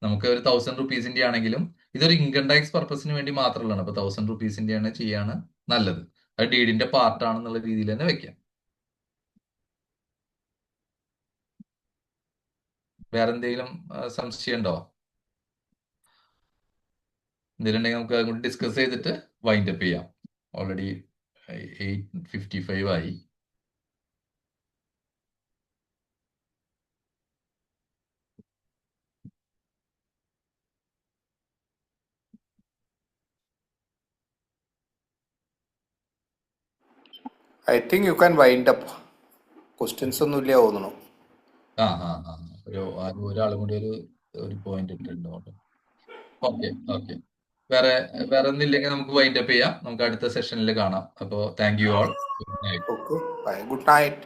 നമുക്ക് ഒരു 1000 റുപ്പീസിന്റെ ആണെങ്കിലും ഇതൊരു ഇൻകം ടാക്സ് പർപ്പസിന് വേണ്ടി മാത്രമുള്ളതാണ്. അപ്പൊ 1000 റുപ്പീസിന്റെ ആണ് ചെയ്യാണ് നല്ലത്. അത് ഡീഡിന്റെ പാർട്ടാണെന്നുള്ള രീതിയിൽ തന്നെ വെക്കാം. വേറെ എന്തെങ്കിലും സംശയം ഉണ്ടോ? എന്തെങ്കിലും നമുക്ക് അതുകൊണ്ട് ഡിസ്കസ് ചെയ്തിട്ട് വൈൻഡ് അപ്പ് ചെയ്യാം. ഓൾറെഡി 8:55 ആയി. I think you can wind up. Questions ഒന്നും ഇല്ല തോന്നുന്നു. ഒരാളും കൂടി ഒരു പോയിന്റ് ഇട്ടിട്ടുണ്ട്. ഓക്കെ ഓക്കെ, വേറെ ഒന്നില്ലെങ്കിൽ നമുക്ക് വൈൻഡ് അപ്പ് ചെയ്യാം. നമുക്ക് അടുത്ത സെഷനിൽ കാണാം. അപ്പോൾ thank you all. Good night. Okay, bye. Good night.